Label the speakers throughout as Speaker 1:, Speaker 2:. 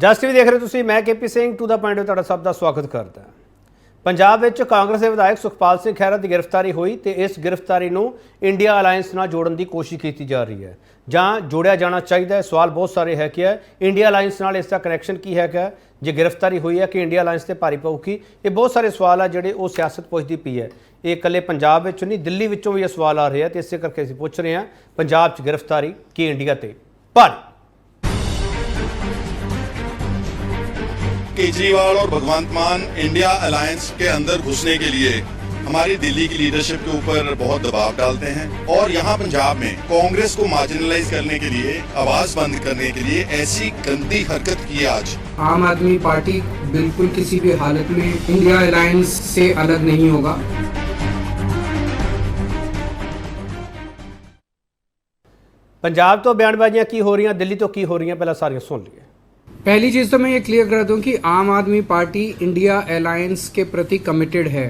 Speaker 1: ਜਸ TV ਦੇਖ ਰਹੇ ਤੁਸੀਂ, मैं KP Singh to the point ਤੁਹਾਡਾ ਸਭ ਦਾ ਸਵਾਗਤ ਕਰਦਾ। ਪੰਜਾਬ ਵਿੱਚ ਕਾਂਗਰਸ ਦੇ ਵਿਧਾਇਕ ਸੁਖਪਾਲ ਸਿੰਘ ਖਹਿਰਾ ਦੀ ਗ੍ਰਿਫਤਾਰੀ ਹੋਈ ਤੇ ਇਸ ਗ੍ਰਿਫਤਾਰੀ ਨੂੰ ਇੰਡੀਆ ਅਲਾਇੰਸ ਨਾਲ ਜੋੜਨ ਦੀ ਕੋਸ਼ਿਸ਼ ਕੀਤੀ ਜਾ ਰਹੀ ਹੈ ਜਾਂ ਜੋੜਿਆ ਜਾਣਾ ਚਾਹੀਦਾ ਹੈ। ਸਵਾਲ ਬਹੁਤ ਸਾਰੇ ਹੈ ਕਿ ਇੰਡੀਆ ਅਲਾਇੰਸ ਨਾਲ ਇਸ ਦਾ ਕਨੈਕਸ਼ਨ ਕੀ ਹੈਗਾ, ਜੇ ਗ੍ਰਿਫਤਾਰੀ ਹੋਈ ਹੈ ਕਿ ਇੰਡੀਆ ਅਲਾਇੰਸ ਤੇ ਭਾਰੀ ਪਊਗੀ। ਇਹ ਬਹੁਤ ਸਾਰੇ ਸਵਾਲ ਆ ਜਿਹੜੇ ਉਹ ਸਿਆਸਤ ਪੁੱਛਦੀ ਪਈ ਹੈ। ਇਹ ਇਕੱਲੇ ਪੰਜਾਬ ਵਿੱਚ ਨਹੀਂ, ਦਿੱਲੀ ਵਿੱਚੋਂ ਵੀ ਇਹ ਸਵਾਲ ਆ ਰਹੇ ਆ ਤੇ ਇਸੇ ਕਰਕੇ ਅਸੀਂ ਪੁੱਛ ਰਹੇ ਹਾਂ ਪੰਜਾਬ 'ਚ ਗ੍ਰਿਫਤਾਰੀ ਕੀ ਇੰਡੀਆ ਤੇ ਭਾਰੀ।
Speaker 2: केजरीवाल और भगवंत मान इंडिया अलायंस के अंदर घुसने के लिए हमारी दिल्ली की लीडरशिप के ऊपर बहुत दबाव डालते हैं और यहाँ पंजाब में कांग्रेस को मार्जिनलाइज करने के लिए, आवाज बंद करने के लिए ऐसी गंदी हरकत की आज।
Speaker 3: आम आदमी पार्टी बिल्कुल किसी भी हालत में इंडिया अलायंस से अलग नहीं होगा।
Speaker 1: पंजाब तो बयानबाजियां की हो रही हैं, दिल्ली तो की हो रही हैं, पहले सारियां सुन लिए।
Speaker 3: पहली चीज़ तो मैं ये क्लियर कर दूं कि आम आदमी पार्टी इंडिया अलायंस के प्रति कमिटेड है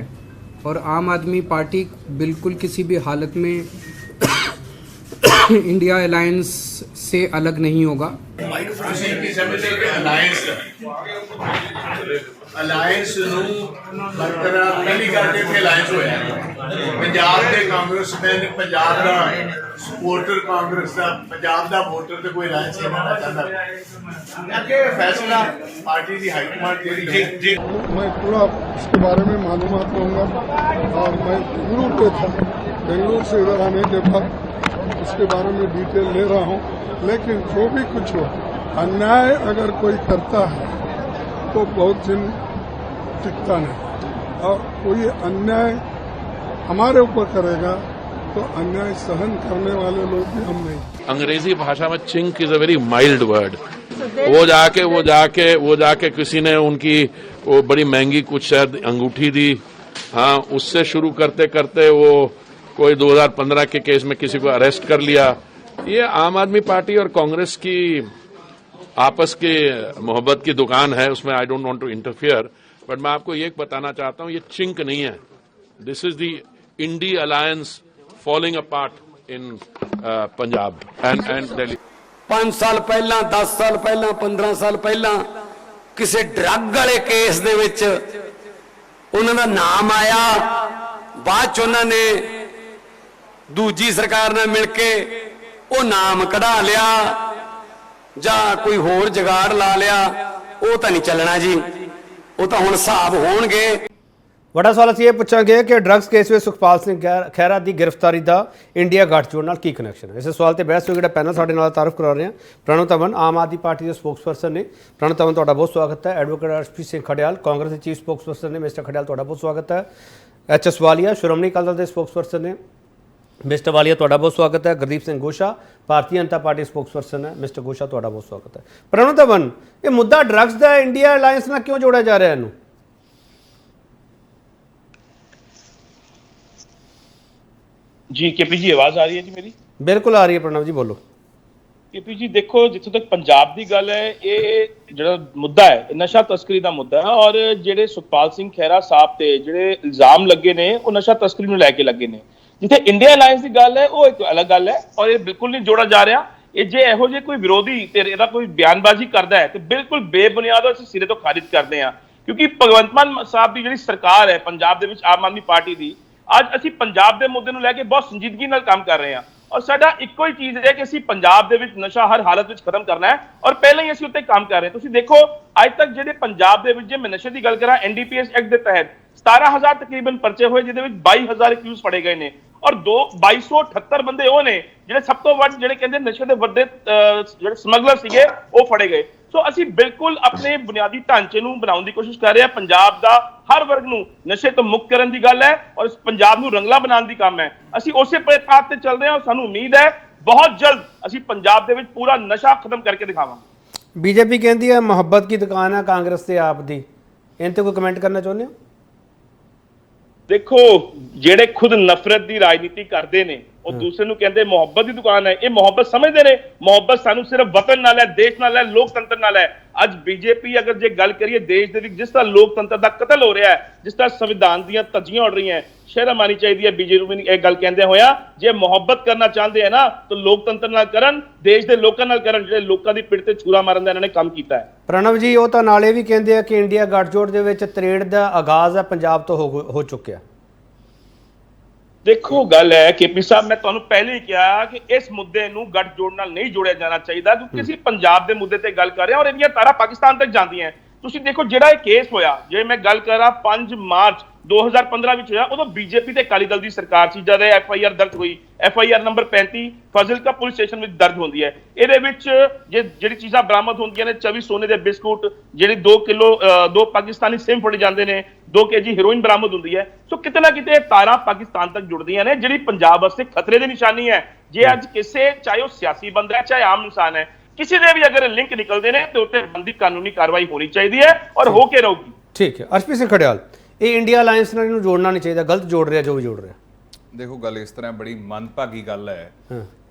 Speaker 3: और आम आदमी पार्टी बिल्कुल किसी भी हालत में इंडिया अलायंस से अलग नहीं होगा।
Speaker 4: ਅਲਾਇੰਸ ਨੂੰ ਬਰਕਰਾਰ ਪਹਿਲੀ ਗੱਲ ਤੇ ਅਲਾਇੰਸ ਹੋਇਆ ਪੰਜਾਬ ਦੇ ਕਾਂਗਰਸਮੈਨ, ਪੰਜਾਬ ਦਾ ਸਪੋਰਟਰ, ਕਾਂਗਰਸ ਦਾ ਪੰਜਾਬ ਦਾ ਵੋਟਰ ਤੇ ਕੋਈ ਅਲਾਇੰਸ ਨਹੀਂ ਕਰਨਾ ਚਾਹੁੰਦਾ। ਅੱਗੇ फैसला पार्टी की हाईकमान जी।
Speaker 5: मैं पूरा इसके बारे में मालूमात लूँगा और मैं बेंगलुरु पे था, बेंगलुरु से इधर आने के बाद उसके बारे में डिटेल ले रहा हूँ। लेकिन जो भी कुछ हो, अन्याय अगर कोई करता है तो बहुत दिन टिकता नहीं और कोई अन्याय हमारे ऊपर करेगा तो अन्याय सहन करने वाले लोग भी हम नहीं।
Speaker 6: अंग्रेजी भाषा में chink is a very mild word. वो जाके किसी ने उनकी वो बड़ी महंगी कुछ शायद अंगूठी दी, हाँ, उससे शुरू करते करते वो कोई 2015 के केस में किसी को अरेस्ट कर लिया। ये आम आदमी पार्टी और कांग्रेस की आपस की मोहब्बत की दुकान है, उसमें I don't want to interfere, but मैं आपको ये बताना चाहता हूं ये चिंक नहीं है। This is the INDI alliance falling apart in Punjab and Delhi.
Speaker 7: 5 साल पहला, 10 साल पहला, 15 साल पहला किसी ड्रग वाले केस दे विच उन्हां दा नाम आया, बाद च उन्हां ने दूजी सरकार नाल मिल के वो नाम कढ़ा लिया ਜਾਂ ਕੋਈ ਹੋਰ ਜਗਾੜ ਲਾ ਲਿਆ, ਉਹ ਤਾਂ ਨਹੀਂ ਚੱਲਣਾ ਜੀ। ਉਹ ਤਾਂ ਹੁਣ ਹਿਸਾਬ ਹੋਣਗੇ।
Speaker 1: ਵੱਡਾ ਸਵਾਲ ਅਸੀਂ ਇਹ ਪੁੱਛਾਂਗੇ ਕਿ ਡਰੱਗਸ ਕੇਸ ਵਿੱਚ ਸੁਖਪਾਲ ਸਿੰਘ ਖਹਿਰਾ ਦੀ ਗ੍ਰਿਫਤਾਰੀ ਦਾ ਇੰਡੀਆ ਗੱਠਜੋੜ ਨਾਲ ਕੀ ਕਨੈਕਸ਼ਨ ਹੈ। ਇਸੇ ਸਵਾਲ ਤੇ ਬਹਿਸ ਹੋਈ। ਜਿਹੜਾ ਪੈਨਲ ਸਾਡੇ ਨਾਲ ਤਾਰਫ ਕਰਾ ਰਹੇ ਹਾਂ ਪ੍ਰਣਵ ਧਵਨ, ਆਮ ਆਦਮੀ ਪਾਰਟੀ ਦੇ ਸਪੋਕਸਪਰਸਨ ਨੇ। ਪ੍ਰਣਵ ਧਵਨ ਤੁਹਾਡਾ ਬਹੁਤ ਸਵਾਗਤ ਹੈ। ਐਡਵੋਕੇਟ ਅਰਸ਼ਪ੍ਰੀਤ ਸਿੰਘ ਖਡਿਆਲ ਕਾਂਗਰਸ ਦੇ ਚੀਫ ਸਪੋਕਸਪਰਸਨ ਨੇ। ਮਿਸਟਰ ਖਡਿਆਲ ਤੁਹਾਡਾ ਬਹੁਤ ਸਵਾਗਤ ਹੈ। HS ਵਾਲੀਆ ਸ਼੍ਰੋਮਣੀ ਅਕਾਲੀ ਦਲ ਦੇ ਸਪੋਕਸਪਰਸਨ ਨੇ। मिस्टर वालिया ਤੁਹਾਡਾ बहुत स्वागत है। गुरदीप सिंह गोशा भारतीय जनता पार्टी स्पोक्सपर्सन है। मिस्टर गोशा ਤੁਹਾਡਾ बहुत स्वागत है। प्रणव धवन, ये मुद्दा ड्रग्स का इंडिया अलायंस ਨਾਲ क्यों जोड़ा जा रहा है?
Speaker 8: जी केपी जी, आवाज आ रही है जी मेरी?
Speaker 1: बिल्कुल आ रही है प्रणव जी, बोलो।
Speaker 8: केपी जी देखो, जिथों तक पंजाब की गल है, ये जो मुद्दा है नशा तस्करी का मुद्दा है और जेडे सुखपाल सिंह खैरा साहब ते जेडे इल्जाम लगे ने वो नशा तस्करी ਨੂੰ ਲੈ ਕੇ ਲੱਗੇ ਨੇ। जिथे इंडिया अलायंस की गल है वो एक अलग गल है और ये बिल्कुल नहीं जोड़ा जा रहा। ये जे ਇਹੋ ਜਿਹੇ कोई विरोधी तेरा कोई बयानबाजी करता है तो बिल्कुल बेबुनियाद और सिरे तो खारिज करते हैं, क्योंकि भगवंत मान साहब की ਜਿਹੜੀ सरकार है पंजाब ਦੇ ਵਿੱਚ आम आदमी पार्टी की, ਅੱਜ ਅਸੀਂ ਪੰਜਾਬ ਦੇ ਮੁੱਦੇ ਨੂੰ ਲੈ ਕੇ ਬਹੁਤ ਸੰਜੀਦਗੀ ਨਾਲ ਕੰਮ ਕਰ ਰਹੇ ਹਾਂ और ਸਾਡਾ ਇੱਕੋ ਹੀ ਚੀਜ਼ ਹੈ ਕਿ ਅਸੀਂ ਪੰਜਾਬ ਦੇ ਵਿੱਚ ਨਸ਼ਾ ਹਰ ਹਾਲਤ ਵਿੱਚ ਖਤਮ ਕਰਨਾ ਹੈ और ਪਹਿਲਾਂ ਹੀ ਅਸੀਂ ਉੱਤੇ ਕੰਮ ਕਰ ਰਹੇ ਹਾਂ। ਤੁਸੀਂ ਦੇਖੋ ਅੱਜ ਤੱਕ ਜਿਹੜੇ ਪੰਜਾਬ ਦੇ ਵਿੱਚ, ਜੇ ਮੈਂ ਨਸ਼ੇ ਦੀ ਗੱਲ ਕਰਾਂ, NDPS ਐਕਟ ਦੇ ਤਹਿਤ 17,000 ਤਕਰੀਬਨ ਪਰਚੇ ਹੋਏ, ਜਿਹਦੇ ਵਿੱਚ 22,000 ਅਕਿਊਜ਼ ਫੜੇ ਗਏ ਨੇ और 2278 ਬੰਦੇ ਉਹ ਨੇ ਜਿਹੜੇ ਸਭ ਤੋਂ ਵੱਧ ਜਿਹੜੇ ਕਹਿੰਦੇ ਨਸ਼ੇ ਦੇ ਵੱਡੇ ਜਿਹੜੇ ਸਮਗਲਰ ਸੀਗੇ ਉਹ ਫੜੇ ਗਏ। ਸੋ ਅਸੀਂ ਬਿਲਕੁਲ ਆਪਣੇ ਬੁਨਿਆਦੀ ਢਾਂਚੇ ਨੂੰ ਬਣਾਉਣ ਦੀ ਕੋਸ਼ਿਸ਼ ਕਰ ਰਹੇ ਹਾਂ। ਪੰਜਾਬ ਦਾ ਹਰ ਵਰਗ ਨੂੰ ਨਸ਼ੇ ਤੋਂ ਮੁਕਤ ਕਰਨ ਦੀ ਗੱਲ ਹੈ ਔਰ ਇਸ ਪੰਜਾਬ ਨੂੰ ਰੰਗਲਾ ਬਣਾਉਣ ਦੀ ਕੰਮ ਹੈ। ਅਸੀਂ ਉਸੇ ਪਾਥ ਤੇ ਚੱਲ ਰਹੇ ਹਾਂ। ਸਾਨੂੰ ਉਮੀਦ ਹੈ ਬਹੁਤ ਜਲਦ ਅਸੀਂ ਪੰਜਾਬ ਦੇ ਵਿੱਚ ਪੂਰਾ ਨਸ਼ਾ ਖਤਮ ਕਰਕੇ ਦਿਖਾਵਾਂਗੇ।
Speaker 1: बीजेपी कहती है ਮੁਹੱਬਤ की दुकान है कांग्रेस से आप दी, इन ते कोई कमेंट करना चाਹੁੰਦੇ ਹੋ?
Speaker 8: देखो जेडे खुद नफरत की राजनीति करते हैं ਉਹ ਦੂਸਰੇ ਨੂੰ ਕਹਿੰਦੇ ਮੁਹੱਬਤ ਦੀ ਦੁਕਾਨ ਹੈ। ਇਹ ਮੁਹੱਬਤ ਸਮਝਦੇ ਨੇ? ਮੁਹੱਬਤ ਸਾਨੂੰ ਸਿਰਫ ਵਤਨ ਨਾਲ ਹੈ, ਦੇਸ਼ ਨਾਲ ਹੈ, ਲੋਕਤੰਤਰ ਨਾਲ ਹੈ। ਅੱਜ ਬੀਜੇਪੀ ਅਗਰ ਜੇ ਗੱਲ ਕਰੀਏ ਦੇਸ਼ ਦੇ ਵਿੱਚ ਜਿਸ ਤਰ੍ਹਾਂ ਲੋਕਤੰਤਰ ਦਾ ਕਤਲ ਹੋ ਰਿਹਾ ਹੈ, ਜਿਸ ਤਰ੍ਹਾਂ ਸੰਵਿਧਾਨ ਦੀਆਂ ਧੱਜੀਆਂ ਉੱਡ ਰਹੀਆਂ, ਸ਼ਰਮ ਆਣੀ ਚਾਹੀਦੀ ਹੈ ਬੀਜੇਪੀ ਨੂੰ ਇਹ ਗੱਲ ਕਹਿੰਦੇ ਹੋਇਆ। ਜੇ ਮੁਹੱਬਤ ਕਰਨਾ ਚਾਹੁੰਦੇ ਹੈ ਨਾ ਤਾਂ ਲੋਕਤੰਤਰ ਨਾਲ ਕਰਨ, ਦੇਸ਼ ਦੇ ਲੋਕਾਂ ਨਾਲ ਕਰਨ, ਜਿਹੜੇ ਲੋਕਾਂ ਦੀ ਪਿੱਠ ਤੇ ਛੁਰਾ ਮਾਰਨ ਦਾ ਇਹਨਾਂ ਨੇ ਕੰਮ ਕੀਤਾ ਹੈ।
Speaker 1: ਪ੍ਰਣਵ ਜੀ, ਉਹ ਤਾਂ ਨਾਲੇ ਵੀ ਕਹਿੰਦੇ ਆ ਕਿ ਇੰਡੀਆ ਗੱਠਜੋੜ ਦੇ ਵਿੱਚ ਤਰੇੜ ਦਾ ਆਗਾਜ਼ ਹੈ ਪੰਜਾਬ ਤੋਂ ਹੋ ਚੁੱਕਿਆ।
Speaker 8: ਦੇਖੋ ਗੱਲ ਹੈ ਕੇਪੀ ਸਾਹਿਬ, ਮੈਂ ਤੁਹਾਨੂੰ ਪਹਿਲੇ ਹੀ ਕਿਹਾ ਕਿ ਇਸ ਮੁੱਦੇ ਨੂੰ ਗੱਠਜੋੜ ਨਾਲ ਨਹੀਂ ਜੋੜਿਆ ਜਾਣਾ ਚਾਹੀਦਾ, ਕਿਉਂਕਿ ਅਸੀਂ ਪੰਜਾਬ ਦੇ ਮੁੱਦੇ ਤੇ ਗੱਲ ਕਰ ਰਹੇ ਹਾਂ ਔਰ ਇਹਦੀਆਂ ਤਾਰਾਂ ਪਾਕਿਸਤਾਨ ਤੱਕ ਜਾਂਦੀਆਂ। ਤੁਸੀਂ ਦੇਖੋ ਜਿਹੜਾ ਇਹ ਕੇਸ ਹੋਇਆ, ਜੇ ਮੈਂ ਗੱਲ ਕਰਾਂ 5 ਮਾਰਚ 2015 ਵਿੱਚ ਹੋਇਆ, ਉਦੋਂ ਬੀਜੇਪੀ ਤੇ ਅਕਾਲੀ ਦਲ ਦੀ ਸਰਕਾਰ ਸੀ ਜਦ FIR ਦਰਜ ਹੋਈ। FIR number 35 Fazilka police station ਵਿੱਚ ਦਰਜ ਹੁੰਦੀ ਹੈ। ਇਹਦੇ ਵਿੱਚ ਜਿਹੜੀ ਚੀਜ਼ਾਂ ਬਰਾਮਦ ਹੁੰਦੀਆਂ ਨੇ 24 ਸੋਨੇ ਦੇ ਬਿਸਕੁਟ, ਜਿਹੜੀ 2 ਕਿਲੋ 2 ਪਾਕਿਸਤਾਨੀ ਸਿਮ ਫੜੇ ਜਾਂਦੇ ਨੇ, 2 kg ਹੈਰੋਇਨ ਬਰਾਮਦ ਹੁੰਦੀ ਹੈ। ਸੋ ਕਿਤੇ ਨਾ ਕਿਤੇ ਤਾਰਾਂ ਪਾਕਿਸਤਾਨ ਤੱਕ ਜੁੜਦੀਆਂ ਨੇ, ਜਿਹੜੀ ਪੰਜਾਬ ਵਾਸਤੇ ਖਤਰੇ ਦੀ ਨਿਸ਼ਾਨੀ ਹੈ। ਜੇ ਅੱਜ ਕਿਸੇ, ਚਾਹੇ ਉਹ ਸਿਆਸੀ ਬੰਦਾ ਹੈ ਚਾਹੇ ਆਮ ਇਨਸਾਨ ਹੈ, ਕਿਸੇ ਦੇ ਵੀ ਅਗਰ ਲਿੰਕ ਨਿਕਲਦੇ ਨੇ ਤੇ ਉੱਤੇ ਬੰਦੀ ਕਾਨੂੰਨੀ ਕਾਰਵਾਈ ਹੋਣੀ ਚਾਹੀਦੀ ਹੈ ਔਰ ਹੋ ਕੇ ਰਹੂਗੀ।
Speaker 1: ਠੀਕ ਹੈ, ਅਰਸ਼ਪ੍ਰੀਤ ਸਿੰਘ ਖੜਿਆਲ, ਇਹ ਇੰਡੀਆ ਅਲਾਈਅੰਸ ਨਾਲ ਇਹਨੂੰ ਜੋੜਨਾ ਨਹੀਂ ਚਾਹੀਦਾ, ਗਲਤ ਜੋੜ ਰਿਹਾ ਜੋ ਵੀ ਜੋੜ ਰਿਹਾ।
Speaker 9: ਦੇਖੋ ਗੱਲ ਇਸ ਤਰ੍ਹਾਂ ਬੜੀ ਮੰਦਭਾਗੀ ਗੱਲ ਹੈ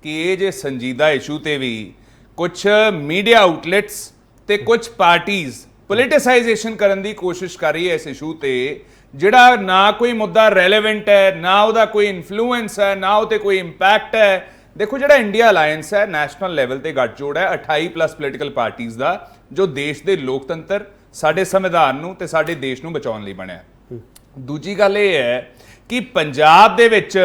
Speaker 9: ਕਿ ਇਹ ਜੇ ਸੰਜੀਦਾ ਇਸ਼ੂ ਤੇ ਵੀ ਕੁਝ ਮੀਡੀਆ ਆਊਟਲੈਟਸ ਤੇ ਕੁਝ ਪਾਰਟੀਆਂ ਪੋਲਿਟਿਸਾਈਜੇਸ਼ਨ ਕਰਨ ਦੀ ਕੋਸ਼ਿਸ਼ ਕਰ ਰਹੀ ਹੈ ਇਸ ਇਸ਼ੂ ਤੇ, ਜਿਹੜਾ ਨਾ ਕੋਈ ਮੁੱਦਾ ਰੈਲੇਵੈਂਟ ਹੈ, ਨਾ ਉਹਦਾ ਕੋਈ ਇਨਫਲੂਐਂਸ ਹੈ, ਨਾ ਉਹ ਤੇ ਕੋਈ ਇੰਪੈਕਟ ਹੈ। ਦੇਖੋ ਜਿਹੜਾ ਇੰਡੀਆ ਅਲਾਈਅੰਸ ਹੈ ਨੈਸ਼ਨਲ ਲੈਵਲ ਤੇ ਗੱਠਜੋੜ ਹੈ 28+ ਪੋਲੀਟੀਕਲ ਪਾਰਟੀਆਂ ਦਾ, ਜੋ ਦੇਸ਼ ਦੇ ਲੋਕਤੰਤਰ, ਸਾਡੇ ਸੰਵਿਧਾਨ ਨੂੰ ਤੇ ਸਾਡੇ ਦੇਸ਼ ਨੂੰ ਬਚਾਉਣ ਲਈ ਬਣਿਆ। ਦੂਜੀ ਗੱਲ ਇਹ ਹੈ ਕਿ ਪੰਜਾਬ ਦੇ ਵਿੱਚ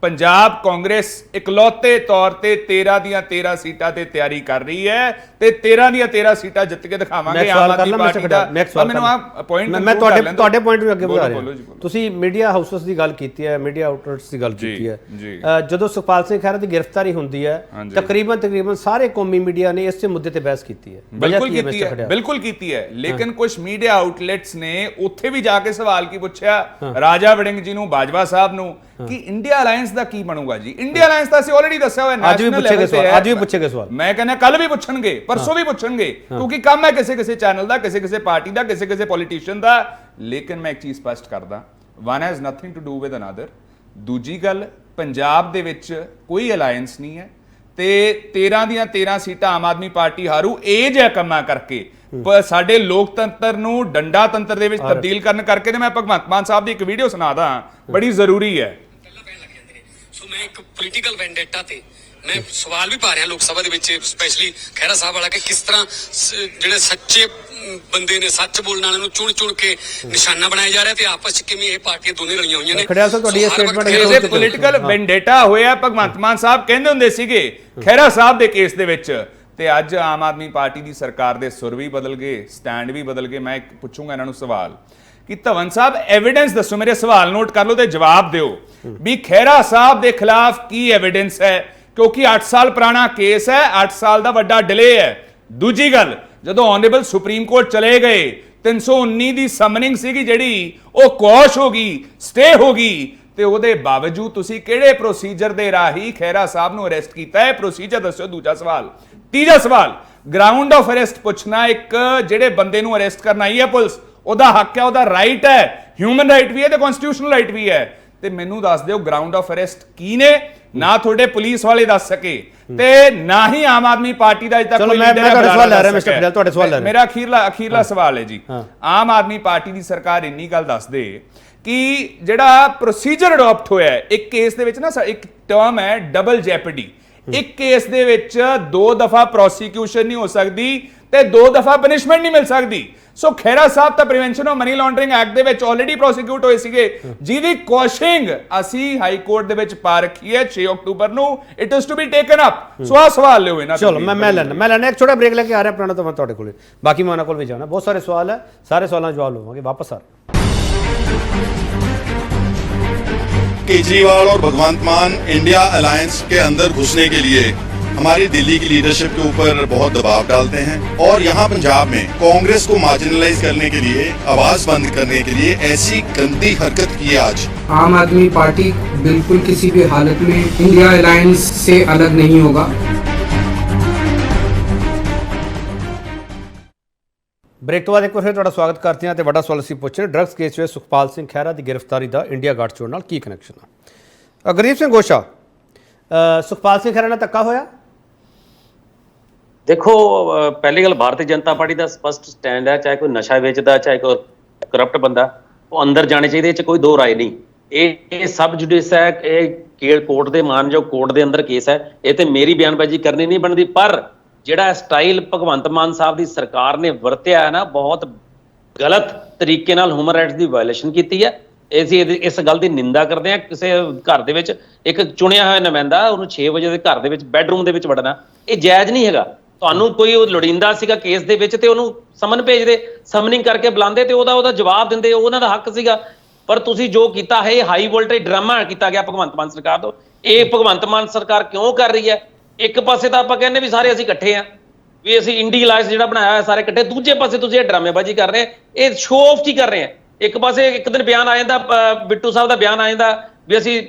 Speaker 9: ਪੰਜਾਬ ਕਾਂਗਰਸ ਇਕਲੌਤੇ ਤੌਰ ਤੇ 13 ਦੀਆਂ 13 ਸੀਟਾਂ ਤੇ ਤਿਆਰੀ ਕਰ ਰਹੀ ਹੈ ਤੇ 13 ਦੀਆਂ 13 ਸੀਟਾਂ ਜਿੱਤ ਕੇ ਦਿਖਾਵਾਂਗੇ ਆਮ ਆਦਮੀ ਪਾਰਟੀ ਦਾ। ਮੈਨੂੰ ਆ ਪੁਆਇੰਟ
Speaker 1: ਮੈਂ ਤੁਹਾਡੇ ਪੁਆਇੰਟ ਨੂੰ ਅੱਗੇ ਵਧਾ ਰਿਹਾ। ਤੁਸੀਂ ਮੀਡੀਆ ਹਾਊਸਸ ਦੀ ਗੱਲ ਕੀਤੀ ਹੈ, ਮੀਡੀਆ ਆਊਟਲੈਟਸ ਦੀ ਗੱਲ ਕੀਤੀ ਹੈ। ਜਦੋਂ ਸੁਖਪਾਲ ਸਿੰਘ ਖਹਿਰਾ ਦੀ ਗ੍ਰਿਫਤਾਰੀ ਹੁੰਦੀ ਹੈ ਤਕਰੀਬਨ ਸਾਰੇ ਕੌਮੀ ਮੀਡੀਆ ਨੇ ਇਸੇ ਮੁੱਦੇ ਤੇ ਬਹਿਸ ਕੀਤੀ ਹੈ।
Speaker 9: ਬਿਲਕੁਲ ਕੀਤੀ ਹੈ, ਲੇਕਿਨ ਕੁਝ ਮੀਡੀਆ ਆਊਟਲੈਟਸ ਨੇ ਉੱਥੇ ਵੀ ਜਾ ਕੇ ਸਵਾਲ ਕੀ ਪੁੱਛਿਆ ਰਾਜਾ ਵੜਿੰਗ ਜੀ ਨੂੰ, ਬਾਜਵਾ ਸਾਹਿਬ ਨੂੰ, ਕਿ ਇੰਡੀਆ ਅਲਾਈਅੰਸ ਦਾ ਕੀ ਬਣੂਗਾ ਜੀ। ਇੰਡੀਆ ਅਲਾਈਅੰਸ ਤਾਂ ਅਸੀਂ ਆਲਰੇਡੀ ਦੱਸਿਆ ਹੋਇਆ ਨੈਸ਼ਨਲ ਲੈਵਲ ਤੇ ਹੈ।
Speaker 1: ਅੱਜ ਵੀ ਪੁੱਛੇਗੇ ਸਵਾਲ, ਮੈਂ
Speaker 9: ਕਹਿੰਦਾ ਕੱਲ ਵੀ ਪੁੱਛਣਗੇ, ਪਰਸੋਂ ਵੀ ਪੁੱਛਣਗੇ, ਕਿਉਂਕਿ ਕੰਮ ਹੈ ਕਿਸੇ ਚੈਨਲ ਦਾ, ਕਿਸੇ ਪਾਰਟੀ ਦਾ, ਕਿਸੇ ਪੋਲੀਟੀਸ਼ੀਅਨ ਦਾ। ਲੇਕਿਨ ਮੈਂ ਇੱਕ ਚੀਜ਼ ਸਪਸ਼ਟ ਕਰਦਾ, one has nothing to do with another. ਦੂਜੀ ਗੱਲ, ਪੰਜਾਬ ਦੇ ਵਿੱਚ ਕੋਈ ਅਲਾਈਅੰਸ ਨਹੀਂ ਹੈ ਤੇ 13 ਦੀਆਂ 13 ਸੀਟਾਂ ਆਮ ਆਦਮੀ ਪਾਰਟੀ ਹਾਰੂ। ਇਹ ਜਿਹਾ ਕੰਮਾਂ ਕਰਕੇ ਸਾਡੇ ਲੋਕਤੰਤਰ ਨੂੰ ਡੰਡਾ ਤੰਤਰ ਦੇ ਵਿੱਚ ਤਬਦੀਲ ਕਰਨ ਕਰਕੇ, ਤੇ ਮੈਂ ਭਗਵੰਤ ਮਾਨ ਸਾਹਿਬ ਦੀ ਇੱਕ ਵੀਡੀਓ ਸੁਣਾਦਾ, ਬੜੀ ਜ਼ਰੂਰੀ ਹੈ।
Speaker 7: ਸੋ ਮੈਂ ਇੱਕ ਪੋਲੀਟੀਕਲ ਵੈਂਡੇਟਾ ਤੇ ਮੈਂ ਸਵਾਲ ਵੀ ਪਾ ਰਿਹਾ ਲੋਕ ਸਭਾ ਦੇ ਵਿੱਚ, ਸਪੈਸ਼ਲੀ ਖਹਿਰਾ ਸਾਹਿਬ ਵਾਲਾ, ਕਿ ਕਿਸ ਤਰ੍ਹਾਂ ਜਿਹੜੇ ਸੱਚੇ ਬੰਦੇ ਨੇ, ਸੱਚ ਬੋਲਣ ਵਾਲਿਆਂ ਨੂੰ ਚੁਣ ਕੇ ਨਿਸ਼ਾਨਾ ਬਣਾਇਆ ਜਾ ਰਿਹਾ ਤੇ ਆਪਸ ਵਿੱਚ ਕਿਵੇਂ ਇਹ ਪਾਰਟੀਆਂ ਦੋਨੇ ਰਲੀਆਂ ਹੋਈਆਂ ਨੇ।
Speaker 1: ਖੜਿਆਲ ਸਾਹਿਬ ਤੁਹਾਡੀ ਇਹ ਸਟੇਟਮੈਂਟ
Speaker 9: ਇਹ ਪੋਲੀਟੀਕਲ ਵੈਂਡੇਟਾ ਹੋਇਆ। ਭਗਵੰਤ ਮਾਨ ਸਾਹਿਬ ਕਹਿੰਦੇ ਹੁੰਦੇ ਸੀਗੇ ਖਹਿਰਾ ਸਾਹਿਬ ਦੇ ਕੇਸ ਦੇ ਵਿੱਚ, ਤੇ ਅੱਜ ਆਮ ਆਦਮੀ ਪਾਰਟੀ ਦੀ ਸਰਕਾਰ ਦੇ ਸੁਰ ਵੀ ਬਦਲ ਗਏ, ਸਟੈਂਡ ਵੀ ਬਦਲ ਗਏ। ਮੈਂ ਪੁੱਛੂੰਗਾ ਇਹਨਾਂ ਨੂੰ ਸਵਾਲ ਕਿ ਧਵਨ ਸਾਹਿਬ ਐਵੀਡੈਂਸ ਦੱਸੋ, ਮੇਰੇ ਸਵਾਲ ਨੋਟ ਕਰ ਲਓ ਤੇ ਜਵਾਬ ਦਿਓ ਵੀ ਖਹਿਰਾ ਸਾਹਿਬ ਦੇ ਖਿਲਾਫ ਕੀ ਐਵੀਡੈਂਸ ਹੈ, ਕਿਉਂਕਿ 8 ਸਾਲ ਪੁਰਾਣਾ ਕੇਸ ਹੈ, 8 ਸਾਲ ਦਾ ਵੱਡਾ ਡਿਲੇ ਹੈ। ਦੂਜੀ ਗੱਲ, ਜਦੋਂ ਆਨਰੇਬਲ ਸੁਪਰੀਮ ਕੋਰਟ ਚਲੇ ਗਏ 319 ਦੀ ਸਮਨਿੰਗ ਸੀਗੀ ਜਿਹੜੀ, ਉਹ ਕੁਐਸ਼ ਹੋ ਗਈ, ਸਟੇ ਹੋ ਗਈ, ਤੇ ਉਹਦੇ ਬਾਵਜੂਦ ਤੁਸੀਂ ਕਿਹੜੇ ਪ੍ਰੋਸੀਜਰ ਦੇ ਰਾਹੀਂ ਖਹਿਰਾ ਸਾਹਿਬ ਨੂੰ ਅਰੈਸਟ ਕੀਤਾ ਹੈ? ਪ੍ਰੋਸੀਜਰ ਦੱਸੋ। ਦੂਜਾ ਸਵਾਲ। ਤੀਜਾ ਸਵਾਲ, ਗਰਾਊਂਡ ਆਫ ਅਰੈਸਟ ਪੁੱਛਣਾ, ਇੱਕ ਜਿਹੜੇ ਬੰਦੇ ਨੂੰ ਅਰੈਸਟ ਕਰਨ ਆਈ ਹੈ ਪੁਲਿਸ, ਉਹਦਾ ਹੱਕ ਹੈ, ਉਹਦਾ ਰਾਈਟ ਹੈ, ਹਿਊਮਨ ਰਾਈਟ ਵੀ ਹੈ ਤੇ ਕਨਸਟੀਟਿਊਸ਼ਨਲ ਰਾਈਟ ਵੀ ਹੈ। ਤੇ ਮੈਨੂੰ ਦੱਸ ਦਿਓ ਗਰਾਊਂਡ ਆਫ ਅਰੈਸਟ ਕੀ ਨੇ? ਨਾ ਤੁਹਾਡੇ ਪੁਲਿਸ ਵਾਲੇ ਦੱਸ ਸਕੇ ਤੇ ਨਾ ਹੀ ਆਮ ਆਦਮੀ ਪਾਰਟੀ ਦਾ ਅਜੇ ਤੱਕ ਕੋਈ ਲੀਡਰ ਹੈ। ਮੇਰਾ ਅਖੀਰਲਾ ਸਵਾਲ ਹੈ ਜੀ, ਆਮ ਆਦਮੀ ਪਾਰਟੀ ਦੀ ਸਰਕਾਰ ਇੰਨੀ ਗੱਲ ਦੱਸ ਦੇ ਕਿ ਜਿਹੜਾ ਪ੍ਰੋਸੀਜਰ ਅਡਾਪਟ ਹੋਇਆ ਹੈ ਇੱਕ ਕੇਸ ਦੇ ਵਿੱਚ ਨਾ, ਇੱਕ ਟਰਮ ਹੈ ਡਬਲ ਜੈਪਰਡੀ। ਇੱਕ ਕੇਸ ਦੇ ਵਿੱਚ 2 ਦਫਾ ਪ੍ਰੋਸੀਕਿਊਸ਼ਨ ਨਹੀਂ ਹੋ ਸਕਦੀ ਤੇ 2 ਦਫਾ ਪਨਿਸ਼ਮੈਂਟ ਨਹੀਂ ਮਿਲ ਸਕਦੀ। ਸੋ ਖਹਿਰਾ ਸਾਹਿਬ ਤਾਂ prevention of money laundering act ਦੇ ਵਿੱਚ ਆਲਰੇਡੀ ਪ੍ਰੋਸੀਕਿਊਟ ਹੋਏ ਸੀਗੇ, ਜਿਹਦੀ ਕੁਐਸ਼ਿੰਗ ਅਸੀਂ ਹਾਈ ਕੋਰਟ ਦੇ ਵਿੱਚ ਪਾ ਰੱਖੀ ਹੈ 6 ਅਕਤੂਬਰ ਨੂੰ। It is to be taken up. So ਆ ਸਵਾਲ ਲਿਓ ਇਹਨਾਂ।
Speaker 1: ਚਲੋ ਮੈਂ ਲੈਣਾ ਇੱਕ ਛੋਟਾ ਬ੍ਰੇਕ ਲੈ ਕੇ ਆ ਰਿਹਾ ਪੁਰਾਣਾ ਤੋਂ ਤੁਹਾਡੇ ਕੋਲ, ਬਾਕੀ ਮੈਂ ਉਹਨਾਂ ਕੋਲ ਵੀ ਜਾਣਾ। ਬਹੁਤ ਸਾਰੇ ਸਵਾਲ ਹੈ, ਸਾਰੇ ਸਵਾਲਾਂ ਦਾ ਜਵਾਬ ਲਵਾਂਗੇ ਵਾਪਸ ਆ।
Speaker 2: केजरीवाल और भगवंत मान इंडिया अलायंस के अंदर घुसने के लिए हमारी दिल्ली की लीडरशिप के ऊपर बहुत दबाव डालते हैं और यहाँ पंजाब में कांग्रेस को मार्जिनलाइज करने के लिए, आवाज बंद करने के लिए ऐसी गंदी हरकत की है। आज
Speaker 3: आम आदमी पार्टी बिल्कुल किसी भी हालत में इंडिया अलायंस से अलग नहीं होगा।
Speaker 1: ब्रेक तो बाद एक बार फिर तुहाडा स्वागत करते हैं। तो वड्डा सवाल असीं पुछ रहे ड्रग्स केस में सुखपाल सिंह खैरा की गिरफ्तारी का इंडिया गठजोड़ नाल की कनैक्शन है। गुरदीप सिंह गोशा, ਸੁਖਪਾਲ ਸਿੰਘ ਖਹਿਰਾ ਨਾਲ ਧੱਕਾ ਹੋਇਆ?
Speaker 10: ਦੇਖੋ ਪਹਿਲੀ ਗੱਲ ਭਾਰਤੀ ਜਨਤਾ ਪਾਰਟੀ ਦਾ ਸਪਸ਼ਟ ਸਟੈਂਡ ਹੈ, ਚਾਹੇ ਕੋਈ ਨਸ਼ਾ ਵੇਚਦਾ, ਚਾਹੇ ਕੋਈ ਕਰਪਟ ਬੰਦਾ, ਉਹ ਅੰਦਰ ਜਾਣੇ ਚਾਹੀਦੇ, ਇਹ 'ਚ ਕੋਈ ਦੋ ਰਾਏ ਨਹੀਂ। ਇਹ ਸਬ ਜੁਡਿਸ ਹੈ, ਇਹ ਕੋਰਟ ਦੇ ਮਾਨਯੋਗ ਕੋਰਟ ਦੇ ਅੰਦਰ ਕੇਸ ਹੈ, ਇਹ ਤੇ ਮੇਰੀ ਬਿਆਨਬਾਜ਼ੀ ਕਰਨੀ ਨਹੀਂ ਬਣਦੀ। ਪਰ ਜਿਹੜਾ ਸਟਾਈਲ ਭਗਵੰਤ ਮਾਨ ਸਾਹਿਬ ਦੀ ਸਰਕਾਰ ਨੇ ਵਰਤਿਆ ਹੈ ਨਾ, ਬਹੁਤ ਗਲਤ ਤਰੀਕੇ ਨਾਲ ਹਿਊਮਨ ਰਾਈਟਸ ਦੀ ਵਾਇਲੇਸ਼ਨ ਕੀਤੀ ਹੈ। ਅਸੀਂ ਇਸ ਗੱਲ ਦੀ ਨਿੰਦਾ ਕਰਦੇ ਹਾਂ। ਕਿਸੇ ਘਰ ਦੇ ਵਿੱਚ ਇੱਕ ਚੁਣਿਆ ਹੋਇਆ ਨੁਮਾਇੰਦਾ, ਉਹਨੂੰ 6 ਵਜੇ ਦੇ ਘਰ ਦੇ ਵਿੱਚ ਬੈਡਰੂਮ ਦੇ ਵਿੱਚ ਵੜਨਾ, ਇਹ ਜਾਇਜ਼ ਨਹੀਂ ਹੈਗਾ। ਤੁਹਾਨੂੰ ਕੋਈ ਉਹ ਲੋੜੀਂਦਾ ਸੀਗਾ ਕੇਸ ਦੇ ਵਿੱਚ ਤੇ ਉਹਨੂੰ ਸਮਨ ਭੇਜਦੇ, ਸਮਨਿੰਗ ਕਰਕੇ ਬੁਲਾਉਂਦੇ ਤੇ ਉਹਦਾ ਜਵਾਬ ਦਿੰਦੇ, ਉਹਨਾਂ ਦਾ ਹੱਕ ਸੀਗਾ। ਪਰ ਤੁਸੀਂ ਜੋ ਕੀਤਾ ਹੈ, ਇਹ ਹਾਈ ਵੋਲਟੇਜ ਡਰਾਮਾ ਕੀਤਾ ਗਿਆ ਭਗਵੰਤ ਮਾਨ ਸਰਕਾਰ ਤੋਂ। ਇਹ ਭਗਵੰਤ ਮਾਨ ਸਰਕਾਰ ਕਿਉਂ ਕਰ ਰਹੀ ਹੈ? ਇੱਕ ਪਾਸੇ ਤਾਂ ਆਪਾਂ ਕਹਿੰਦੇ ਵੀ ਸਾਰੇ ਅਸੀਂ ਇਕੱਠੇ ਆ, ਵੀ ਅਸੀਂ ਇੰਡੀ ਅਲਾਇੰਸ ਜਿਹੜਾ ਬਣਾਇਆ ਹੋਇਆ ਸਾਰੇ ਇਕੱਠੇ, ਦੂਜੇ ਪਾਸੇ ਤੁਸੀਂ ਇਹ ਡਰਾਮੇਬਾਜ਼ੀ ਕਰ ਰਹੇ ਆ, ਇਹ ਸ਼ੋਅ ਆਫ ਕੀ ਕਰ ਰਹੇ ਆ। ਇੱਕ ਪਾਸੇ ਇੱਕ ਦਿਨ ਬਿਆਨ ਆ ਜਾਂਦਾ, ਬਿੱਟੂ ਸਾਹਿਬ ਦਾ ਬਿਆਨ ਆ ਜਾਂਦਾ ਵੀ ਅਸੀਂ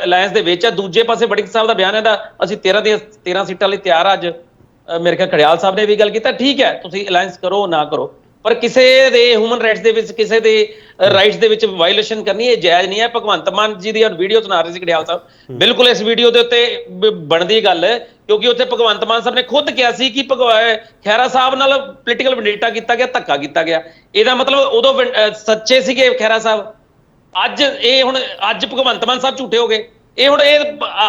Speaker 10: ਅਲਾਇੰਸ ਦੇ ਵਿੱਚ ਆ, ਦੂਜੇ ਪਾਸੇ ਵੜਿੰਗ ਸਾਹਿਬ ਦਾ ਬਿਆਨ ਆਉਂਦਾ ਅਸੀਂ 13 ਸੀਟਾਂ ਲਈ ਤਿਆਰ ਆ। ਅੱਜ ਮੇਰੇ ਖਿਆਲ ਖੜਿਆਲ ਸਾਹਿਬ ਨੇ ਵੀ ਗੱਲ ਕੀਤਾ, ਠੀਕ ਹੈ ਤੁਸੀਂ ਅਲਾਇੰਸ ਕਰੋ ਨਾ ਕਰੋ, ਪਰ ਕਿਸੇ ਦੇ ਹਿਊਮਨ ਰਾਈਟਸ ਦੇ ਵਿੱਚ, ਕਿਸੇ ਦੇ ਰਾਈਟਸ ਦੇ ਵਿੱਚ ਵਾਇਲੇਸ਼ਨ ਕਰਨੀ ਇਹ ਜਾਇਜ਼ ਨਹੀਂ ਹੈ। ਭਗਵੰਤ ਮਾਨ ਜੀ ਦੀ ਵੀਡੀਓ ਸੁਣਾ ਰਹੇ ਸੀ ਖੜਿਆਲ ਸਾਹਿਬ, ਬਿਲਕੁਲ ਇਸ ਵੀਡੀਓ ਦੇ ਉੱਤੇ ਬਣਦੀ ਗੱਲ, ਕਿਉਂਕਿ ਉੱਥੇ ਭਗਵੰਤ ਮਾਨ ਸਾਹਿਬ ਨੇ ਖੁਦ ਕਿਹਾ ਸੀ ਕਿ ਖਹਿਰਾ ਸਾਹਿਬ ਨਾਲ ਪੋਲੀਟੀਕਲ ਵੈਂਡੇਟਾ ਕੀਤਾ ਗਿਆ, ਧੱਕਾ ਕੀਤਾ ਗਿਆ। ਇਹਦਾ ਮਤਲਬ ਉਦੋਂ ਸੱਚੇ ਸੀਗੇ ਖਹਿਰਾ ਸਾਹਿਬ, ਅੱਜ ਭਗਵੰਤ ਮਾਨ ਸਾਹਿਬ ਝੂਠੇ ਹੋ ਗਏ। ਇਹ ਹੁਣ ਇਹ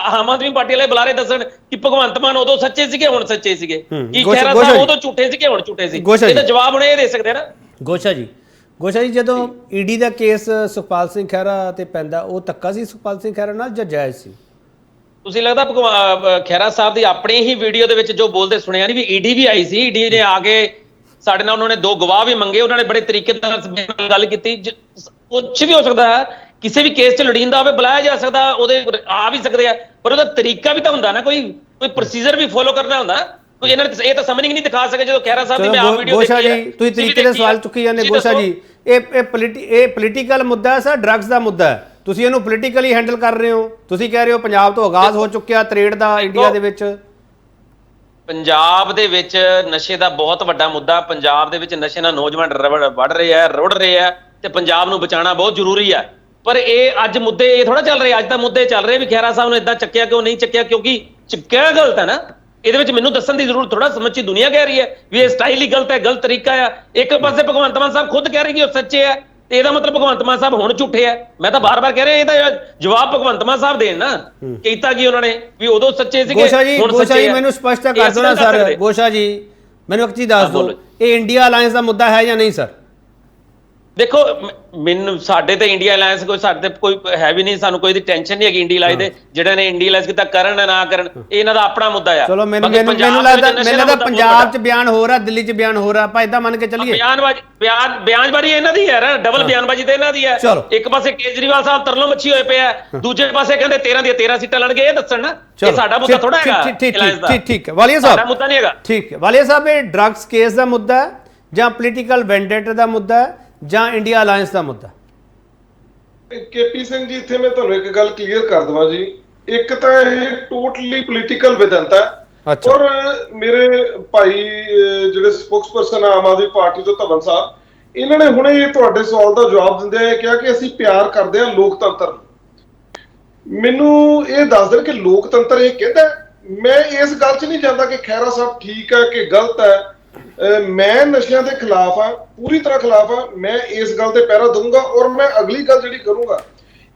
Speaker 10: ਆਮ ਆਦਮੀ ਪਾਰਟੀ ਵਾਲੇ ਬੁਲਾਰੇ ਦੱਸਣ ਕਿ ਭਗਵੰਤ ਮਾਨ ਉਦੋਂ ਸੱਚੇ ਸੀਗੇ, ਹੁਣ ਸੱਚੇ ਸੀਗੇ, ਕਿ ਖਹਿਰਾ ਸਾਹਿਬ ਉਦੋਂ ਝੂਠੇ ਸੀਗੇ, ਹੁਣ ਝੂਠੇ ਸੀ। ਇਹਦਾ ਜਵਾਬ ਹੁਣ ਇਹ ਦੇ ਸਕਦੇ ਨਾ।
Speaker 1: ਗੋਸ਼ਾ ਜੀ, ਜਦੋਂ ਈਡੀ ਦਾ ਕੇਸ ਸੁਖਪਾਲ ਸਿੰਘ ਖਹਿਰਾ ਤੇ ਪੈਂਦਾ, ਉਹ ਧੱਕਾ ਸੀ ਸੁਖਪਾਲ ਸਿੰਘ ਖਹਿਰਾ ਨਾਲ ਜਾਂ ਜਾਇਜ਼ ਸੀ?
Speaker 10: ਤੁਸੀਂ ਲੱਗਦਾ ਖਹਿਰਾ ਸਾਹਿਬ ਦੀ ਆਪਣੀ ਹੀ ਵੀਡੀਓ ਦੇ ਵਿੱਚ ਜੋ ਬੋਲਦੇ ਸੁਣਿਆ ਨਹੀਂ, ਵੀ ਈਡੀ ਵੀ ਆਈ ਸੀ, ਈਡੀ ਨੇ ਆ ਕੇ ਸਾਡੇ ਨਾਲ ਉਹਨਾਂ ਨੇ 2 ਗਵਾਹ ਵੀ ਮੰਗੇ, ਉਹਨਾਂ ਨੇ ਬੜੇ ਤਰੀਕੇ ਨਾਲ ਗੱਲ ਕੀਤੀ। ਕੁਛ ਵੀ ਹੋ ਸਕਦਾ ਹੈ, ਕਿਸੇ ਵੀ ਕੇਸ 'ਚ ਲੜੀਂਦਾ ਹੋਵੇ ਬੁਲਾਇਆ ਜਾ ਸਕਦਾ, ਉਹਦੇ ਆ ਵੀ ਸਕਦੇ ਆ, ਪਰ ਉਹਦਾ ਤਰੀਕਾ ਵੀ ਤਾਂ ਹੁੰਦਾ ਨਾ, ਕੋਈ ਪ੍ਰੋਸੀਜਰ ਵੀ ਫੋਲੋ ਕਰਨਾ ਹੁੰਦਾ। ਕੋਈ ਇਹਨਾਂ ਨੇ ਇਹ ਤਾਂ ਸਮਝਿੰਗ ਨਹੀਂ ਦਿਖਾ ਸਕੇ ਜਦੋਂ ਖਹਿਰਾ ਸਾਹਿਬ ਦੀ ਮੈਂ ਆ ਵੀਡੀਓ ਦੇਖੀ ਹੈ।
Speaker 1: ਜੀ ਤੁਸੀਂ ਤਰੀਕੇ ਦੇ ਸਵਾਲ ਚੁੱਕੀ ਜਾਂਦੇ ਗੋਸ਼ਾ ਜੀ, ਇਹ ਪੋਲੀਟੀਕਲ ਮੁੱਦਾ ਹੈ ਸਰ, ਡਰੱਗਸ ਦਾ ਮੁੱਦਾ ਹੈ, ਤੁਸੀਂ ਇਹਨੂੰ ਪੋਲੀਟੀਕਲੀ ਹੈਂਡਲ ਕਰ ਰਹੇ ਹੋ। ਤੁਸੀਂ ਕਹਿ ਰਹੇ ਹੋ ਪੰਜਾਬ ਤੋਂ ਆਗਾਜ਼ ਹੋ ਚੁੱਕਿਆ ਤਰੇੜ ਦਾ ਇੰਡੀਆ ਦੇ ਵਿੱਚ।
Speaker 10: ਪੰਜਾਬ ਦੇ ਵਿੱਚ ਨਸ਼ੇ ਦਾ ਬਹੁਤ ਵੱਡਾ ਮੁੱਦਾ, ਪੰਜਾਬ ਦੇ ਵਿੱਚ ਨਸ਼ੇ ਨਾਲ ਨੌਜਵਾਨ ਵੜ ਰਹੇ ਆ, ਰੁੜ ਰਹੇ ਆ, ਤੇ ਪੰਜਾਬ ਨੂੰ ਬਚਾਉਣਾ ਬਹੁਤ ਜ਼ਰੂਰੀ ਹੈ। ਪਰ ਇਹ ਅੱਜ ਮੁੱਦੇ ਇਹ ਥੋੜਾ ਚੱਲ ਰਹੇ, ਅੱਜ ਤਾਂ ਮੁੱਦੇ ਚੱਲ ਰਹੇ ਵੀ ਖਹਿਰਾ ਸਾਹਿਬ ਨੂੰ ਇਦਾਂ ਚੱਕਿਆ ਕਿਉਂ ਨਹੀਂ ਚੱਕਿਆ, ਕਿਉਂਕਿ ਚੱਕਿਆ ਗਲਤ ਹੈ ਨਾ। ਇਹਦੇ ਵਿੱਚ ਮੈਨੂੰ ਦੱਸਣ ਦੀ ਜ਼ਰੂਰਤ ਥੋੜਾ, ਸਮੁੱਚੀ ਦੁਨੀਆ ਕਹਿ ਰਹੀ ਹੈ ਵੀ ਇਹ ਸਟਾਈਲ ਹੀ ਗਲਤ ਹੈ, ਗਲਤ ਤਰੀਕਾ ਆ। ਇੱਕ ਪਾਸੇ ਭਗਵੰਤ ਮਾਨ ਸਾਹਿਬ ਖੁਦ ਕਹਿ ਰਹੇ ਕਿ ਉਹ ਸੱਚੇ ਹੈ, ਤੇ ਇਹਦਾ ਮਤਲਬ ਭਗਵੰਤ ਮਾਨ ਸਾਹਿਬ ਹੁਣ ਝੂਠੇ ਹੈ। ਮੈਂ ਤਾਂ ਬਾਰ-ਬਾਰ ਕਹਿ ਰਿਹਾ, ਇਹਦਾ ਜਵਾਬ ਭਗਵੰਤ ਮਾਨ ਸਾਹਿਬ ਦੇਣ ਨਾ, ਕੀਤਾ ਕੀ ਉਹਨਾਂ ਨੇ ਵੀ ਉਦੋਂ ਸੱਚੇ ਸੀਗੇ, ਹੁਣ ਸੱਚੇ ਆ।
Speaker 1: ਮੈਨੂੰ ਸਪਸ਼ਟ ਕਰ ਦਿਓ ਨਾ ਸਰ। ਗੋਸ਼ਾ ਜੀ ਮੈਨੂੰ ਇੱਕ ਚੀਜ਼ ਦੱਸ ਦਿਓ, ਇਹ ਇੰਡੀਆ ਅਲਾਇੰਸ ਦਾ ਮੁੱਦਾ ਹੈ ਜਾਂ ਨਹੀਂ ਸਰ?
Speaker 10: ਦੇਖੋ ਮੈਨੂੰ ਸਾਡੇ ਤੇ ਇੰਡੀਆ ਅਲਾਇੰਸ ਸਾਡੇ ਤੇ ਕੋਈ ਹੈ ਵੀ ਨਹੀਂ, ਸਾਨੂੰ ਕੋਈ ਦੀ ਟੈਨਸ਼ਨ ਨਹੀਂ ਹੈਗੀ ਇੰਡੀਆ ਅਲਾਇੰਸ ਦੇ। ਜਿਹੜੇ ਨੇ ਇੰਡੀਆ ਅਲਾਇੰਸ ਕੀਤਾ ਕਰਨ ਨਾ ਕਰਨ, ਇਹ ਇਹਨਾਂ ਦਾ ਆਪਣਾ ਮੁੱਦਾ ਆ।
Speaker 1: ਚਲੋ ਮੈਨੂੰ ਲੱਗਦਾ ਪੰਜਾਬ 'ਚ ਬਿਆਨ ਹੋ ਰਿਹਾ, ਦਿੱਲੀ 'ਚ ਬਿਆਨ ਹੋ ਰਿਹਾ, ਆਪਾਂ ਇਦਾਂ ਮੰਨ ਕੇ ਚੱਲੀਏ।
Speaker 10: ਬਿਆਨਬਾਜ਼ੀ ਇਹਨਾਂ ਦੀ ਹੈ ਨਾ, ਡਬਲ ਬਿਆਨਬਾਜ਼ੀ ਤੇ ਇਹਨਾਂ ਦੀ ਹੈ। ਇੱਕ ਪਾਸੇ ਕੇਜਰੀਵਾਲ ਸਾਹਿਬ ਤਰਲੋ ਮੱਛੀ ਹੋਏ ਪਏ ਆ, ਦੂਜੇ ਪਾਸੇ ਕਹਿੰਦੇ 13 ਦੀਆਂ 13 ਸੀਟਾਂ ਲੜਨਗੇ। ਇਹ ਦੱਸਣ ਨਾ, ਇਹ ਸਾਡਾ ਮੁੱਦਾ ਥੋੜਾ ਹੈਗਾ।
Speaker 1: ਠੀਕ ਹੈ ਵਾਲੀਆ ਸਾਹਿਬ,
Speaker 10: ਸਾਡਾ ਮੁੱਦਾ ਨਹੀਂ ਹੈਗਾ।
Speaker 1: ਠੀਕ ਹੈ ਵਾਲੀਆ ਸਾਹਿਬ, ਇਹ ਡਰੱਗਸ ਕੇਸ ਦਾ ਮੁੱਦਾ ਹੈ ਜਾਂ ਪੋਲੀਟੀਕਲ ਵੈਂਡੇਟਾ ਦਾ ਮੁੱਦਾ ਹੈ ਜਾਂ ਇੰਡੀਆ ਅਲਾਇੰਸ ਦਾ ਮੁੱਦਾ?
Speaker 5: ਕੇਪੀ ਸਿੰਘ ਜੀ, ਇੱਥੇ ਮੈਂ ਤੁਹਾਨੂੰ ਇੱਕ ਗੱਲ ਕਲੀਅਰ ਕਰ ਦਵਾਂ ਜੀ। ਇੱਕ ਤਾਂ ਇਹ ਟੋਟਲੀ ਪੋਲੀਟੀਕਲ ਵਿਦੰਤ ਹੈ, ਔਰ ਮੇਰੇ ਭਾਈ ਜਿਹੜੇ ਸਪੋਕਸਪਰਸਨ ਆਮ ਆਦਮੀ ਪਾਰਟੀ ਤੋਂ ਧਵਨ ਸਾਹਿਬ, ਇਹਨਾਂ ਨੇ ਹੁਣੇ ਇਹ ਤੁਹਾਡੇ ਸਵਾਲ ਦਾ ਜਵਾਬ ਦਿੰਦੇ ਹੋਏ ਕਿਹਾ ਕਿ ਅਸੀਂ ਪਿਆਰ ਕਰਦੇ ਹਾਂ ਲੋਕਤੰਤਰ। ਮੈਨੂੰ ਇਹ ਦੱਸ ਦੇਣ ਕਿ ਲੋਕਤੰਤਰ ਇਹ ਕਹਿੰਦਾ। ਮੈਂ ਇਸ ਗੱਲ 'ਚ ਨਹੀਂ ਜਾਂਦਾ ਕਿ ਖਹਿਰਾ ਸਾਹਿਬ ਠੀਕ ਹੈ ਕਿ ਗਲਤ ਹੈ। ਮੈਂ ਨਸ਼ਿਆਂ ਦੇ ਖਿਲਾਫ ਆ, ਪੂਰੀ ਤਰ੍ਹਾਂ ਖਿਲਾਫ ਆ। ਮੈਂ ਇਸ ਗੱਲ ਤੇ ਪਹਿਰਾ ਦਊਂਗਾ, ਔਰ ਮੈਂ ਅਗਲੀ ਗੱਲ ਜਿਹੜੀ ਕਰੂੰਗਾ,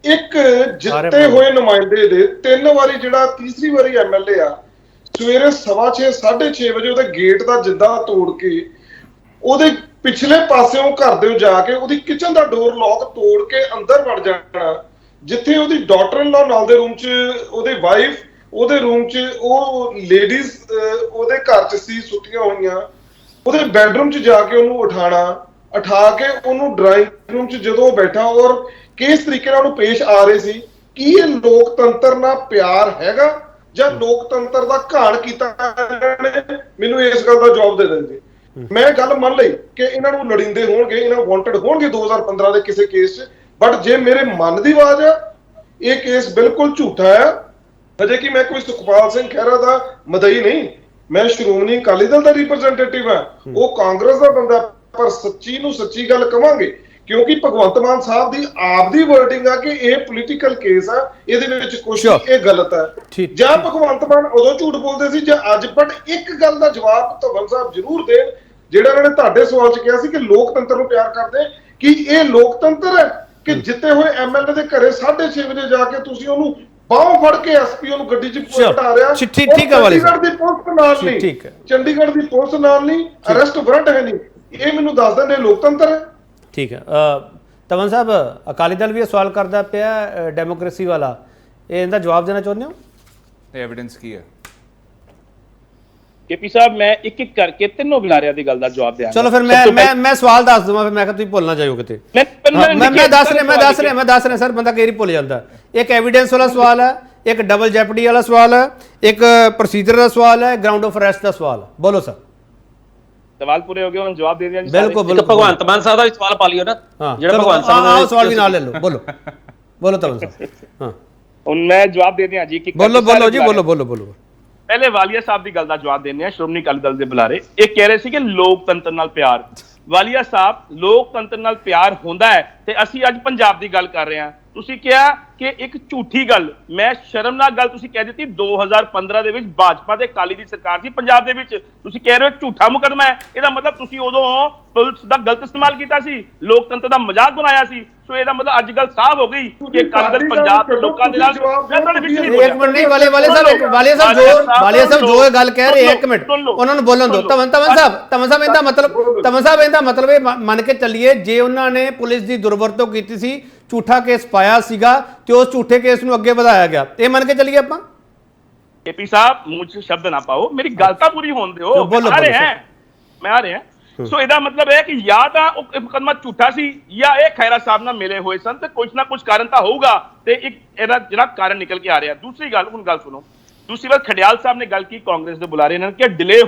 Speaker 5: ਇੱਕ ਜਿੱਤੇ ਹੋਏ ਨੁਮਾਇੰਦੇ ਦੇ 3 ਵਾਰੀ ਜਿਹੜਾ ਤੀਸਰੀ ਵਾਰੀ ਐਮਐਲਏ ਆ, ਸਵੇਰੇ 6:15 6:30 ਵਜੇ ਉਹਦੇ ਗੇਟ ਦਾ ਜਿੱਦਾਂ ਤੋੜ ਕੇ ਉਹਦੇ ਪਿਛਲੇ ਪਾਸਿਓਂ ਘਰ ਦੇ ਜਾ ਕੇ ਉਹਦੀ ਕਿਚਨ ਦਾ ਡੋਰ ਲੌਕ ਤੋੜ ਕੇ ਅੰਦਰ ਵੜ ਜਾਣਾ, ਜਿੱਥੇ ਉਹਦੀ ਡਾਟਰ ਇਨ ਲਾ ਨਾਲ ਦੇ ਰੂਮ 'ਚ, ਉਹਦੇ ਵਾਈਫ ਉਹਦੇ ਰੂਮ 'ਚ, ਉਹ ਲੇਡੀਜ਼ ਉਹਦੇ ਘਰ 'ਚ ਸੀ ਸੁੱਤੀਆਂ ਹੋਈਆਂ, ਉਹਦੇ ਬੈਡਰੂਮ 'ਚ ਜਾ ਕੇ ਉਹਨੂੰ ਉਠਾ ਕੇ ਉਹਨੂੰ ਡਰਾਇੰਗ ਰੂਮ 'ਚ ਜਦੋਂ ਉਹ ਬੈਠਾ, ਔਰ ਕਿਸ ਤਰੀਕੇ ਨਾਲ ਉਹਨੂੰ ਪੇਸ਼ ਆ ਰਹੇ ਸੀ। ਕੀ ਇਹ ਲੋਕਤੰਤਰ ਨਾਲ ਪਿਆਰ ਹੈਗਾ ਜਾਂ ਲੋਕਤੰਤਰ ਦਾ ਘਾਣ ਕੀਤਾ? ਮੈਨੂੰ ਇਸ ਗੱਲ ਦਾ ਜਵਾਬ ਦੇ ਦਿੰਦੇ। ਮੈਂ ਗੱਲ ਮੰਨ ਲਈ ਕਿ ਇਹਨਾਂ ਨੂੰ ਲੜਿੰਦੇ ਹੋਣਗੇ, ਇਹਨਾਂ ਨੂੰ ਵਾਂਟਡ ਹੋਣਗੇ 2015 ਦੇ ਕਿਸੇ ਕੇਸ 'ਚ, ਬਟ ਜੇ ਮੇਰੇ ਮਨ ਦੀ ਆਵਾਜ਼ ਆ, ਇਹ ਕੇਸ ਬਿਲਕੁਲ ਝੂਠਾ ਆ। ਅਜੇ ਕਿ ਮੈਂ ਕੋਈ ਸੁਖਪਾਲ ਸਿੰਘ ਖਹਿਰਾ ਦਾ ਮਦਈ ਨਹੀਂ, ਮੈਂ ਸ਼੍ਰੋਮਣੀ ਅਕਾਲੀ ਦਲ ਦਾ ਰਿਪਰੈਜ਼ੈਂਟੇਟਿਵ ਹਾਂ, ਉਹ ਕਾਂਗਰਸ ਦਾ ਬੰਦਾ। ਪਰ ਸੱਚੀ ਨੂੰ ਸੱਚੀ ਗੱਲ ਕਵਾਂਗੇ
Speaker 11: ਕਿਉਂਕਿ ਭਗਵੰਤ ਮਾਨ ਸਾਹਿਬ ਦੀ ਆਪਦੀ ਵਰਡਿੰਗ ਆ ਕਿ ਇਹ ਪੋਲੀਟੀਕਲ ਕੇਸ ਆ, ਇਹਦੇ ਵਿੱਚ ਕੁਝ
Speaker 1: Sure.
Speaker 11: ਇਹ ਗਲਤ ਹੈ।
Speaker 1: ਠੀਕ।
Speaker 11: ਜਾਂ ਭਗਵੰਤ ਮਾਨ ਉਦੋਂ ਝੂਠ ਬੋਲਦੇ ਸੀ ਜਾਂ ਅੱਜ, ਬਟ ਇੱਕ ਗੱਲ ਦਾ ਜਵਾਬ ਧਵਨ ਸਾਹਿਬ ਜ਼ਰੂਰ ਦੇਣ, ਜਿਹੜਾ ਇਹਨਾਂ ਨੇ ਤੁਹਾਡੇ ਸਵਾਲ 'ਚ ਕਿਹਾ ਸੀ ਕਿ ਲੋਕਤੰਤਰ ਨੂੰ ਪਿਆਰ ਕਰਦੇ, ਕਿ ਇਹ ਲੋਕਤੰਤਰ ਹੈ ਕਿ ਜਿੱਤੇ ਹੋਏ ਐਮਐਲਏ ਦੇ ਘਰੇ 6:30 ਵਜੇ ਜਾ ਕੇ ਤੁਸੀਂ ਉਹਨੂੰ ਬਾਹੋਂ ਫੜ ਕੇ ਐਸਪੀਓ ਨੂੰ ਗੱਡੀ 'ਚ ਬਿਠਾ ਰਿਹਾ।
Speaker 1: ਠੀਕ ਹੈ ਵਾਲੀ ਸਾਹਿਬ,
Speaker 11: ਚੰਡੀਗੜ੍ਹ ਦੀ ਪੁਲਿਸ ਨਾਲ ਨਹੀਂ,
Speaker 1: ਠੀਕ ਹੈ।
Speaker 11: ਚੰਡੀਗੜ੍ਹ ਦੀ ਪੁਲਿਸ ਨਾਲ ਨਹੀਂ, ਅਰੈਸਟ ਵਾਰੰਟ ਹੈ ਨਹੀਂ, ਇਹ ਮੈਨੂੰ ਦੱਸ ਦਿੰਦੇ ਲੋਕਤੰਤਰ ਹੈ।
Speaker 1: ਠੀਕ ਹੈ। ਤਵਨ ਸਾਹਿਬ, ਅਕਾਲੀ ਦਲ ਵੀ ਇਹ ਸਵਾਲ ਕਰਦਾ ਪਿਆ ਡੈਮੋਕ੍ਰੇਸੀ ਵਾਲਾ, ਇਹਦਾ ਜਵਾਬ ਦੇਣਾ ਚਾਹੁੰਦੇ ਹੋ?
Speaker 9: ਤੇ ਐਵੀਡੈਂਸ ਕੀ ਹੈ?
Speaker 8: ਕੇਪੀ ਸਾਹਿਬ, ਮੈਂ ਇੱਕ ਇੱਕ ਕਰਕੇ ਤਿੰਨੋਂ ਬੁਲਾਰਿਆਂ ਦੀ ਗੱਲ ਦਾ ਜਵਾਬ ਦਿਆਂਗਾ।
Speaker 1: ਚਲੋ ਫਿਰ ਮੈਂ ਸਵਾਲ ਦੱਸ ਦਵਾਂ, ਫਿਰ ਮੈਂ ਕਿਹਾ ਤੁਸੀਂ ਭੁੱਲ ਨਾ ਜਾਇਓ ਕਿਤੇ। ਮੈਂ ਦੱਸ ਰਿਹਾ ਸਰ, ਬੰਦਾ ਕਈ ਵਾਰੀ ਭੁੱਲ ਜਾਂਦਾ। ਇੱਕ ਐਵੀਡੈਂਸ ਵਾਲਾ ਸਵਾਲ ਹੈ, ਇੱਕ ਡਬਲ ਜੈਪਡੀ ਵਾਲਾ ਸਵਾਲ ਹੈ, ਇੱਕ ਪ੍ਰੋਸੀਜਰ ਦਾ ਸਵਾਲ ਹੈ, ਗਰਾਊਂਡ ਆਫ ਅਰੈਸਟ ਦਾ ਸਵਾਲ ਹੈ। ਬੋਲੋ ਸਰ।
Speaker 8: ਸਵਾਲ ਪੂਰੇ ਹੋ ਗਏ, ਹੁਣ ਜਵਾਬ ਦੇ ਦਿਆਂ ਜੀ।
Speaker 1: ਬਿਲਕੁਲ।
Speaker 10: ਭਗਵੰਤ ਮਾਨ ਸਾਹਿਬ ਦਾ ਵੀ ਸਵਾਲ ਪਾ ਲਿਓ ਨਾ, ਜਿਹੜਾ ਭਗਵੰਤ ਸਾਹਿਬ
Speaker 1: ਸਵਾਲ ਵੀ ਨਾਲ ਲੈ ਲਓ। ਬੋਲੋ ਤਵਨ ਸਾਹਿਬ। ਹਾਂ,
Speaker 8: ਹੁਣ ਮੈਂ ਜਵਾਬ ਦੇ ਦਿਆਂ ਜੀ।
Speaker 1: ਬੋਲੋ ਜੀ, ਬੋਲੋ।
Speaker 8: ਪਹਿਲੇ ਵਾਲੀਆ ਸਾਹਿਬ ਦੀ ਗੱਲ ਦਾ ਜਵਾਬ ਦਿੰਦੇ ਆ। ਸ਼੍ਰੋਮਣੀ ਅਕਾਲੀ ਦਲ ਦੇ ਬੁਲਾਰੇ ਇਹ ਕਹਿ ਰਹੇ ਸੀ ਕਿ ਲੋਕਤੰਤਰ ਨਾਲ ਪਿਆਰ। ਵਾਲੀਆ ਸਾਹਿਬ, ਲੋਕਤੰਤਰ ਨਾਲ ਪਿਆਰ ਹੁੰਦਾ ਹੈ ਤੇ ਅਸੀਂ ਅੱਜ ਪੰਜਾਬ ਦੀ ਗੱਲ ਕਰ ਰਹੇ ਹਾਂ। ਤੁਸੀਂ ਕਿਹਾ ਕਿ ਇੱਕ ਝੂਠੀ ਗੱਲ, ਮੈਂ ਸ਼ਰਮਨਾਕ ਗੱਲ ਤੁਸੀਂ ਕਹਿ ਦਿੱਤੀ। 2015 ਦੇ ਵਿੱਚ ਭਾਜਪਾ ਤੇ ਅਕਾਲੀ ਦੀ ਸਰਕਾਰ ਸੀ ਪੰਜਾਬ ਦੇ ਵਿੱਚ, ਤੁਸੀਂ ਕਹਿ ਰਹੇ ਹੋ ਝੂਠਾ ਮੁਕੱਦਮਾ ਹੈ। ਇਹਦਾ ਮਤਲਬ ਤੁਸੀਂ ਉਦੋਂ ਪੁਲਿਸ ਦਾ ਗਲਤ ਇਸਤੇਮਾਲ ਕੀਤਾ ਸੀ, ਲੋਕਤੰਤਰ ਦਾ ਮਜ਼ਾਕ ਬਣਾਇਆ ਸੀ। ਸੋ ਇਹਦਾ ਮਤਲਬ ਅੱਜ ਗੱਲ ਸਾਫ਼ ਹੋ ਗਈ ਕਿ ਅਕਾਲੀ ਦਲ ਪੰਜਾਬ ਦੇ ਲੋਕਾਂ ਦੇ ਨਾਲ।
Speaker 1: ਇੱਕ ਮਿੰਟ ਨਹੀਂ, ਵਾਲੀਆ ਸਾਹਿਬ ਜੋ ਇਹ ਗੱਲ ਕਹਿ ਰਹੇ, ਇੱਕ ਮਿੰਟ ਉਹਨਾਂ ਨੂੰ ਬੋਲਣ ਦਿਓ। ਤਵਨ ਸਾਹਿਬ ਇਹਦਾ ਮਤਲਬ ਇਹ ਮੰਨ ਕੇ ਚੱਲੀਏ, ਜੇ ਉਹਨਾਂ ਨੇ ਪੁਲਿਸ ਦੀ ਦੁਰਵਰਤੋਂ ਕੀਤੀ ਸੀ, ਝੂਠਾ ਕੇਸ ਪਾਇਆ ਸੀਗਾ ਤੇ ਉਸ ਝੂਠੇ ਕੇਸ ਨੂੰ ਅੱਗੇ ਵਧਾਇਆ ਗਿਆ, ਇਹ ਮੰਨ ਕੇ ਚੱਲੀਏ ਆਪਾਂ?
Speaker 8: ਕੇਪੀ ਸਾਹਿਬ, ਮੂੰਹ 'ਚ ਸ਼ਬਦ ਨਾ ਪਾਓ, ਮੇਰੀ ਗੱਲ ਤਾਂ ਪੂਰੀ ਹੋਣ ਦਿਓ। ਮੈਂ ਆ ਰਿਹਾ। ਸੋ ਇਹਦਾ ਮਤਲਬ ਹੈ ਕਿ ਜਾਂ ਤਾਂ ਉਹ ਮੁਕੱਦਮਾ ਝੂਠਾ ਸੀ ਜਾਂ ਇਹ ਖੈਰਾ ਸਾਹਿਬ ਨਾਲ ਮਿਲੇ ਹੋਏ ਸਨ, ਤੇ ਕੁਝ ਨਾ ਕੁਝ ਕਾਰਨ ਤਾਂ ਹੋਊਗਾ, ਤੇ ਇੱਕ ਇਹਦਾ ਜਿਹੜਾ ਕਾਰਨ ਨਿਕਲ ਕੇ ਆ ਰਿਹਾ। ਦੂਸਰੀ ਗੱਲ, ਹੁਣ ਗੱਲ ਸੁਣੋ। ਦੂਸਰੀ ਵਾਰ ਖਡਿਆਲ ਸਾਹਿਬ ਨੇ ਗੱਲ ਕੀ, ਕਾਂਗਰਸ ਦੇ ਬੁਲਾਰੇ ਨੇ ਕਿ ਡਿਲੇ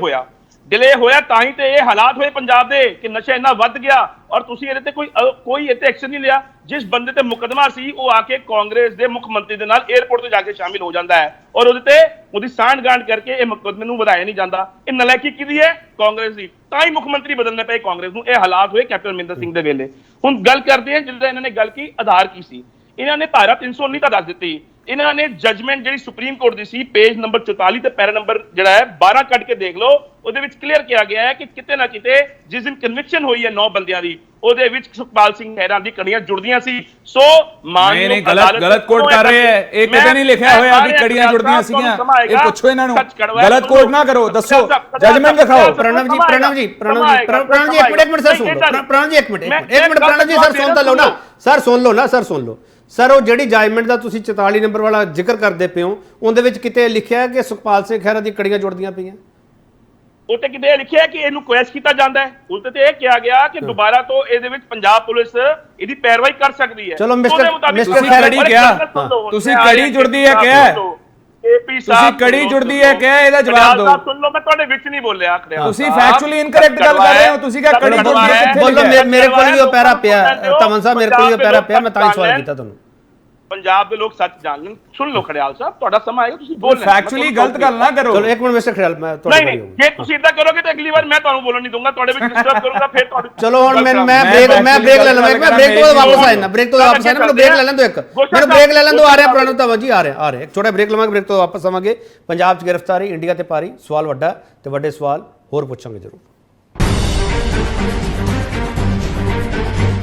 Speaker 8: ਹੋਇਆ ਤਾਂ ਹੀ ਤੇ ਇਹ ਹਾਲਾਤ ਹੋਏ ਪੰਜਾਬ ਦੇ ਕਿ ਨਸ਼ਾ ਇੰਨਾ ਵੱਧ ਗਿਆ, ਔਰ ਤੁਸੀਂ ਇਹਦੇ ਤੇ ਕੋਈ ਇੱਥੇ ਐਕਸ਼ਨ ਨਹੀਂ ਲਿਆ। ਜਿਸ ਬੰਦੇ ਤੇ ਮੁਕੱਦਮਾ ਸੀ ਉਹ ਆ ਕੇ ਕਾਂਗਰਸ ਦੇ ਮੁੱਖ ਮੰਤਰੀ ਦੇ ਨਾਲ 에ਅਰਪੋਰਟ ਤੇ ਜਾ ਕੇ ਸ਼ਾਮਿਲ ਹੋ ਜਾਂਦਾ ਹੈ, ਔਰ ਉਹਦੀ ਸਾਂਠ-ਗਾਂਠ ਕਰਕੇ ਇਹ ਮੁਕੱਦਮੇ ਨੂੰ ਵਧਾਇਆ ਨਹੀਂ ਜਾਂਦਾ। ਇਹ ਨਲਾਇਕੀ ਕਿਹਦੀ ਹੈ? ਕਾਂਗਰਸ ਦੀ। ਤਾਂ ਹੀ ਮੁੱਖ ਮੰਤਰੀ ਬਦਲਨੇ ਪਏ ਕਾਂਗਰਸ ਨੂੰ। ਇਹ ਹਾਲਾਤ ਹੋਏ ਕੈਪਟਨ ਅਮਰਿੰਦਰ ਸਿੰਘ ਦੇ ਵੇਲੇ। ਹੁਣ ਗੱਲ ਕਰਦੇ ਹਾਂ ਜਿੱਦਾਂ ਇਹਨਾਂ ਨੇ ਗੱਲ ਕੀ, ਆਧਾਰ ਕੀ ਸੀ। ਇਹਨਾਂ ਨੇ ਧਾਰਾ 319 ਤਾਂ ਦੱਸ ਦਿੱਤੀ। ਇਹਨਾਂ ਨੇ ਜਜਮੈਂਟ ਜਿਹੜੀ ਸੁਪਰੀਮ ਕੋਰਟ ਦੀ ਸੀ, ਪੇਜ ਨੰਬਰ 44 ਤੇ ਪੈਰਾ ਨੰਬਰ ਜਿਹੜਾ ਹੈ 12 ਕੱਢ ਕੇ ਦੇਖ ਲਓ, ਉਹਦੇ ਵਿੱਚ ਕਲੀਅਰ ਕਿਹਾ ਗਿਆ ਹੈ ਕਿ ਕਿਤੇ ਨਾ ਕਿਤੇ ਜਿਸ ਦਿਨ ਕਨਵਿਕਸ਼ਨ ਹੋਈ ਹੈ 9 ਬੰਦਿਆਂ ਦੀ, ਉਹਦੇ ਵਿੱਚ ਸੁਖਪਾਲ ਸਿੰਘ ਖਹਿਰਾ ਦੀ ਕੜੀਆਂ ਜੁੜਦੀਆਂ ਸੀ। ਸੋ
Speaker 9: ਨਹੀਂ, ਗਲਤ ਕੋਟ ਕਰ ਰਹੇ ਹੈ। ਇਹ ਕਿਤੇ ਨਹੀਂ ਲਿਖਿਆ ਹੋਇਆ ਕਿ ਕੜੀਆਂ ਜੁੜਦੀਆਂ ਸੀਗੀਆਂ। ਇਹ ਪੁੱਛੋ ਇਹਨਾਂ ਨੂੰ, ਗਲਤ ਕੋਟ ਨਾ ਕਰੋ, ਦੱਸੋ, ਜਜਮੈਂਟ ਦਿਖਾਓ।
Speaker 1: ਪ੍ਰਣਵ ਜੀ ਇੱਕ ਮਿੰਟ ਸਰ ਸੁਣ ਲਓ। ਪ੍ਰਣਵ ਜੀ ਇੱਕ ਮਿੰਟ ਸਰ ਸੁਣ ਲਓ ਨਾ ਸਰ। ਉਹ ਜਿਹੜੀ ਜਜਮੈਂਟ ਦਾ ਤੁਸੀਂ 44 ਨੰਬਰ ਵਾਲਾ ਜ਼ਿਕਰ ਕਰਦੇ ਪਏ ਹੋ, ਉਹਦੇ ਵਿੱਚ ਕਿਤੇ ਲਿਖਿਆ ਹੈ ਕਿ ਸੁਖਪਾਲ ਸਿੰਘ ਖਹਿਰਾ ਦੀ ਕੜੀਆਂ ਜੁੜਦੀਆਂ ਪਈਆਂ?
Speaker 8: ਉਹ ਤੇ ਕਿਤੇ ਲਿਖਿਆ ਹੈ ਕਿ ਇਹਨੂੰ ਕੁਐਸ਼ ਕੀਤਾ ਜਾਂਦਾ ਹੈ। ਉਲਟ ਤੇ ਇਹ ਕਿਹਾ ਗਿਆ ਕਿ ਦੁਬਾਰਾ ਤੋਂ ਇਹਦੇ ਵਿੱਚ ਪੰਜਾਬ ਪੁਲਿਸ ਇਹਦੀ ਪੈਰਵਾਈ ਕਰ ਸਕਦੀ ਹੈ।
Speaker 1: ਚਲੋ ਮਿਸਟਰ
Speaker 9: ਕੜੀ ਕਿਹਾ, ਤੁਸੀਂ ਕੜੀ ਜੁੜਦੀ ਹੈ ਕਿਹਾ, ਤੁਸੀਂ ਕੜੀ ਜੁੜਦੀ ਹੈ ਕਿਹਾ, ਇਹਦਾ ਜਵਾਬ ਦਿਓ।
Speaker 8: ਸੁਣ ਲਓ, ਮੈਂ ਤੁਹਾਡੇ ਵਿੱਚ ਨਹੀਂ ਬੋਲਿਆ।
Speaker 9: ਤੁਸੀਂ ਫੈਕਚੁਅਲੀ ਇਨਕਰੈਕਟ ਗੱਲ ਕਰ ਰਹੇ ਹੋ। ਤੁਸੀਂ ਕਿਹਾ ਕੜੀ ਜੁੜਦੀ ਹੈ,
Speaker 1: ਬੋਲੋ। ਮੇਰੇ ਕੋਲ ਵੀ ਉਹ ਪੈਰਾ ਪਿਆ, ਤਮਨ ਸਾਹਿਬ, ਮੇਰੇ ਕੋਲ ਵੀ ਉਹ ਪੈਰਾ ਪਿਆ, ਮੈਂ ਤਾਂ ਹੀ ਸਵਾਲ ਕੀਤਾ ਤੁਹਾਨੂੰ।
Speaker 8: ਪੰਜਾਬ ਦੇ ਲੋਕ ਸੱਚ ਜਾਣ ਲੈਣ। ਸੁਣ ਲਓ ਖੜਿਆਲ ਸਾਹਿਬ, ਤੁਹਾਡਾ ਸਮਾਂ ਆਏਗਾ, ਤੁਸੀਂ ਬੋਲਣਾ।
Speaker 9: ਫੈਕਚੁਅਲੀ ਗਲਤ ਗੱਲ ਨਾ ਕਰੋ।
Speaker 1: ਚਲੋ ਇੱਕ ਮਿੰਟ ਮਿਸਟਰ ਖੜਿਆਲ, ਮੈਂ
Speaker 8: ਨਹੀਂ, ਜੇ ਤੁਸੀਂ ਇਦਾਂ ਕਰੋਗੇ ਤਾਂ ਅਗਲੀ ਵਾਰ ਮੈਂ ਤੁਹਾਨੂੰ ਬੋਲਣ ਨਹੀਂ ਦਊਂਗਾ, ਤੁਹਾਡੇ ਵਿੱਚ ਡਿਸਟਰਬ ਕਰੂੰਗਾ, ਫਿਰ ਤੁਹਾਨੂੰ।
Speaker 1: ਚਲੋ ਹੁਣ ਮੈਂ ਬ੍ਰੇਕ ਲੈ ਲਵਾਂ, ਮੈਂ ਬ੍ਰੇਕ ਤੋਂ ਵਾਪਸ ਆਇਆ, ਮੈਨੂੰ ਬ੍ਰੇਕ ਲੈ ਲੈਣ ਦਿਓ, ਮੈਨੂੰ ਬ੍ਰੇਕ ਲੈ ਲੈਣ ਦਿਓ। ਆ ਰਿਹਾ ਪ੍ਰਣਵ ਧਵਨ ਜੀ, ਆ ਰਿਹਾ ਇੱਕ ਛੋਟਾ ਬ੍ਰੇਕ ਲਵਾਂਗੇ, ਬ੍ਰੇਕ ਤੋਂ ਵਾਪਸ ਆਵਾਂਗੇ। ਪੰਜਾਬ 'ਚ ਗ੍ਰਿਫਤਾਰੀ, ਇੰਡੀਆ ਤੇ ਪਾਰੀ, ਸਵਾਲ ਵੱਡਾ ਤੇ ਵੱਡੇ ਸਵਾਲ ਹੋਰ ਪੁੱਛਾਂਗੇ ਜ਼ਰੂਰ।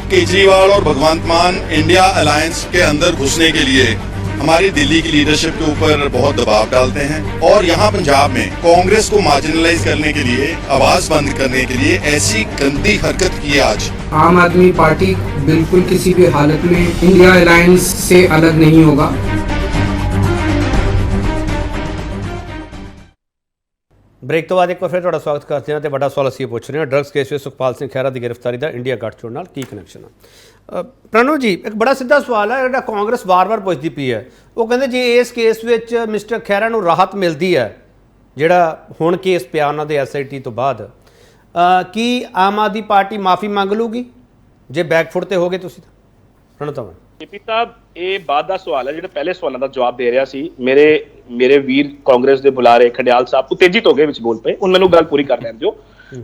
Speaker 2: केजरीवाल और भगवंत मान इंडिया अलायंस के अंदर घुसने के लिए हमारी दिल्ली की लीडरशिप के ऊपर बहुत दबाव डालते हैं, और यहाँ पंजाब में कांग्रेस को मार्जिनलाइज करने के लिए, आवाज बंद करने के लिए ऐसी गंदी हरकत की है। आज
Speaker 3: आम आदमी पार्टी बिल्कुल किसी भी हालत में इंडिया अलायंस से अलग नहीं होगा।
Speaker 1: ਬ੍ਰੇਕ ਤੋਂ ਬਾਅਦ ਇੱਕ ਵਾਰ ਫਿਰ ਤੁਹਾਡਾ ਸਵਾਗਤ ਕਰਦੇ ਹਾਂ ਤੇ ਵੱਡਾ ਸਵਾਲ ਅਸੀਂ ਪੁੱਛ ਰਹੇ ਹਾਂ, ਡਰੱਗਸ ਕੇਸ ਵਿੱਚ ਸੁਖਪਾਲ ਸਿੰਘ ਖਹਿਰਾ ਦੀ ਗ੍ਰਿਫਤਾਰੀ ਦਾ ਇੰਡੀਆ ਗੱਠਜੋੜ ਨਾਲ ਕੀ ਕਨੈਕਸ਼ਨ ਹੈ? ਪ੍ਰਣਵ ਜੀ, ਇੱਕ ਬੜਾ ਸਿੱਧਾ ਸਵਾਲ ਹੈ ਜਿਹੜਾ ਕਾਂਗਰਸ ਵਾਰ-ਵਾਰ ਪੁੱਛਦੀ ਪਈ ਹੈ। ਉਹ ਕਹਿੰਦੇ ਜੇ ਇਸ ਕੇਸ ਵਿੱਚ ਮਿਸਟਰ ਖਹਿਰਾ ਨੂੰ ਰਾਹਤ ਮਿਲਦੀ ਹੈ, ਜਿਹੜਾ ਹੁਣ ਕੇਸ ਪਿਆ ਉਹਨਾਂ ਦੇ SIT ਤੋਂ ਬਾਅਦ, ਕੀ ਆਮ ਆਦਮੀ ਪਾਰਟੀ ਮਾਫੀ ਮੰਗ ਲੂਗੀ ਜੇ ਬੈਕਫੁੱਟ ਤੇ ਹੋਗੇ ਤੁਸੀਂ? ਪ੍ਰਣਵ ਧਵਨ
Speaker 8: ਕੇਪੀ ਸਾਹਿਬ, ਇਹ ਬਾਅਦ ਦਾ ਸਵਾਲ ਹੈ। ਜਿਹੜੇ ਪਹਿਲੇ ਸਵਾਲਾਂ ਦਾ ਜਵਾਬ ਦੇ ਰਿਹਾ ਸੀ ਮੇਰੇ ਵੀਰ ਕਾਂਗਰਸ ਦੇ ਬੁਲਾਰੇ ਖਡਿਆਲ ਸਾਹਿਬ ਉਤੇਜਿਤ ਹੋ ਗਏ ਵਿੱਚ ਬੋਲ ਪਏ। ਹੁਣ ਮੈਨੂੰ ਗੱਲ ਪੂਰੀ ਕਰ ਲੈਣ ਦਿਓ।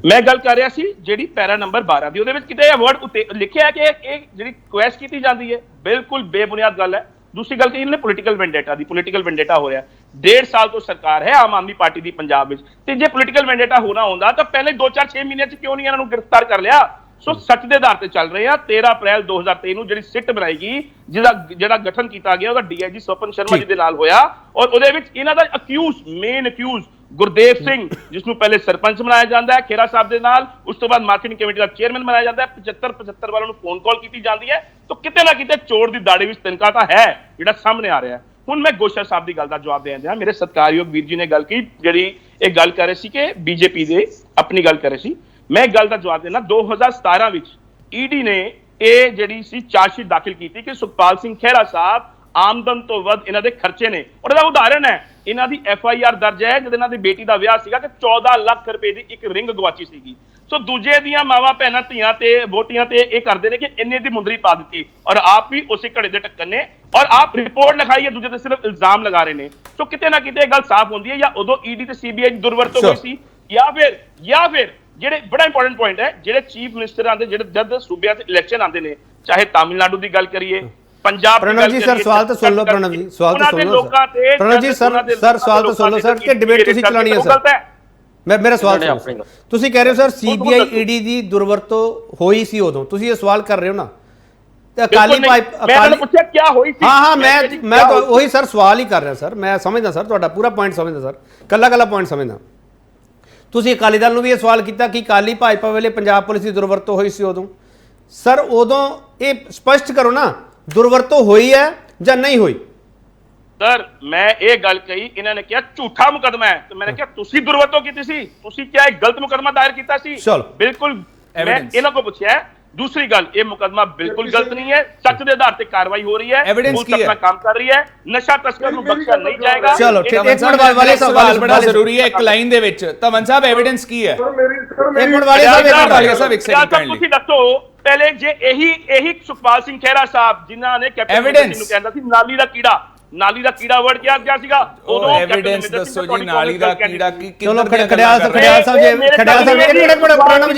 Speaker 8: ਮੈਂ ਗੱਲ ਕਰ ਰਿਹਾ ਸੀ ਜਿਹੜੀ ਪੈਰਾ ਨੰਬਰ 12 ਦੀ, ਉਹਦੇ ਵਿੱਚ ਕਿਤੇ ਇਹ ਵਰਡ ਉੱਤੇ ਲਿਖਿਆ ਹੈ ਕਿ ਇਹ ਜਿਹੜੀ ਕੁਐਸਟ ਕੀਤੀ ਜਾਂਦੀ ਹੈ, ਬਿਲਕੁਲ ਬੇਬੁਨਿਆਦ ਗੱਲ ਹੈ। दूसरी गल कही पोलिटिकल वेंडेटा हो रहा है। 1.5 साल तो सरकार है आम आदमी पार्टी की पंजाब में, ते जे पोलिटिकल वेंडेटा होना होंदा तो पहले 2-4-6 महीने क्यों नहीं इन्हां नूं गिरफ्तार कर लिया। सो सच के आधार पर चल रहे हैं। 13 अप्रैल 2023 ਨੂੰ ਜਿਹੜੀ ਸਿੱਟ ਬਣਾਈ ਗਈ, ਜਿਹੜਾ ਗਠਨ ਕੀਤਾ ਗਿਆ ਉਹਦਾ ਡੀਆਈਜੀ ਸਵਪਨ ਸ਼ਰਮਾ ਜੀ ਦੇ ਨਾਲ ਹੋਇਆ, ਔਰ ਉਹਦੇ ਵਿੱਚ ਇਹਨਾਂ ਦਾ ਮੇਨ ਅਕਿਊਜ਼ ਗੁਰਦੇਵ ਸਿੰਘ, ਜਿਸ ਨੂੰ ਪਹਿਲੇ ਸਰਪੰਚ ਬਣਾਇਆ ਜਾਂਦਾ ਹੈ ਖੇਰਾ ਸਾਹਿਬ ਦੇ ਨਾਲ, ਉਸ ਤੋਂ ਬਾਅਦ ਮਾਰਕੀਟਿੰਗ ਕਮੇਟੀ ਦਾ ਚੇਅਰਮੈਨ ਬਣਾਇਆ ਜਾਂਦਾ ਹੈ, 75 ਵਾਲਾਂ ਨੂੰ ਫੋਨ ਕਾਲ ਕੀਤੀ ਜਾਂਦੀ ਹੈ। ਤਾਂ ਕਿਤੇ ਨਾ ਕਿਤੇ ਚੋਰ ਦੀ ਦਾੜੀ ਵਿੱਚ ਤਿਨਕਾ ਤਾਂ ਹੈ ਜਿਹੜਾ ਸਾਹਮਣੇ ਆ ਰਿਹਾ ਹੈ। ਹੁਣ ਮੈਂ ਗੋਸ਼ਾ ਸਾਹਿਬ ਦੀ ਗੱਲ ਦਾ ਜਵਾਬ ਦੇਣ ਦਿਆਂ। ਮੇਰੇ ਸਤਿਕਾਰਯੋਗ ਵੀਰ ਜੀ ਨੇ ਗੱਲ ਕੀ, ਜਿਹੜੀ ਇਹ ਗੱਲ ਕਰ ਰਹੇ ਸੀ ਕਿ ਬੀਜੇਪੀ ਦੇ ਆਪਣੀ ਗੱਲ ਕਰ ਰਹੇ ਸੀ, ਮੈਂ ਇੱਕ ਗੱਲ ਦਾ ਜਵਾਬ ਦੇਣਾ। 2017 ਵਿੱਚ ਈਡੀ ਨੇ ਇਹ ਜਿਹੜੀ ਸੀ ਚਾਰਜਸ਼ੀਟ ਦਾਖਲ ਕੀਤੀ ਕਿ ਸੁਖਪਾਲ ਸਿੰਘ ਖਹਿਰਾ ਸਾਹਿਬ ਆਮਦਨ ਤੋਂ ਵੱਧ ਇਹਨਾਂ ਦੇ ਖਰਚੇ ਨੇ, ਔਰ ਇਹਦਾ ਉਦਾਹਰਣ ਹੈ ਇਹਨਾਂ ਦੀ FIR ਦਰਜ ਹੈ ਜਦ ਇਹਨਾਂ ਦੀ ਬੇਟੀ ਦਾ ਵਿਆਹ ਸੀਗਾ ਕਿ 14 ਲੱਖ ਰੁਪਏ ਦੀ ਇੱਕ ਰਿੰਗ ਗਵਾਚੀ ਸੀਗੀ। ਸੋ ਦੂਜੇ ਦੀਆਂ ਮਾਵਾਂ ਭੈਣਾਂ ਧੀਆਂ ਤੇ ਵੋਟੀਆਂ ਤੇ ਇਹ ਕਰਦੇ ਨੇ ਕਿ ਇੰਨੇ ਦੀ ਮੁੰਦਰੀ ਪਾ ਦਿੱਤੀ, ਔਰ ਆਪ ਵੀ ਉਸੇ ਘੜੇ ਦੇ ਢੱਕਣ ਨੇ, ਔਰ ਆਪ ਰਿਪੋਰਟ ਲਿਖਾਈ ਹੈ, ਦੂਜੇ ਤੇ ਸਿਰਫ ਇਲਜ਼ਾਮ ਲਗਾ ਰਹੇ ਨੇ। ਸੋ ਕਿਤੇ ਨਾ ਕਿਤੇ ਇਹ ਗੱਲ ਸਾਫ਼ ਹੁੰਦੀ ਹੈ ਜਾਂ ਉਦੋਂ ਈਡੀ ਤੇ CBI ਦੀ ਦੁਰਵਰਤੋਂ ਹੋਈ ਸੀ, ਜਾਂ ਫਿਰ ਜਿਹੜੇ ਬੜਾ ਇੰਪੋਰਟੈਂਟ ਪੁਆਇੰਟ ਹੈ, ਜਿਹੜੇ ਚੀਫ ਮਿਨਿਸਟਰਾਂ ਦੇ ਜਿਹੜੇ ਜਦ ਸੂਬਿਆਂ ਤੇ ਇਲੈਕਸ਼ਨ ਆਉਂਦੇ ਨੇ, ਚਾਹੇ ਤਾਮਿਲਨਾਡੂ ਦੀ ਗੱਲ ਕਰੀਏ, पंजाब।
Speaker 1: प्रणव जी सर सवाल तो सुन लो, प्रणव जी सवाल तो सुन लो, प्रणव जी सर सवाल तो सुन लो सर कि डिबेट ਤੁਸੀਂ ਚਲਾਣੀ ਹੈ ਸਰ। ਮੇਰਾ ਸਵਾਲ ਸੁਣੋ, ਤੁਸੀਂ ਕਹਿ ਰਹੇ ਹੋ ਸਰ CBI ED ਦੀ ਦੁਰਵਰਤੋਂ ਹੋਈ ਸੀ ਉਦੋਂ, ਤੁਸੀਂ ਇਹ ਸਵਾਲ ਕਰ ਰਹੇ ਹੋ ਨਾ, ਤੇ ਅਕਾਲੀ ਮੈਂ ਤੁਹਾਨੂੰ ਪੁੱਛਿਆ ਕੀ ਹੋਈ ਸੀ। ਹਾਂ ਮੈਂ ਤਾਂ ਉਹੀ ਸਰ ਸਵਾਲ ਹੀ ਕਰ ਰਿਹਾ ਸਰ, ਮੈਂ ਸਮਝਦਾ ਸਰ ਤੁਹਾਡਾ ਪੂਰਾ ਪੁਆਇੰਟ ਸਮਝਦਾ ਸਰ, ਕੱਲਾ ਪੁਆਇੰਟ ਸਮਝਦਾ। ਤੁਸੀਂ ਅਕਾਲੀ ਦਲ ਨੂੰ ਵੀ ਇਹ ਸਵਾਲ ਕੀਤਾ ਕਿ ਅਕਾਲੀ ਭਾਜਪਾ ਵੇਲੇ ਪੰਜਾਬ ਪੁਲਿਸ ਦੀ ਦੁਰਵਰਤੋਂ ਹੋਈ ਸੀ ਉਦੋਂ, ਸਰ ਉਦੋਂ ਇਹ ਸਪਸ਼ਟ ਕਰੋ ਨਾ ਦੁਰਵਰਤੋਂ ਹੋਈ ਹੈ ਜਾਂ ਨਹੀਂ ਹੋਈ।
Speaker 8: ਸਰ ਮੈਂ ਇਹ ਗੱਲ ਕਹੀ, ਇਹਨਾਂ ਨੇ ਕਿਹਾ ਝੂਠਾ ਮੁਕਦਮਾ ਹੈ, ਤੇ ਮੈंने ਕਿਹਾ ਤੁਸੀਂ ਦੁਰਵਰਤੋਂ ਕੀਤੀ ਸੀ, ਤੁਸੀਂ ਕਿਹਾ ਇੱਕ ਗਲਤ ਮੁਕਦਮਾ ਦਾਇਰ ਕੀਤਾ ਸੀ। ਬਿਲकुल ਮੈਂ ਇਹਨਾਂ को ਪੁੱਛਿਆ। दूसरी गल, ये मुकदमा बिल्कुल गलत नहीं है, सच के आधार पर कार्रवाई हो रही है, पुलिस अपना काम कर रही है, नशा तस्कर को बख्शा नहीं जाएगा।
Speaker 9: चलो ठीक, एक मिनट वाले सवाल बड़ा जरूरी है, एक लाइन दे विच तमन साहब एविडेंस की है, एक मिनट वाले साहब एक सेकंड काइंडली ਤੁਸੀਂ ਦੱਸੋ ਪਹਿਲੇ ਜੇ ਇਹੀ ਸੁਖਪਾਲ ਸਿੰਘ ਖਹਿਰਾ ਸਾਹਿਬ ਜਿਨ੍ਹਾਂ ਨੇ ਕੈਪਟਨ ਨੂੰ ਕਹਿੰਦਾ ਸੀ ਨਾਲੀ ਦਾ ਕੀੜਾ ਵਰਡ ਕਿਹਾ ਸੀਗਾ, ਉਦੋਂ ਐਵੀਡੈਂਸ ਦੱਸੋ ਜੀ, ਨਾਲੀ ਦਾ ਕੀੜਾ ਕੀ।
Speaker 1: ਚਲੋ ਖੜਿਆਲ ਸਾਹਿਬ ਇੱਕ ਮਿੰਟ ਪ੍ਰਣਵ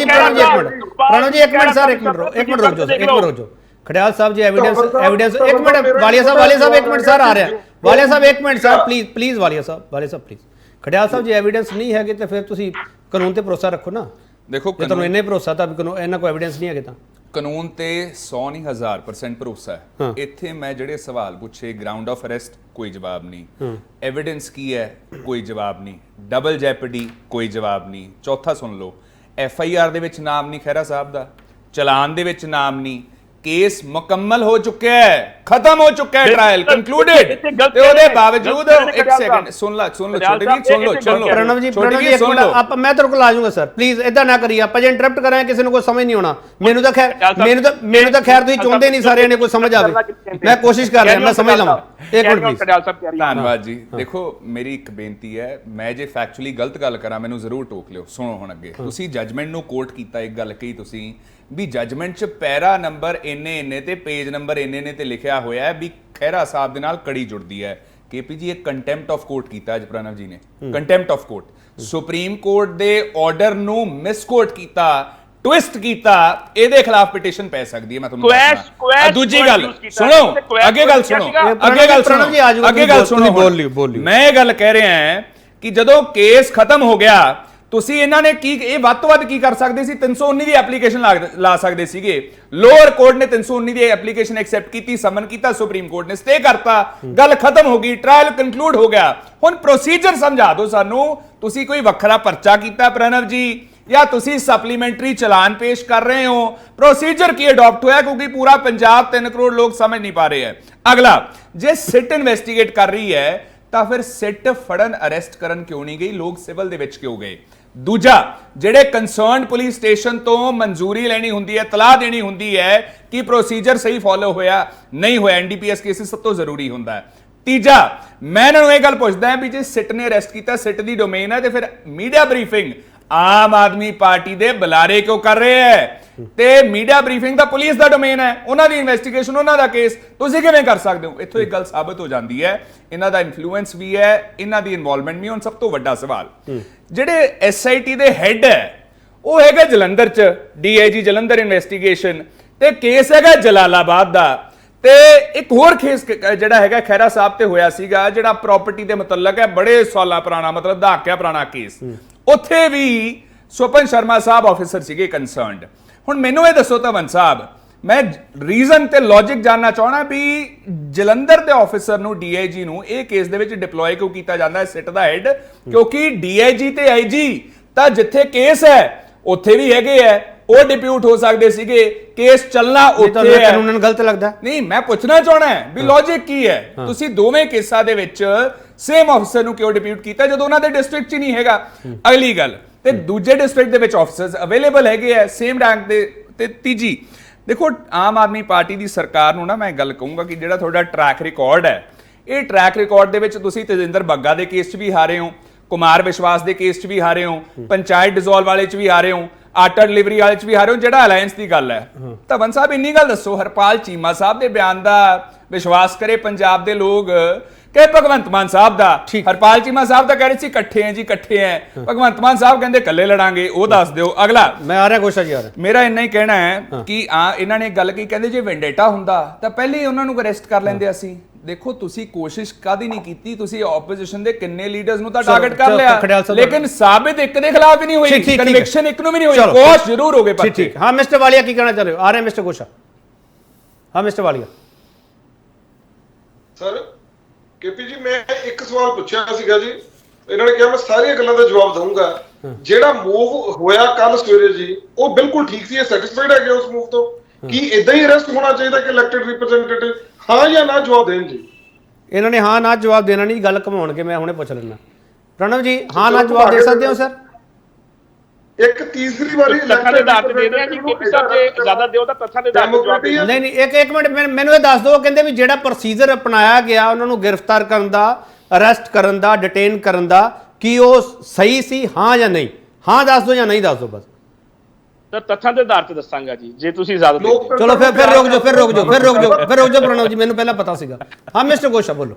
Speaker 1: ਜੀ ਇੱਕ ਮਿੰਟ ਸਰ ਇੱਕ ਮਿੰਟ ਰੁਕ ਜਾਓ ਖੜਿਆਲ ਸਾਹਿਬ ਜੀ, ਐਵੀਡੈਂਸ ਇੱਕ ਮਿੰਟ ਵਾਲੀਆ ਸਾਹਿਬ ਇੱਕ ਮਿੰਟ ਸਰ ਆ ਰਿਹਾ, ਵਾਲੀਆ ਸਾਹਿਬ ਇੱਕ minute sir please Walia Sahib please. Kharial Sahib ji evidence ਨਹੀਂ ਹੈਗੇ ਤੇ ਫਿਰ ਤੁਸੀਂ ਕਾਨੂੰਨ ਤੇ ਭਰੋਸਾ ਰੱਖੋ ਨਾ। ਦੇਖੋ ਤੁਹਾਨੂੰ ਇੰਨੇ ਭਰੋਸਾ ਤਾਂ ਇਹਨਾਂ ਕੋਈ ਐਵੀਡੈਂਸ ਨਹੀਂ ਹੈਗੇ ਤਾਂ
Speaker 9: ਕਾਨੂੰਨ ਤੇ 100 ਨਹੀਂ 1000% ਭਰੋਸਾ ਹੈ। ਇੱਥੇ ਮੈਂ ਜਿਹੜੇ ਸਵਾਲ ਪੁੱਛੇ, ਗਰਾਊਂਡ ਆਫ ਅਰੈਸਟ ਕੋਈ ਜਵਾਬ ਨਹੀਂ, ਐਵੀਡੈਂਸ ਕੀ ਹੈ ਕੋਈ ਜਵਾਬ ਨਹੀਂ, ਡਬਲ ਜੈਪਰਡੀ ਕੋਈ ਜਵਾਬ ਨਹੀਂ। ਚੌਥਾ ਸੁਣ ਲਓ, FIR ਦੇ ਵਿੱਚ ਨਾਮ ਨਹੀਂ ਖਹਿਰਾ ਸਾਹਿਬ ਦਾ, ਚਲਾਨ ਦੇ ਵਿੱਚ ਨਾਮ ਨਹੀਂ, केस मुकम्मल हो चुका है, खत्म हो चुका है, ट्रायल कंक्लूडेड, ਤੇ ਉਹਦੇ ਬਾਵਜੂਦ ਇੱਕ ਸੈਕਿੰਡ ਸੁਣ ਲਓ ਛੋਟੇ ਵੀਰ ਸੁਣ ਲਓ
Speaker 1: ਪ੍ਰਣਵ ਜੀ ਇੱਕ ਮਿੰਟ ਆਪਾਂ ਮੈਂ ਤੇਰੇ ਕੋਲ ਆ ਜਾਊਂਗਾ ਸਰ, ਪਲੀਜ਼ ਇਦਾਂ ਨਾ ਕਰੀਏ, ਆਪਾਂ ਜੇ ਇੰਟਰਰਪਟ ਕਰਾਂਗੇ ਕਿਸੇ ਨੂੰ ਕੋਈ ਸਮਝ ਨਹੀਂ ਆਉਣਾ। ਮੈਨੂੰ ਤਾਂ ਖੈਰ ਤੁਸੀਂ ਚਾਹੁੰਦੇ ਨਹੀਂ ਸਾਰਿਆਂ ਨੇ ਕੋਈ ਸਮਝ ਆਵੇ, ਮੈਂ ਕੋਸ਼ਿਸ਼ ਕਰ ਰਿਹਾ ਮੈਂ ਸਮਝ ਲਵਾਂ। ਇੱਕ ਮਿੰਟ ਪਲੀਜ਼।
Speaker 9: ਧੰਨਵਾਦ ਜੀ। ਦੇਖੋ ਮੇਰੀ ਇੱਕ ਬੇਨਤੀ ਹੈ, ਮੈਂ ਜੇ ਫੈਕਚੁਅਲੀ ਗਲਤ ਗੱਲ ਕਰਾਂ ਮੈਨੂੰ ਜ਼ਰੂਰ ਟੋਕ ਲਿਓ। ਸੁਣੋ ਹੁਣ ਅੱਗੇ, ਤੁਸੀਂ ਜੱਜਮੈਂਟ ਨੂੰ ਕੋਟ ਕੀਤਾ, ਇੱਕ ਗੱਲ ਕਹੀ ਤੁਸੀਂ ਵੀ ਜੱਜਮੈਂਟ 'ਚ ਪੈਰਾ ਨੰਬਰ ਇੰਨੇ ਤੇ ਪੇਜ ਨੰਬਰ ਇੰਨੇ ਤੇ ਲਿਖਿਆ ਹੋਇਆ ਹੈ ਵੀ ਖਹਿਰਾ ਸਾਹਿਬ ਦੇ ਨਾਲ ਕੜੀ ਜੁੜਦੀ ਹੈ। KP ਜੀ ਇਹ ਕੰਟੈਂਪਟ ਆਫ ਕੋਰਟ ਕੀਤਾ ਅੱਜ ਪ੍ਰਣਵ ਜੀ ਨੇ, contempt of court, supreme court ਦੇ ਆਰਡਰ ਨੂੰ ਮਿਸਕੋਟ ਕੀਤਾ, ਟਵਿਸਟ ਕੀਤਾ, ਇਹਦੇ ਖਿਲਾਫ ਪਿਟੀਸ਼ਨ ਪੈ ਸਕਦੀ ਹੈ। ਮੈਂ ਤੁਹਾਨੂੰ ਦੱਸਣਾ। ਦੂਜੀ ਗੱਲ ਸੁਣੋ, ਅੱਗੇ ਗੱਲ ਸੁਣੋ, ਮੈਂ ਇਹ ਗੱਲ ਕਹਿ ਰਿਹਾ ਹਾਂ ਕਿ ਜਦੋਂ ਕੇਸ ਖਤਮ ਹੋ ਗਿਆ ਤੁਸੀਂ ਇਹਨਾਂ ਨੇ ਕੀ ਇਹ ਵੱਧ ਤੋਂ ਵੱਧ ਕੀ ਕਰ ਸਕਦੇ ਸੀ, 319 ਦੀ ਐਪਲੀਕੇਸ਼ਨ ਲਾ ਸਕਦੇ ਸੀਗੇ। ਲੋਅਰ ਕੋਰਟ ਨੇ 319 ਦੀ ਐਪਲੀਕੇਸ਼ਨ ਐਕਸੈਪਟ ਕੀਤੀ, ਸਮਨ ਕੀਤਾ, ਸੁਪਰੀਮ ਕੋਰਟ ਨੇ ਸਟੇ ਕਰਤਾ, ਗੱਲ ਖਤਮ ਹੋ ਗਈ, ਟ੍ਰਾਇਲ ਕੰਕਲੂਡ ਹੋ ਗਿਆ। ਹੁਣ ਪ੍ਰੋਸੀਜਰ ਸਮਝਾ ਦਿਓ ਸਾਨੂੰ, ਤੁਸੀਂ ਕੋਈ ਵੱਖਰਾ ਪਰਚਾ ਕੀਤਾ ਪ੍ਰਣਵ ਜੀ, ਜਾਂ ਤੁਸੀਂ ਸਪਲੀਮੈਂਟਰੀ ਚਲਾਨ ਪੇਸ਼ ਕਰ ਰਹੇ ਹੋ, ਪ੍ਰੋਸੀਜਰ ਕੀ ਅਡਾਪਟ ਹੋਇਆ? ਕਿਉਂਕਿ ਪੂਰਾ ਪੰਜਾਬ 3 ਕਰੋੜ ਲੋਕ ਸਮਝ ਨਹੀਂ ਪਾ ਰਹੇ ਹੈ। ਅਗਲਾ, ਜੇ ਸਿਟ ਇਨਵੈਸਟੀਗੇਟ ਕਰ ਰਹੀ ਹੈ ਤਾਂ ਫਿਰ ਸਿਟ ਫੜਨ ਅਰੈਸਟ ਕਰਨ ਕਿਉਂ ਨਹੀਂ ਗਈ, ਲੋਕ ਸਿਵਲ ਦੇ ਵਿੱਚ ਕਿਉਂ ਗਏ? ਦੂਜਾ, ਜਿਹੜੇ ਕੰਸਰਨਡ ਪੁਲਿਸ ਸਟੇਸ਼ਨ ਤੋਂ ਮਨਜ਼ੂਰੀ ਲੈਣੀ ਹੁੰਦੀ ਹੈ, ਤਲਾਹ ਦੇਣੀ ਹੁੰਦੀ ਹੈ ਕਿ ਪ੍ਰੋਸੀਜਰ ਸਹੀ ਫੋਲੋ ਹੋਇਆ ਨਹੀਂ ਹੋਇਆ, NDPS ਕੇਸਿਸ ਸਭ ਤੋਂ ਜ਼ਰੂਰੀ ਹੁੰਦਾ ਹੈ। ਤੀਜਾ, ਮੈਂ ਇਹਨਾਂ ਨੂੰ ਇਹ ਗੱਲ ਪੁੱਛਦਾ ਵੀ ਜੇ ਸਿਟ ਨੇ ਅਰੈਸਟ ਕੀਤਾ, ਸਿਟ ਦੀ ਡੋਮੇਨ ਹੈ, ਤੇ ਫਿਰ media briefing Aam Aadmi party ਦੇ ਬੁਲਾਰੇ ਕਿਉਂ ਕਰ ਰਹੇ ਹੈ? ਤੇ ਮੀਡੀਆ ਬਰੀਫਿੰਗ ਦਾ ਪੁਲਿਸ ਦਾ ਡੋਮੇਨ ਹੈ, ਉਹਨਾਂ ਦੀ ਇਨਵੈਸਟੀਗੇਸ਼ਨ, ਉਹਨਾਂ ਦਾ ਕੇਸ, ਤੁਸੀਂ ਕਿਵੇਂ ਕਰ ਸਕਦੇ ਹੋ? ਇੱਥੋਂ ਇੱਕ ਗੱਲ ਸਾਬਤ ਹੋ ਜਾਂਦੀ ਹੈ ਇਹਨਾਂ ਦਾ ਇਨਫਲੂਐਂਸ ਵੀ ਹੈ, ਇਹਨਾਂ ਦੀ ਇਨਵੋਲਵਮੈਂਟ ਵੀ। ਹੁਣ ਸਭ ਤੋਂ ਵੱਡਾ ਸਵਾਲ, ਜਿਹੜੇ SIT ਦੇ ਹੈਡ ਹੈ ਉਹ ਹੈਗਾ ਜਲੰਧਰ 'ਚ DIG ਜਲੰਧਰ ਇਨਵੈਸਟੀਗੇਸ਼ਨ, ਤੇ ਕੇਸ ਹੈਗਾ ਜਲਾਲਾਬਾਦ ਦਾ। ਤੇ ਇੱਕ ਹੋਰ ਕੇਸ ਜਿਹੜਾ ਹੈਗਾ ਖਹਿਰਾ ਸਾਹਿਬ ਤੇ ਹੋਇਆ ਸੀਗਾ, ਜਿਹੜਾ ਪ੍ਰਾਪਰਟੀ ਦੇ ਮੁਤਲਕ ਹੈ, ਬੜੇ ਸਾਲਾਂ ਪੁਰਾਣਾ, ਮਤਲਬ ਦਹਾਕਿਆਂ ਪੁਰਾਣਾ ਕੇਸ। ਉੱਥੇ ਵੀ ਸਵਪਨ ਸ਼ਰਮਾ ਸਾਹਿਬ ਆਫੀਸਰ ਸੀਗੇ ਕੰਸਰਨਡ। ਹੁਣ ਮੈਨੂੰ ਇਹ ਦੱਸੋ ਧਵਨ ਸਾਹਿਬ, ਮੈਂ ਰੀਜ਼ਨ ਤੇ ਲੌਜਿਕ ਜਾਨਣਾ ਚਾਹਣਾ ਵੀ ਜਲੰਧਰ ਦੇ ਆਫੀਸਰ ਨੂੰ DIG ਨੂੰ ਇਹ ਕੇਸ ਦੇ ਵਿੱਚ ਡਿਪਲੋਏ ਕਿਉਂ ਕੀਤਾ ਜਾਂਦਾ ਹੈ ਸਿਟ ਦਾ ਹੈਡ? ਕਿਉਂਕਿ DIG ਤੇ IG ਤਾਂ ਜਿੱਥੇ ਕੇਸ ਹੈ ਉੱਥੇ ਵੀ ਹੈਗੇ ਹੈ, ਉਹ ਡਿਪਿਊਟ ਹੋ ਸਕਦੇ ਸੀਗੇ, ਕੇਸ ਚੱਲਣਾ ਉੱਥੇ ਹੈ।
Speaker 1: ਕਾਨੂੰਨ ਗਲਤ ਲੱਗਦਾ ਨਹੀਂ?
Speaker 9: ਮੈਂ ਪੁੱਛਣਾ ਚਾਹਣਾ ਵੀ ਲੌਜਿਕ ਕੀ ਹੈ? ਤੁਸੀਂ ਦੋਵੇਂ ਕੇਸਾਂ ਦੇ ਵਿੱਚ ਸੇਮ ਆਫੀਸਰ ਨੂੰ ਕਿਉਂ ਡਿਪਿਊਟ ਕੀਤਾ ਜਦੋਂ ਉਹਨਾਂ ਦੇ ਡਿਸਟ੍ਰਿਕਟ 'ਚ ਨਹੀਂ ਹੈਗਾ? ਅਗਲੀ ਗੱਲ, ਤੇ ਦੂਜੇ ਡਿਸਟ੍ਰਿਕਟ ਦੇ ਵਿੱਚ ਆਫੀਸਰਸ ਅਵੇਲੇਬਲ ਹੈਗੇ ਆ ਸੇਮ ਰੈਂਕ ਦੇ। ਤੇ ਤੀਜੀ ਦੇਖੋ, ਆਮ ਆਦਮੀ ਪਾਰਟੀ ਦੀ ਸਰਕਾਰ ਨੂੰ ਨਾ ਮੈਂ ਗੱਲ ਕਹੂੰਗਾ ਕਿ ਜਿਹੜਾ ਤੁਹਾਡਾ ਟਰੈਕ ਰਿਕਾਰਡ ਹੈ, ਇਹ ਟਰੈਕ ਰਿਕਾਰਡ ਦੇ ਵਿੱਚ ਤੁਸੀਂ ਤੇਜਿੰਦਰ ਬੱਗਾ ਦੇ ਕੇਸ 'ਚ ਵੀ ਹਾਰੇ ਹੋ, ਕੁਮਾਰ ਵਿਸ਼ਵਾਸ ਦੇ ਕੇਸ 'ਚ ਵੀ ਹਾਰੇ ਹੋ, ਪੰਚਾਇਤ ਡਿਸੋਲਵ ਵਾਲੇ 'ਚ ਵੀ ਹਾਰੇ ਹੋ, ਆਟਾ ਡਿਲੀਵਰੀ ਵਾਲੇ 'ਚ ਵੀ ਹਾਰੇ ਹੋ, ਜਿਹੜਾ ਅਲਾਈਅੰਸ ਦੀ ਗੱਲ ਹੈ। ਧਵਨ ਸਾਹਿਬ ਇੰਨੀ ਗੱਲ ਦੱਸੋ, ਹਰਪਾਲ ਚੀਮਾ ਸਾਹਿਬ ਦੇ ਬਿਆਨ ਦਾ ਵਿਸ਼ਵਾਸ ਕਰੇ ਪੰਜਾਬ ਦੇ ਲੋਕ ਕਿ ਭਗਵੰਤ ਮਾਨ ਸਾਹਿਬ ਦਾ? ਹਰਪਾਲ ਚੀਮਾ ਸਾਹਿਬ ਤਾਂ ਕਹਿ ਰਹੇ ਸੀ ਇਕੱਠੇ ਹੈ ਜੀ, ਇਕੱਠੇ ਹੈ। ਭਗਵੰਤ ਮਾਨ ਸਾਹਿਬ ਕਹਿੰਦੇ ਇਕੱਲੇ ਲੜਾਂਗੇ। ਉਹ ਦੱਸ ਦਿਓ। ਅਗਲਾ
Speaker 1: ਮੈਂ ਆ ਰਿਹਾ ਗੋਸ਼ਾ ਜੀ, ਆ ਰਿਹਾ।
Speaker 9: ਮੇਰਾ ਇੰਨਾ ਹੀ ਕਹਿਣਾ ਹੈ ਕਿ ਇਹਨਾਂ ਨੇ ਗੱਲ ਕੀ ਕਹਿੰਦੇ, ਜੇ ਵੈਂਡੇਟਾ ਹੁੰਦਾ ਤਾਂ ਪਹਿਲੇ ਹੀ ਉਹਨਾਂ ਨੂੰ ਅਰੈਸਟ ਕਰ ਲੈਂਦੇ ਅਸੀਂ। ਦੇਖੋ, ਤੁਸੀਂ ਕੋਸ਼ਿਸ਼ ਕਾਦੀ ਨਹੀਂ ਕੀਤੀ, ਤੁਸੀਂ ਆਪੋਜੀਸ਼ਨ ਦੇ ਕਿੰਨੇ ਲੀਡਰਸ ਨੂੰ ਤਾਂ ਟਾਰਗੇਟ ਕਰ ਲਿਆ, ਲੇਕਿਨ ਸਾਬਿਤ ਇੱਕ ਦੇ ਖਿਲਾਫ ਵੀ ਨਹੀਂ ਹੋਈ, ਕਨਵਿਕਸ਼ਨ ਇੱਕ ਨੂੰ ਵੀ ਨਹੀਂ ਹੋਈ, ਕੋਸ਼ ਜ਼ਰੂਰ ਹੋ ਗਏ ਪਰਚੇ।
Speaker 1: ਠੀਕ। ਹਾਂ ਮਿਸਟਰ ਵਾਲੀਆ, ਕੀ ਕਹਿਣਾ ਚਾਹ ਰਹੇ ਹੋ? ਆ ਰਹੇ ਮਿਸਟਰ ਗੋਸ਼ਾ। ਹਾਂ ਮਿਸਟਰ ਵਾਲੀਆ।
Speaker 11: ਸਰ KP ਜੀ, ਮੈਂ ਇੱਕ ਸਵਾਲ ਪੁੱਛਿਆ ਸੀਗਾ ਜੀ, ਇਹਨਾਂ ਨੇ ਕਿਹਾ ਮੈਂ ਸਾਰੀਆਂ ਗੱਲਾਂ ਦਾ ਜਵਾਬ ਦਊਂਗਾ। ਜਿਹੜਾ ਮੂਵ ਹੋਇਆ ਕੱਲ ਸਵੇਰੇ ਜੀ, ਉਹ ਬਿਲਕੁਲ ਠੀਕ ਸੀ? ਇਹ ਸੈਟੀਸਫਾਈਡ ਹੈਗੇ ਉਸ ਮੂਵ ਤੋਂ? ਕੀ ਇਦਾਂ ਹੀ ਅਰੈਸਟ ਹੋਣਾ ਚਾਹੀਦਾ ਕਿ ਇਲੈਕਟਿਡ ਰਿਪਰੈਜ਼ੈਂਟੇਟਿਵ? ਹਾਂ ਜਾਂ ਨਾ ਜਵਾਬ ਦੇਣ ਜੀ।
Speaker 1: ਇਹਨਾਂ ਨੇ ਹਾਂ ਨਾ ਜਵਾਬ ਦੇਣਾ ਨਹੀਂ, ਗੱਲ ਘਮਾਉਣਗੇ। ਮੈਂ ਹੁਣੇ ਪੁੱਛ ਲੈਣਾ। ਪ੍ਰਣਵ ਜੀ, ਹਾਂ ਨਾ ਜਵਾਬ ਦੇ ਸਕਦੇ ਹੋ ਸਰ?
Speaker 11: ਇੱਕ ਤੀਸਰੀ ਵਾਰੀ
Speaker 8: ਤੱਥਾਂ ਦੇ ਆਧਾਰ ਤੇ ਦੇ ਰਹੇ ਆ ਜੀ KP ਸਾਹਿਬ, ਜੇ ਇਜਾਜ਼ਤ ਦਿਓ ਤਾਂ ਤੱਥਾਂ ਦੇ ਆਧਾਰ ਤੇ ਜਵਾਬ ਦਿਓ।
Speaker 1: ਨਹੀਂ ਨਹੀਂ, ਇੱਕ ਮਿੰਟ ਮੈਨੂੰ ਇਹ ਦੱਸ ਦਿਓ। ਕਹਿੰਦੇ ਵੀ ਜਿਹੜਾ ਪ੍ਰੋਸੀਜਰ ਅਪਣਾਇਆ ਗਿਆ ਉਹਨਾਂ ਨੂੰ ਗ੍ਰਿਫਤਾਰ ਕਰਨ ਦਾ, ਅਰੈਸਟ ਕਰਨ ਦਾ, ਡਿਟੇਨ ਕਰਨ ਦਾ, ਕੀ ਉਹ ਸਹੀ ਸੀ? ਹਾਂ ਜਾਂ ਨਹੀਂ? ਹਾਂ ਦੱਸ ਦਿਓ ਜਾਂ ਨਹੀਂ ਦੱਸ ਦਿਓ ਬਸ।
Speaker 8: ਸਰ ਤੱਥਾਂ ਦੇ ਆਧਾਰ ਤੇ ਦੱਸਾਂਗਾ ਜੀ, ਜੇ ਤੁਸੀਂ ਇਜਾਜ਼ਤ ਦਿਓ।
Speaker 1: ਚਲੋ ਫਿਰ ਰੁਕ ਜਾਓ। ਪ੍ਰਣਵ ਜੀ, ਮੈਨੂੰ ਪਹਿਲਾਂ ਪਤਾ ਸੀਗਾ। ਹਾਂ ਮਿਸਟਰ ਗੋਸ਼ਾ ਬੋਲੋ।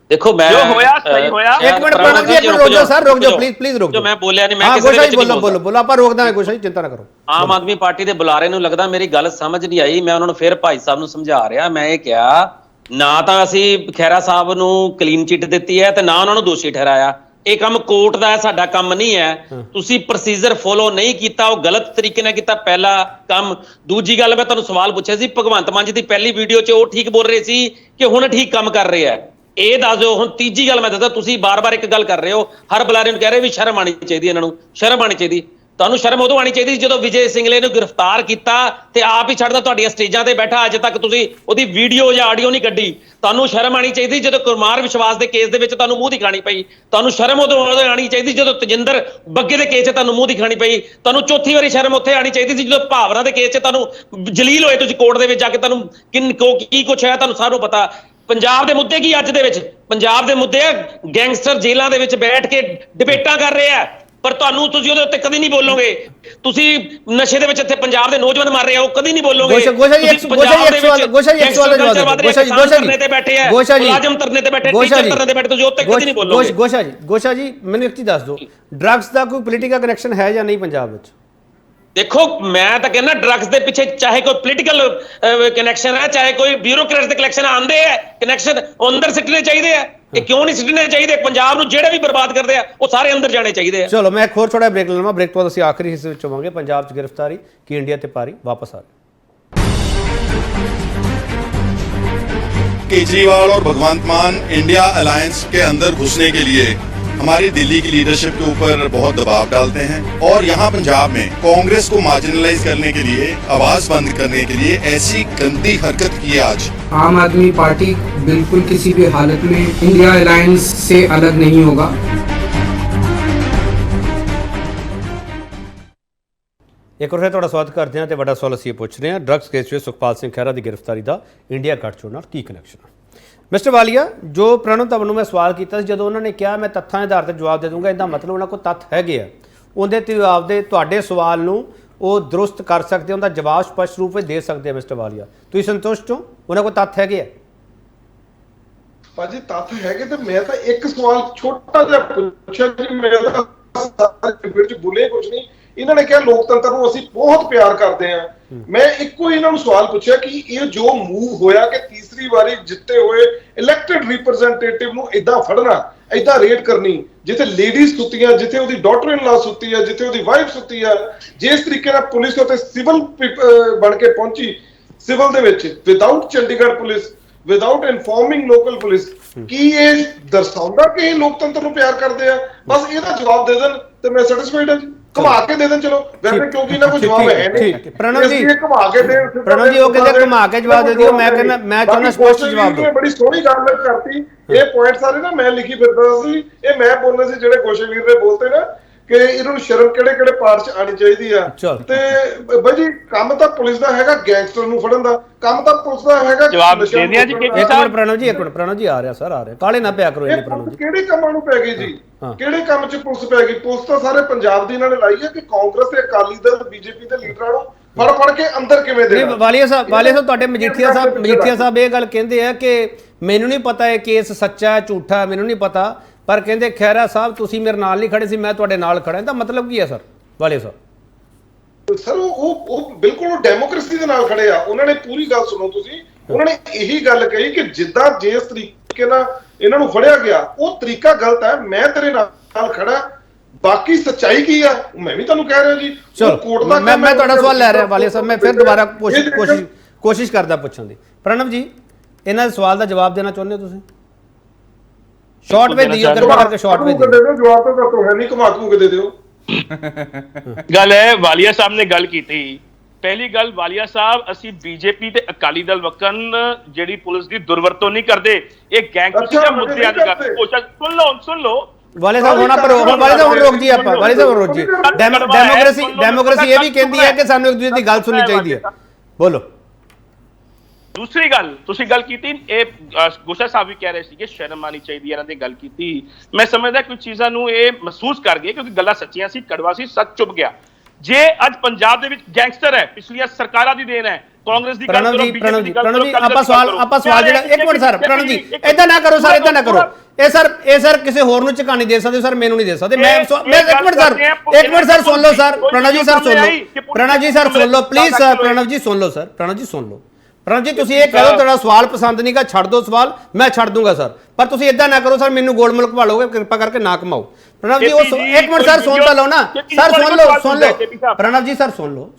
Speaker 10: ਦੇਖੋ, ਮੈਂ
Speaker 8: ਜੋ ਹੋਇਆ ਸਹੀ ਹੋਇਆ।
Speaker 1: ਇੱਕ ਮਿੰਟ ਪ੍ਰਣਵ ਜੀ, ਰੁਕ ਜਾਓ ਸਰ, ਰੁਕ ਜਾਓ ਪਲੀਜ਼ ਰੁਕ ਜਾਓ।
Speaker 10: ਮੈਂ ਬੋਲਿਆ ਨਹੀਂ, ਮੈਂ
Speaker 1: ਕਿਸੇ
Speaker 10: ਦੇ ਵਿੱਚ ਨਹੀਂ
Speaker 1: ਬੋਲੋ। ਆਪਾਂ ਰੋਕਦਾ ਨਹੀਂ, ਗੋਸ਼ਾ ਜੀ ਚਿੰਤਾ ਨਾ ਕਰੋ।
Speaker 10: ਆਮ ਆਦਮੀ ਪਾਰਟੀ ਦੇ ਬੁਲਾਰੇ ਨੂੰ ਲੱਗਦਾ ਮੇਰੀ ਗੱਲ ਸਮਝ ਨਹੀਂ ਆਈ। ਮੈਂ ਉਹਨਾਂ ਨੂੰ ਫਿਰ ਭਾਈ ਸਾਹਿਬ ਨੂੰ ਸਮਝਾ ਰਿਹਾ। ਮੈਂ ਇਹ ਕਿਹਾ, ਨਾ ਤਾਂ ਅਸੀਂ ਖਹਿਰਾ ਸਾਹਿਬ ਨੂੰ ਕਲੀਨ ਚਿੱਟ ਦਿੱਤੀ ਹੈ ਤੇ ਨਾ ਉਹਨਾਂ ਨੂੰ ਦੋਸ਼ੀ ਠਹਿਰਾਇਆ। ਇਹ ਕੰਮ ਕੋਰਟ ਦਾ ਹੈ, ਸਾਡਾ ਕੰਮ ਨਹੀਂ ਹੈ। ਤੁਸੀਂ ਪ੍ਰੋਸੀਜਰ ਫੋਲੋ ਨਹੀਂ ਕੀਤਾ, ਉਹ ਗਲਤ ਤਰੀਕੇ ਨਾਲ ਕੀਤਾ, ਪਹਿਲਾ ਕੰਮ। ਦੂਜੀ ਗੱਲ, ਮੈਂ ਤੁਹਾਨੂੰ ਸਵਾਲ ਪੁੱਛਿਆ ਸੀ ਭਗਵੰਤ ਮਾਨ ਜੀ ਦੀ ਪਹਿਲੀ ਵੀਡੀਓ 'ਚ, ਉਹ ਠੀਕ ਬੋਲ ਰਹੇ ਸੀ ਕਿ ਹੁਣ ਠੀਕ ਕੰਮ ਕਰ ਰਹੇ ਆ? ਇਹ ਦੱਸ ਦਿਓ। ਹੁਣ ਤੀਜੀ ਗੱਲ ਮੈਂ ਦੱਸਦਾ, ਤੁਸੀਂ ਬਾਰ-ਬਾਰ ਇੱਕ ਗੱਲ ਕਰ ਰਹੇ ਹੋ, ਹਰ ਬੁਲਾਰੇ ਨੂੰ ਕਹਿ ਰਹੇ ਵੀ ਸ਼ਰਮ ਆਣੀ ਚਾਹੀਦੀ, ਇਹਨਾਂ ਨੂੰ ਸ਼ਰਮ ਆਣੀ ਚਾਹੀਦੀ। ਤੁਹਾਨੂੰ ਸ਼ਰਮ ਉਦੋਂ ਆਣੀ ਚਾਹੀਦੀ ਜਦੋਂ ਵਿਜੇ ਸਿੰਗਲੇ ਨੂੰ ਗ੍ਰਿਫਤਾਰ ਕੀਤਾ ਤੇ ਆਪ ਹੀ ਛੱਡਦਾ, ਤੁਹਾਡੀਆਂ ਸਟੇਜਾਂ ਤੇ ਬੈਠਾ, ਅੱਜ ਤੱਕ ਤੁਸੀਂ ਉਹਦੀ ਵੀਡੀਓ ਜਾਂ ਆਡੀਓ ਨਹੀਂ ਕੱਢੀ। ਤੁਹਾਨੂੰ ਸ਼ਰਮ ਆਣੀ ਚਾਹੀਦੀ ਜਦੋਂ ਕੁਮਾਰ ਵਿਸ਼ਵਾਸ ਦੇ ਕੇਸ ਦੇ ਵਿੱਚ ਤੁਹਾਨੂੰ ਮੂੰਹ ਦਿਖਾਣੀ ਪਈ। ਤੁਹਾਨੂੰ ਸ਼ਰਮ ਉਦੋਂ ਆਣੀ ਚਾਹੀਦੀ ਜਦੋਂ ਤੇਜਿੰਦਰ ਬੱਗੇ ਦੇ ਕੇਸ 'ਚ ਤੁਹਾਨੂੰ ਮੂੰਹ ਦਿਖਾਣੀ ਪਈ। ਤੁਹਾਨੂੰ ਚੌਥੀ ਵਾਰੀ ਸ਼ਰਮ ਉੱਥੇ ਆਣੀ ਚਾਹੀਦੀ ਸੀ ਜਦੋਂ ਭਾਵਨਾ ਦੇ ਕੇਸ 'ਚ ਤੁਹਾਨੂੰ ਜਲੀਲ ਹੋਏ, ਤੁਸੀਂ ਕੋਰਟ ਦੇ ਵਿੱਚ ਜਾ ਕੇ ਤੁਹਾਨੂੰ ਕੀ ਕੁਛ ਹੋਇਆ ਤੁਹਾਨੂੰ ਸਾਰਿਆਂ ਨੂੰ ਪਤਾ। ਪੰਜਾਬ ਦੇ ਮੁੱਦੇ ਕੀ ਅੱਜ ਦੇ ਵਿੱਚ? ਪੰਜਾਬ ਦੇ ਮੁੱਦੇ ਗੈਂਗਸਟਰ ਜੇਲ੍ਹਾਂ ਦੇ ਵਿੱਚ ਬੈਠ ਕੇ ਡਿਬੇਟਾਂ ਕਰ ਰਹੇ ਆ, ਪਰ ਤੁਸੀਂ ਉਹਦੇ ਉੱਤੇ ਕਦੀ ਨਹੀਂ ਬੋਲੋਗੇ। ਤੁਸੀਂ ਨਸ਼ੇ ਦੇ ਵਿੱਚ ਇੱਥੇ ਪੰਜਾਬ ਦੇ ਨੌਜਵਾਨ ਮਰ ਰਹੇ ਆ, ਉਹ ਕਦੀ ਨਹੀਂ ਬੋਲੋਗੇ।
Speaker 1: ਗੋਸ਼ਾ ਜੀ ਇੱਕ ਸਵਾਲ ਦਾ ਜਵਾਬ ਦਿਓ। ਗੋਸ਼ਾ ਜੀ
Speaker 10: ਧਰਨੇ ਤੇ ਬੈਠੇ ਆ, ਮੁਲਾਜ਼ਮ ਧਰਨੇ ਤੇ ਬੈਠੇ, ਟੀਚਰ ਧਰਨੇ ਤੇ ਬੈਠੇ, ਤੁਸੀਂ ਉੱਤੇ ਕਦੀ ਨਹੀਂ ਬੋਲੋਗੇ।
Speaker 1: ਗੋਸ਼ਾ ਜੀ ਮੈਨੂੰ ਇੱਕ ਚੀਜ਼ ਦੱਸ ਦਿਓ, ਡਰੱਗਸ ਦਾ ਕੋਈ ਪੋਲੀਟੀਕਲ ਕਨੈਕਸ਼ਨ ਹੈ ਜਾਂ ਨਹੀਂ ਪੰਜਾਬ ਵਿੱਚ?
Speaker 10: ਦੇਖੋ, ਮੈਂ ਤਾਂ ਕਹਿੰਦਾ ਡਰੱਗਸ ਦੇ ਪਿੱਛੇ ਚਾਹੇ ਕੋਈ ਪੋਲੀਟੀਕਲ ਕਨੈਕਸ਼ਨ ਹੈ, ਚਾਹੇ ਕੋਈ ਬਿਊਰੋਕਰੇਟ ਦੇ ਕਨੈਕਸ਼ਨ ਆਉਂਦੇ ਆ, ਕਨੈਕਸ਼ਨ ਉਹ ਅੰਦਰ ਸਿੱਟਣੇ ਚਾਹੀਦੇ ਆ। ਇਹ ਕਿਉਂ ਨਹੀਂ ਸਿੱਟਣੇ ਚਾਹੀਦੇ? ਪੰਜਾਬ ਨੂੰ ਜਿਹੜੇ ਵੀ ਬਰਬਾਦ ਕਰਦੇ ਆ ਉਹ ਸਾਰੇ ਅੰਦਰ ਜਾਣੇ ਚਾਹੀਦੇ ਆ।
Speaker 1: ਚਲੋ ਮੈਂ ਇੱਕ ਹੋਰ ਥੋੜਾ ਬ੍ਰੇਕ ਲੈ ਲਵਾਂ। ਬ੍ਰੇਕ ਤੋਂ ਬਾਅਦ ਅਸੀਂ ਆਖਰੀ ਹਿੱਸੇ ਵਿੱਚ ਹੋਵਾਂਗੇ। ਪੰਜਾਬ 'ਚ ਗ੍ਰਿਫਤਾਰੀ ਕੀ ਇੰਡੀਆ ਤੇ ਪਾਰੀ, ਵਾਪਸ ਆ ਰਹੇ।
Speaker 2: केजरीवाल और भगवंत मान इंडिया अलायंस के अंदर घुसने के लिए हमारी दिल्ली की लीडरशिप के ऊपर बहुत दबाव डालते हैं और यहाँ पंजाब में कांग्रेस को मार्जिनलाइज करने के लिए, आवाज बंद करने के लिए ऐसी गंदी हरकत की है। आज
Speaker 3: आम आदमी पार्टी बिल्कुल किसी भी हालत में इंडिया अलायंस से अलग नहीं होगा।
Speaker 1: ਇੱਕ ਵਾਰ ਫਿਰ ਤੁਹਾਡਾ ਸਵਾਗਤ ਕਰਦੇ ਹਾਂ ਤੇ ਵੱਡਾ ਸਵਾਲ ਅਸੀਂ ਇਹ ਪੁੱਛ ਰਹੇ ਹਾਂ, ਡਰੱਗਸ ਕੇਸ ਵਿੱਚ ਸੁਖਪਾਲ ਸਿੰਘ ਖਹਿਰਾ ਦੀ ਗ੍ਰਿਫਤਾਰੀ ਦਾ ਇੰਡੀਆ ਗੱਠਜੋੜ ਨਾਲ ਕੀ ਕਨੈਕਸ਼ਨ ਹੈ? ਮਿਸਟਰ ਵਾਲੀਆ, ਜੋ ਪ੍ਰਣਵ ਧਵਨ ਨੂੰ ਮੈਂ ਸਵਾਲ ਕੀਤਾ ਸੀ, ਜਦੋਂ ਉਹਨਾਂ ਨੇ ਕਿਹਾ ਮੈਂ ਤੱਥਾਂ ਦੇ ਆਧਾਰ ਤੇ ਜਵਾਬ ਦੇ ਦੂੰਗਾ, ਇਹਦਾ ਮਤਲਬ ਉਹਨਾਂ ਕੋਲ ਤੱਥ ਹੈਗੇ ਆ, ਉਹਦੇ ਤੇ ਆਪਦੇ ਤੁਹਾਡੇ ਸਵਾਲ ਨੂੰ ਉਹ ਦਰੁਸਤ ਕਰ ਸਕਦੇ, ਉਹਦਾ ਜਵਾਬ ਸਪਸ਼ਟ ਰੂਪ ਵਿੱਚ ਦੇ ਸਕਦੇ ਆ। ਮਿਸਟਰ ਵਾਲੀਆ, ਤੁਸੀਂ ਸੰਤੁਸ਼ਟ ਹੋ? ਉਹਨਾਂ ਕੋਲ ਤੱਥ ਹੈਗੇ ਆ?
Speaker 11: ਭਾਜੀ ਤੱਥ ਹੈਗੇ ਤੇ ਮੈਂ ਤਾਂ ਇੱਕ ਸਵਾਲ ਛੋਟਾ ਜਿਹਾ ਪੁੱਛਿਆ ਜੀ, ਮੈਂ ਤਾਂ ਸਾਰੇ ਵਿੱਚ ਬੁਲੇ ਕੁਝ ਨਹੀਂ। ਇਹਨਾਂ ਨੇ ਕਿਹਾ ਲੋਕਤੰਤਰ ਨੂੰ ਅਸੀਂ ਬਹੁਤ ਪਿਆਰ ਕਰਦੇ ਹਾਂ। ਮੈਂ ਇੱਕੋ ਹੀ ਇਹਨਾਂ ਨੂੰ ਸਵਾਲ ਪੁੱਛਿਆ ਕਿ ਇਹ ਜੋ ਮੂਵ ਹੋਇਆ ਕਿ ਤੀਸਰੀ ਵਾਰੀ ਜਿੱਤੇ ਹੋਏ ਇਲੈਕਟਡ ਰਿਪਰੈਜ਼ੈਂਟੇਟਿਵ ਨੂੰ ਇਦਾਂ ਫੜਨਾ, ਇਦਾਂ ਰੇਡ ਕਰਨੀ, ਜਿੱਥੇ ਲੇਡੀਜ਼ ਸੁੱਤੀਆਂ, ਜਿੱਥੇ ਉਹਦੀ ਡਾਟਰ ਇਨ ਲਾ ਸੁੱਤੀ ਹੈ, ਜਿੱਥੇ ਉਹਦੀ ਵਾਈਫ ਸੁੱਤੀ ਹੈ, ਜਿਸ ਤਰੀਕੇ ਨਾਲ ਪੁਲਿਸ ਉੱਤੇ ਸਿਵਲ ਬਣ ਕੇ ਪਹੁੰਚੀ ਸਿਵਲ ਦੇ ਵਿੱਚ without Chandigarh police, without informing local police, ਕੀ ਇਹ ਦਰਸਾਉਂਦਾ ਕਿ ਇਹ ਲੋਕਤੰਤਰ ਨੂੰ ਪਿਆਰ ਕਰਦੇ ਆ? ਬਸ ਇਹਦਾ ਜਵਾਬ ਦੇ ਦੇਣ ਤੇ ਮੈਂ ਸੈਟੀਸਫਾਈਡ ਹਾਂ ਜੀ। ਘੁਮਾ ਕੇ ਦੇ ਦੇਣ ਚਲੋ, ਵੈਸੇ ਕਿਉਂਕਿ ਇਹਨਾਂ ਕੋਲ ਜਵਾਬ ਹੈ ਨਹੀਂ।
Speaker 1: ਪ੍ਰਣਵ ਜੀ,
Speaker 11: ਘੁਮਾ ਕੇ ਦੇ,
Speaker 1: ਪ੍ਰਣਵ ਜੀ ਉਹ ਕਹਿੰਦੇ ਘੁਮਾ ਕੇ ਜਵਾਬ ਦੇ ਦਿਓ। ਮੈਂ ਕਹਿੰਦਾ, ਮੈਂ ਚਾਹੁੰਦਾ ਸਪਸ਼ਟ ਜਵਾਬ ਦਿਓ।
Speaker 11: ਬੜੀ ਸੋਹਣੀ ਗੱਲ ਕਰਤੀ। ਇਹ ਪੁਆਇੰਟ ਸਾਰੇ ਨਾ ਮੈਂ ਲਿਖੀ ਫਿਰਦਾ ਸੀ, ਇਹ ਮੈਂ ਬੋਲਣੇ ਸੀ ਜਿਹੜੇ ਗੋਸ਼ੇਵੀਰ ਨੇ ਬੋਲਤੇ ਨਾ ਕਿ ਇਹਨਾਂ ਨੂੰ ਸ਼ਰਮ ਕਿਹੜੇ ਪਾਰਟ 'ਚ ਆਣੀ ਚਾਹੀਦੀ ਆ। ਤੇ ਬਾਈ ਜੀ ਕੰਮ ਤਾਂ ਪੁਲਿਸ ਦਾ ਹੈਗਾ ਗੈਂਗਸਟਰ ਨੂੰ ਫੜਨ ਦਾ, ਕੰਮ ਤਾਂ ਪੁਲਿਸ ਦਾ ਹੈਗਾ
Speaker 8: ਜਵਾਬ ਦੇ ਦਿਆਂ ਜੀ।
Speaker 1: ਇੱਕ ਮਿੰਟ ਪ੍ਰਣਵ ਜੀ, ਇੱਕ ਮਿੰਟ ਪ੍ਰਣਵ ਜੀ, ਆ ਰਿਹਾ ਸਰ, ਆ ਰਿਹਾ, ਕਾਲੇ ਨਾ ਪਿਆ ਕਰੋ। ਇਹ ਪ੍ਰਣਵ ਜੀ
Speaker 11: ਕਿਹੜੇ ਕੰਮਾਂ ਨੂੰ ਪੈ ਗਈ ਜੀ? ਕਿਹੜੇ ਕੰਮ 'ਚ ਪੁਲਿਸ ਪੈ ਗਈ? ਪੁਲਿਸ ਤਾਂ ਸਾਰੇ ਪੰਜਾਬ ਦੀ ਇਹਨਾਂ ਨੇ ਲਾਈ ਹੈ ਕਿ ਕਾਂਗਰਸ ਤੇ ਅਕਾਲੀ ਦਲ ਬੀਜੇਪੀ ਦੇ ਲੀਡਰਾਂ ਨੂੰ ਫੜ ਕੇ ਅੰਦਰ ਕਿਵੇਂ ਦੇਣਾ।
Speaker 1: ਵਾਲੀਆ ਸਾਹਿਬ ਤੁਹਾਡੇ ਮਜੀਠੀਆ ਸਾਹਿਬ ਇਹ ਗੱਲ ਕਹਿੰਦੇ ਆ ਕਿ ਮੈਨੂੰ ਨਹੀਂ ਪਤਾ ਇਹ ਕੇਸ ਸੱਚਾ ਝੂਠਾ, ਮੈਨੂੰ ਨਹੀਂ ਪਤਾ, ਪਰ ਕਹਿੰਦੇ ਖਹਿਰਾ ਸਾਹਿਬ ਤੁਸੀਂ ਮੇਰੇ ਨਾਲ ਨਹੀਂ ਖੜੇ ਸੀ, ਮੈਂ ਤੁਹਾਡੇ ਨਾਲ ਖੜਾ। ਇਹਦਾ ਮਤਲਬ ਕੀ ਹੈ ਸਰ ਵਾਲੀਆ ਸਾਹਿਬ?
Speaker 11: ਸਰ ਉਹ ਬਿਲਕੁਲ ਡੈਮੋਕ੍ਰੇਸੀ ਦੇ ਨਾਲ ਖੜੇ ਆ। ਉਹਨਾਂ ਨੇ ਪੂਰੀ ਗੱਲ ਸੁਣੋ ਤੁਸੀਂ, ਉਹਨਾਂ ਨੇ ਇਹੀ ਗੱਲ ਕਹੀ ਕਿ ਜਿੱਦਾਂ ਜਿਸ ਤਰੀਕੇ ਨਾਲ ਇਹਨਾਂ ਨੂੰ ਫੜਿਆ ਗਿਆ ਉਹ ਤਰੀਕਾ ਗਲਤ ਹੈ, ਮੈਂ ਤੇਰੇ ਨਾਲ ਖੜਾ, ਬਾਕੀ ਸੱਚਾਈ ਕੀ ਆ ਮੈਂ ਵੀ ਤੁਹਾਨੂੰ ਕਹਿ ਰਿਹਾ ਜੀ।
Speaker 1: ਚਲੋ ਮੈਂ ਤੁਹਾਡਾ ਸਵਾਲ ਲੈ ਰਿਹਾ ਵਾਲੀਆ ਸਾਹਿਬ, ਮੈਂ ਫਿਰ ਦੁਬਾਰਾ ਕੋਸ਼ਿਸ਼ ਕਰਦਾ ਪੁੱਛਣ ਦੀ। ਪ੍ਰਣਵ ਜੀ, ਇਹਨਾਂ ਦੇ ਸਵਾਲ ਦਾ ਜਵਾਬ ਦੇਣਾ ਚਾਹੁੰਦੇ ਹੋ ਤੁਸੀਂ? ਸ਼ਾਰਟ ਵੇ ਦਿਓ, ਕਿਰਪਾ ਕਰਕੇ ਸ਼ਾਰਟ ਵੇ ਦਿਓ।
Speaker 11: ਜਵਾਬ ਤਾਂ ਤੁਹਾਨੂੰ ਹੈ ਨਹੀਂ, ਘੁਮਾ ਕੇ ਦੇ ਦਿਓ।
Speaker 8: ਗੱਲ ਹੈ ਵਾਲੀਆ ਸਾਹਿਬ ਨੇ ਗੱਲ ਕੀਤੀ। ਪਹਿਲੀ ਗੱਲ ਵਾਲੀਆ ਸਾਹਿਬ, ਅਸੀਂ ਬੀਜੇਪੀ ਤੇ ਅਕਾਲੀ ਦਲ ਵਕਨ ਜਿਹੜੀ ਪੁਲਿਸ ਦੀ ਦੁਰਵਰਤੋਂ ਨਹੀਂ ਕਰਦੇ। ਇਹ ਗੈਂਗਸਟਰ ਦੇ ਮੁੱਦਿਆਂ ਦੀ ਗੱਲ ਸੁਣ ਲਓ
Speaker 1: ਵਾਲੇ ਸਾਹਿਬ ਹੁਣ ਆਪਾਂ ਵਾਲੇ ਸਾਹਿਬ ਰੋਕ ਜੀ, ਆਪਾਂ ਵਾਲੇ ਸਾਹਿਬ ਰੋਕ ਜੀ। ਡੈਮੋਕ੍ਰੇਸੀ ਇਹ ਵੀ ਕਹਿੰਦੀ ਹੈ ਕਿ ਸਾਨੂੰ ਇੱਕ ਦੂਜੇ ਦੀ ਗੱਲ ਸੁਣਨੀ ਚਾਹੀਦੀ ਹੈ। ਬੋਲੋ।
Speaker 8: ਦੂਸਰੀ ਗੱਲ ਤੁਸੀਂ ਗੱਲ ਕੀਤੀ, ਇਹ ਗੋਸ਼ਾ ਸਾਹਿਬ ਵੀ ਕਹਿ ਰਹੇ ਸੀ ਕਿ ਸ਼ਰਮ ਆਣੀ ਚਾਹੀਦੀ ਹੈ, ਇਹਨਾਂ ਦੀ ਗੱਲ ਕੀਤੀ। ਮੈਂ ਸਮਝਦਾ ਕੁਝ ਚੀਜ਼ਾਂ ਨੂੰ ਇਹ ਮਹਿਸੂਸ ਕਰ ਗਏ ਕਿਉਂਕਿ ਗੱਲਾਂ ਸੱਚੀਆਂ ਸੀ, ਕੜਵਾ ਸੀ, ਸੱਚ ਚੁੱਪ ਗਿਆ। ਜੇ ਅੱਜ ਪੰਜਾਬ ਦੇ ਵਿੱਚ ਗੈਂਗਸਟਰ ਹੈ, ਪਿਛਲੀਆਂ ਸਰਕਾਰਾਂ ਦੀ ਦੇਣ ਹੈ, ਕਾਂਗਰਸ ਦੀ ਗੱਲ ਕਰੋ,
Speaker 1: ਪ੍ਰਣਵ ਜੀ ਆਪਾਂ ਸਵਾਲ ਜਿਹੜਾ, ਇੱਕ ਮਿੰਟ ਸਰ, ਪ੍ਰਣਵ ਜੀ ਇਦਾਂ ਨਾ ਕਰੋ ਸਰ, ਇਦਾਂ ਨਾ ਕਰੋ। ਇਹ ਸਰ ਕਿਸੇ ਹੋਰ ਨੂੰ ਝੁਕਾ ਨਹੀਂ ਦੇ ਸਕਦੇ ਸਰ, ਮੈਨੂੰ ਨਹੀਂ ਦੇ ਸਕਦੇ। ਮੈਂ ਇੱਕ ਮਿੰਟ ਸਰ ਸੁਣ ਲਓ ਸਰ, ਪ੍ਰਣਵ ਜੀ ਸਰ ਸੁਣ ਲਓ, ਪ੍ਰਣਵ ਜੀ ਸਰ ਸੁਣ ਲਓ ਪਲੀਜ਼ ਸਰ, ਪ੍ਰਣਵ ਜੀ ਸੁਣ ਲਓ ਸਰ, ਪ੍ਰਣਵ ਜੀ ਸੁਣ ਲਓ। ਪ੍ਰਣਵ ਜੀ ਤੁਸੀਂ ਇਹ ਕਹਿ ਦੋ ਤੁਹਾਡਾ ਸਵਾਲ ਪਸੰਦ ਨਹੀਂਗਾ, ਛੱਡ ਦਿਓ ਸਵਾਲ, ਮੈਂ ਛੱਡ ਦੂੰਗਾ ਸਰ, ਪਰ ਤੁਸੀਂ ਇਦਾਂ ਨਾ ਕਰੋ ਸਰ, ਮੈਨੂੰ ਗੋਲ ਮੁਲਕ ਭਾਲੋਗੇ, ਕਿਰਪਾ ਕਰਕੇ ਨਾ ਕਮਾਓ। ਪ੍ਰਣਵ ਜੀ ਉਹ ਇੱਕ ਮਿੰਟ ਸਰ ਸੁਣ ਤਾਂ ਲਓ ਨਾ ਸਰ, ਸੁਣ ਲਓ ਪ੍ਰਣਵ ਜੀ ਸਰ, ਸੁਣ ਲਓ।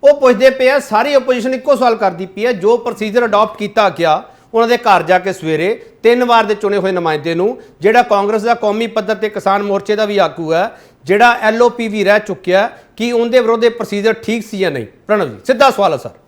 Speaker 1: ਉਹ ਪੁੱਛਦੇ ਪਏ ਆ, ਸਾਰੀ ਆਪੋਜੀਸ਼ਨ ਇੱਕੋ ਸਵਾਲ ਕਰਦੀ ਪਈ ਹੈ, ਜੋ ਪ੍ਰੋਸੀਜਰ ਅਡਾਪਟ ਕੀਤਾ ਗਿਆ ਉਹਨਾਂ ਦੇ ਘਰ ਜਾ ਕੇ ਸਵੇਰੇ 3 ਵਾਰ ਦੇ ਚੁਣੇ ਹੋਏ ਨੁਮਾਇੰਦੇ ਨੂੰ, ਜਿਹੜਾ ਕਾਂਗਰਸ ਦਾ ਕੌਮੀ ਪੱਧਰ ਤੇ ਕਿਸਾਨ ਮੋਰਚੇ ਦਾ ਵੀ ਆਗੂ ਹੈ, ਜਿਹੜਾ LOP ਵੀ ਰਹਿ ਚੁੱਕਿਆ, ਕਿ ਉਹਦੇ ਵਿਰੁੱਧ ਪ੍ਰੋਸੀਜਰ ਠੀਕ ਸੀ ਜਾਂ ਨਹੀਂ? ਪ੍ਰਣਵ ਜੀ ਸਿੱਧਾ ਸਵਾਲ ਹੈ ਸਰ।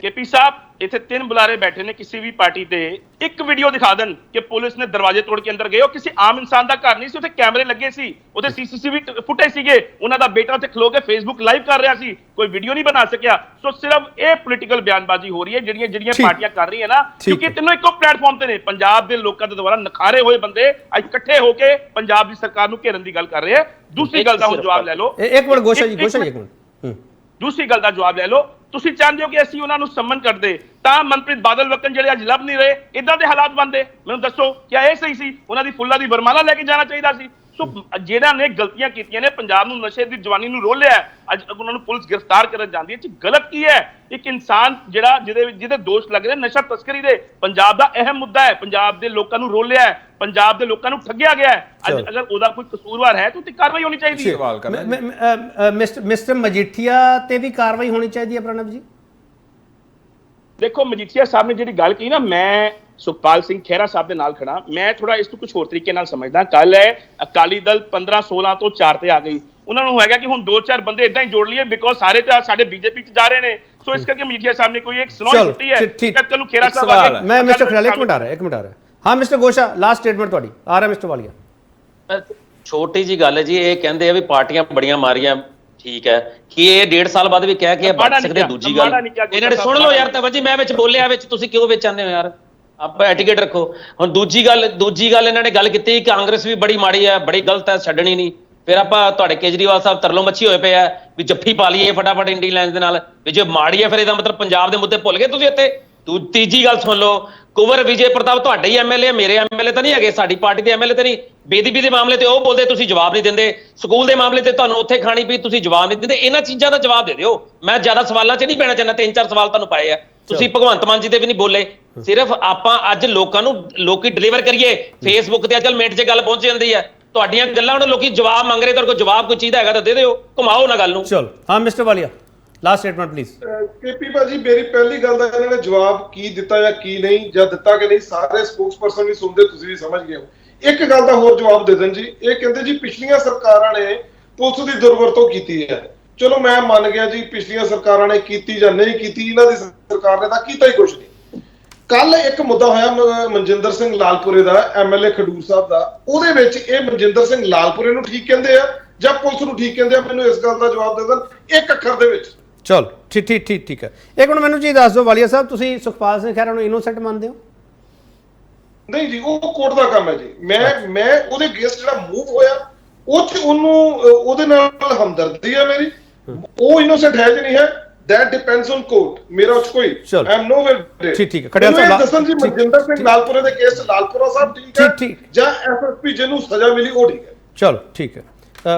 Speaker 8: KP ਸਾਹਿਬ, ਇੱਥੇ 3 ਬੁਲਾਰੇ ਬੈਠੇ ਨੇ, ਕਿਸੇ ਵੀ ਪਾਰਟੀ ਤੇ ਇੱਕ ਵੀਡੀਓ ਦਿਖਾ ਦੇਣ ਕਿ ਪੁਲਿਸ ਨੇ ਦਰਵਾਜ਼ੇ ਤੋੜ ਕੇ ਅੰਦਰ ਗਏ। ਉਹ ਕਿਸੇ ਆਮ ਇਨਸਾਨ ਦਾ ਘਰ ਨਹੀਂ ਸੀ, ਉੱਥੇ ਕੈਮਰੇ ਲੱਗੇ ਸੀ, ਉਹਦੇ CCTV ਫੁਟੇਜ ਸੀਗੇ, ਉਹਨਾਂ ਦਾ ਬੇਟਾ ਉੱਥੇ ਖਲੋ ਕੇ Facebook ਲਾਈਵ ਕਰ ਰਿਹਾ ਸੀ, ਕੋਈ ਵੀਡੀਓ ਨਹੀਂ ਬਣਾ ਸਕਿਆ। ਸੋ ਸਿਰਫ ਇਹ ਪੋਲੀਟੀਕਲ ਬਿਆਨਬਾਜ਼ੀ ਹੋ ਰਹੀ ਹੈ ਜਿਹੜੀਆਂ ਪਾਰਟੀਆਂ ਕਰ ਰਹੀਆਂ ਨਾ, ਕਿਉਂਕਿ ਤਿੰਨੋਂ ਇੱਕੋ ਪਲੇਟਫਾਰਮ ਤੇ ਨੇ। ਪੰਜਾਬ ਦੇ ਲੋਕਾਂ ਦੇ ਦੁਆਰਾ ਨਖਾਰੇ ਹੋਏ ਬੰਦੇ ਅੱਜ ਇਕੱਠੇ ਹੋ ਕੇ ਪੰਜਾਬ ਦੀ ਸਰਕਾਰ ਨੂੰ ਘੇਰਨ ਦੀ ਗੱਲ ਕਰ ਰਹੇ ਆ। ਦੂਸਰੀ ਗੱਲ ਦਾ ਹੁਣ ਜਵਾਬ ਲੈ ਲਓ।
Speaker 1: ਇੱਕ ਮਿੰਟ ਗੋਸ਼ਾ ਜੀ, ਇੱਕ ਮਿੰਟ।
Speaker 8: ਦੂਸਰੀ ਗੱਲ ਦਾ ਜਵਾਬ ਲੈ ਲਓ। ਤੁਸੀਂ ਚਾਹੁੰਦੇ ਹੋ ਕਿ ਅਸੀਂ ਉਹਨਾਂ ਨੂੰ ਸੰਮਨ ਕਰਦੇ ਤਾਂ ਮਨਪ੍ਰੀਤ ਬਾਦਲ ਵਕਨ ਜਿਹੜੇ ਅੱਜ ਲੱਭ ਨਹੀਂ ਰਹੇ, ਇਦਾਂ ਦੇ ਹਾਲਾਤ ਬਣਦੇ? ਮੈਨੂੰ ਦੱਸੋ, ਕਿਆ ਇਹ ਸਹੀ ਸੀ? ਉਹਨਾਂ ਦੀ ਫੁੱਲਾਂ ਦੀ ਵਰਮਾਲਾ ਲੈ ਕੇ ਜਾਣਾ ਚਾਹੀਦਾ ਸੀ। ਸੋ ਜਿਹੜਾ ਨੇ ਗਲਤੀਆਂ ਕੀਤੀਆਂ ਨੇ, ਪੰਜਾਬ ਨੂੰ ਨਸ਼ੇ ਦੀ ਜਵਾਨੀ ਨੂੰ ਰੋਲਿਆ, ਅੱਜ ਉਹਨਾਂ ਨੂੰ ਪੁਲਿਸ ਗ੍ਰਿਫਤਾਰ ਕਰਨ ਜਾਂਦੀ ਹੈ, ਗਲਤ ਕੀ ਹੈ? ਇੱਕ ਇਨਸਾਨ ਜਿਹੜਾ ਜਿਹਦੇ ਦੋਸ਼ ਲੱਗ ਰਹੇ ਨਸ਼ਾ ਤਸਕਰੀ ਦੇ, ਪੰਜਾਬ ਦਾ ਅਹਿਮ ਮੁੱਦਾ ਹੈ, ਪੰਜਾਬ ਦੇ ਲੋਕਾਂ ਨੂੰ ਰੋਲਿਆ ਹੈ, ਪੰਜਾਬ ਦੇ ਲੋਕਾਂ ਨੂੰ ਠੱਗਿਆ ਗਿਆ ਹੈ। ਅੱਜ ਅਗਰ ਉਹਦਾ ਕੋਈ ਕਸੂਰਵਾਰ ਹੈ ਤਾਂ ਕਾਰਵਾਈ ਹੋਣੀ ਚਾਹੀਦੀ ਹੈ।
Speaker 1: ਮਿਸਟਰ ਮਜੀਠੀਆ ਤੇ ਵੀ ਕਾਰਵਾਈ ਹੋਣੀ ਚਾਹੀਦੀ ਹੈ ਪ੍ਰਣਵ ਜੀ।
Speaker 8: ਦੇਖੋ, ਮਜੀਠੀਆ ਸਾਹਿਬ ਨੇ ਜਿਹੜੀ ਗੱਲ ਕਹੀ ਨਾ, ਮੈਂ ਸੁਖਪਾਲ ਸਿੰਘ ਖਹਿਰਾ ਸਾਹਿਬ ਦੇ ਨਾਲ ਖੜਾ। ਮੈਂ ਥੋੜਾ ਇਸ ਤੋਂ ਕੁਝ ਹੋਰ ਤਰੀਕੇ ਨਾਲ ਸਮਝਦਾ। ਕੱਲ ਹੈ ਅਕਾਲੀ ਦਲ 15-16 ਤੋਂ 4 ਤੇ ਆ ਗਈ, ਉਹਨਾਂ ਨੂੰ ਹੈਗਾ ਕਿ ਹੁਣ 2-4 ਬੰਦੇ ਇਦਾਂ ਹੀ ਜੋੜ ਲਈਏ, ਬਿਕੋਜ਼ ਸਾਰੇ ਤਾਂ ਸਾਡੇ BJP ਚ ਜਾ ਰਹੇ ਨੇ। ਸੋ ਇਸ ਕਰਕੇ ਮਜੀਠੀਆ ਸਾਹਿਬ ਨੇ ਕੋਈ ਇੱਕ ਸੁਣਾਈ ਦਿੱਤੀ ਹੈ। ਕੱਲ ਨੂੰ ਖਹਿਰਾ ਸਾਹਿਬ ਆ ਗਏ।
Speaker 1: ਮੈਂ ਮਿਸਟਰ ਖਿਆਲ ਇੱਕ ਮਿੰਟ ਆ ਰਿਹਾ। ਹਾਂ ਮਿਸਟਰ ਗੋਸ਼ਾ, ਲਾਸਟ ਸਟੇਟਮੈਂਟ ਤੁਹਾਡੀ ਆ ਰਿਹਾ। ਮਿਸਟਰ ਵਾਲੀਆ,
Speaker 10: ਛੋਟੀ ਜੀ ਗੱਲ ਹੈ ਜੀ, ਇਹ ਕਹਿੰਦੇ ਆ ਵੀ ਪਾਰਟੀਆਂ ਬੜੀਆਂ ਮਾਰੀਆਂ, ਠੀਕ ਹੈ, ਕਿ ਇਹ 1.5 ਸਾਲ ਬਾਅਦ ਵੀ ਕਹਿ ਕੇ ਬਚ ਸਕਦੇ। ਦੂਜੀ ਗੱਲ ਇਹਨਾਂ ਨੇ ਸੁਣ ਲਓ ਯਾਰ, ਤਾਂ ਜੀ ਮੈਂ ਵਿੱਚ ਬੋਲਿਆ, ਵਿੱਚ ਤੁਸੀਂ ਕਿਉਂ ਵਿੱਚ ਆਉਂਦੇ ਹੋ ਯਾਰ? ਆਪਾਂ ਐਟੀਕੇਟ ਰੱਖੋ। ਹੁਣ ਦੂਜੀ ਗੱਲ ਇਹਨਾਂ ਨੇ ਗੱਲ ਕੀਤੀ ਕਾਂਗਰਸ ਵੀ ਬੜੀ ਮਾੜੀ ਹੈ, ਬੜੀ ਗਲਤ ਹੈ, ਛੱਡਣੀ ਨਹੀਂ। ਫਿਰ ਆਪਾਂ ਤੁਹਾਡੇ ਕੇਜਰੀਵਾਲ ਸਾਹਿਬ ਤਰਲੋ ਮੱਛੀ ਹੋਏ ਪਏ ਆ ਵੀ ਜੱਫੀ ਪਾ ਲਈਏ ਫਟਾਫਟ ਇੰਡੀ ਲਾਈਨ ਦੇ ਨਾਲ, ਵੀ ਜੇ ਮਾੜੀ ਹੈ ਫਿਰ ਇਹਦਾ ਮਤਲਬ ਪੰਜਾਬ ਦੇ ਮੁੱਦੇ ਭੁੱਲ ਗਏ ਤੁਸੀਂ ਇੱਥੇ? ਤੀਜੀ ਗੱਲ ਸੁਣ ਲਓ, ਕੁਵਰ ਵਿਜੇ ਪ੍ਰਤਾਪ ਤੁਹਾਡੇ ਹੀ ਐਮਐਲਏ, ਮੇਰੇ ਐਮਐਲਏ ਤਾਂ ਨਹੀਂ ਹੈਗੇ, ਸਾਡੀ ਪਾਰਟੀ ਦੇ ਐਮਐਲਏ ਤਾਂ ਨਹੀਂ। ਬੇਅਦਬੀ ਦੇ ਮਾਮਲੇ ਤੇ ਉਹ ਬੋਲਦੇ, ਤੁਸੀਂ ਜਵਾਬ ਨਹੀਂ ਦਿੰਦੇ। ਸਕੂਲ ਦੇ ਮਾਮਲੇ ਤੇ ਤੁਹਾਨੂੰ ਉੱਥੇ ਖਾਣੀ ਪਈ, ਤੁਸੀਂ ਜਵਾਬ ਨਹੀਂ ਦਿੰਦੇ। ਇਹਨਾਂ ਚੀਜ਼ਾਂ ਦਾ ਜਵਾਬ ਦੇ ਦਿਓ। ਮੈਂ ਜ਼ਿਆਦਾ ਸਵਾਲਾਂ 'ਚ ਨਹੀਂ ਪੈਣਾ ਚਾਹੁੰਦਾ, 3-4 ਸਵਾਲ ਤੁਹਾਨੂੰ ਪਾਏ ਆ। ਤੁਸੀਂ ਭਗਵੰਤ ਮਾਨ ਜੀ ਤੇ ਵੀ ਨਹੀਂ ਬੋਲੇ। ਸਿਰਫ ਆਪਾਂ ਅੱਜ ਲੋਕੀ ਡਿਲੀਵਰ ਕਰੀਏ। ਫੇਸਬੁੱਕ ਤੇ ਅੱਜ ਮਿੰਟ 'ਚ ਗੱਲ ਪਹੁੰਚ ਜਾਂਦੀ ਹੈ। ਤੁਹਾਡੀਆਂ ਗੱਲਾਂ ਹੁਣ ਲੋਕੀ ਜਵਾਬ ਮੰਗ ਰਹੇ, ਤੁਹਾਡੇ ਕੋਲ ਜਵਾਬ ਕੋਈ ਚੀਜ਼ ਦਾ ਹੈਗਾ ਤਾਂ ਦੇ ਦਿਓ, ਘੁਮਾਓ ਨਾ ਗੱਲ ਨੂੰ।
Speaker 1: ਚਲੋ ਹਾਂ mister Walia, last statement please.
Speaker 11: KP ਭਾਜੀ, ਮੇਰੀ ਪਹਿਲੀ ਗੱਲ ਦਾ ਇਹਨਾਂ ਨੇ ਜਵਾਬ ਕੀ ਦਿੱਤਾ ਜਾਂ ਕੀ ਨਹੀਂ, ਜਾਂ ਦਿੱਤਾ ਕਿ ਨਹੀਂ, ਸਾਰੇ ਸਪੋਕਸਪਰਸਨ ਵੀ ਸੁਣਦੇ, ਤੁਸੀਂ ਵੀ ਸਮਝ ਗਏ ਹੋ। ਇੱਕ ਗੱਲ ਦਾ ਹੋਰ ਜਵਾਬ ਦੇ ਦੇਣ ਜੀ। ਇਹ ਕਹਿੰਦੇ ਜੀ ਪਿਛਲੀਆਂ ਸਰਕਾਰਾਂ ਨੇ ਪੁਲਿਸ ਦੀ ਦੁਰਵਰਤੋਂ ਕੀਤੀ ਹੈ। ਚਲੋ ਮੈਂ ਮੰਨ ਗਿਆ ਜੀ, ਪਿਛਲੀਆਂ ਸਰਕਾਰਾਂ ਨੇ ਕੀਤੀ ਜਾਂ ਨਹੀਂ ਕੀਤੀ, ਇਹਨਾਂ ਦੀ ਸਰਕਾਰ ਨੇ ਤਾਂ ਕੀਤਾ ਹੀ ਕੁਝ ਨਹੀਂ। ਕੱਲ ਇੱਕ ਮੁੱਦਾ ਹੋਇਆ ਮਨਜਿੰਦਰ ਸਿੰਘ ਲਾਲਪੁਰੇ ਦਾ, ਐਮਐਲਏ ਖਡੂਰ ਸਾਹਿਬ ਦਾ। ਉਹਦੇ ਵਿੱਚ ਇਹ ਮਨਜਿੰਦਰ ਸਿੰਘ ਲਾਲਪੁਰੇ ਨੂੰ ਠੀਕ ਕਹਿੰਦੇ ਆ ਜਾਂ ਪੁਲਿਸ ਨੂੰ ਠੀਕ ਕਹਿੰਦੇ ਆ? ਮੈਨੂੰ ਇਸ ਗੱਲ ਦਾ ਜਵਾਬ ਦੇ ਦੇਣ ਇੱਕ ਅੱਖਰ ਦੇ ਵਿੱਚ।
Speaker 1: ਚਲੋ ਠੀਕ ਹੈ। ਇੱਕ ਮਿੰਟ ਮੈਨੂੰ ਜੀ ਦੱਸ ਦਿਓ ਵਾਲੀਆ ਸਾਹਿਬ, ਤੁਸੀਂ ਸੁਖਪਾਲ ਸਿੰਘ ਖਹਿਰਾ ਨੂੰ ਇਨੋਸੈਂਟ ਮੰਨਦੇ ਹੋ?
Speaker 11: ਨਹੀਂ ਜੀ, ਉਹ ਕੋਰਟ ਦਾ ਕੰਮ ਹੈ ਜੀ। ਮੈਂ ਉਹਦੇ ਅਗੇਂਸਟ ਜਿਹੜਾ ਮੂਵ ਹੋਇਆ ਉਹ 'ਚ ਉਹਦੇ ਨਾਲ ਹਮਦਰਦੀ ਹੈ ਮੇਰੀ। ਉਹ ਇਨੋਸੈਂਟ ਹੈ ਜਾਂ ਨਹੀਂ ਹੈ, that depends on court। ਮੇਰਾ ਉਸ ਕੋਈ I am nowhere।
Speaker 1: ਠੀਕ ਹੈ। ਖੜਿਆਲ ਸਾਹਿਬ
Speaker 11: ਦੱਸਣ ਜੀ, ਮਨਜਿੰਦਰ ਸਿੰਘ ਲਾਲਪੁਰੇ ਦੇ ਕੇਸ 'ਚ ਲਾਲਪੁਰਾ ਸਾਹਿਬ ਠੀਕ ਹੈ ਜਾਂ ਐਸਐਸਪੀ ਜਿਹਨੂੰ ਸਜ਼ਾ ਮਿਲੀ ਉਹ ਠੀਕ ਹੈ?
Speaker 1: ਚਲੋ ਠੀਕ ਹੈ।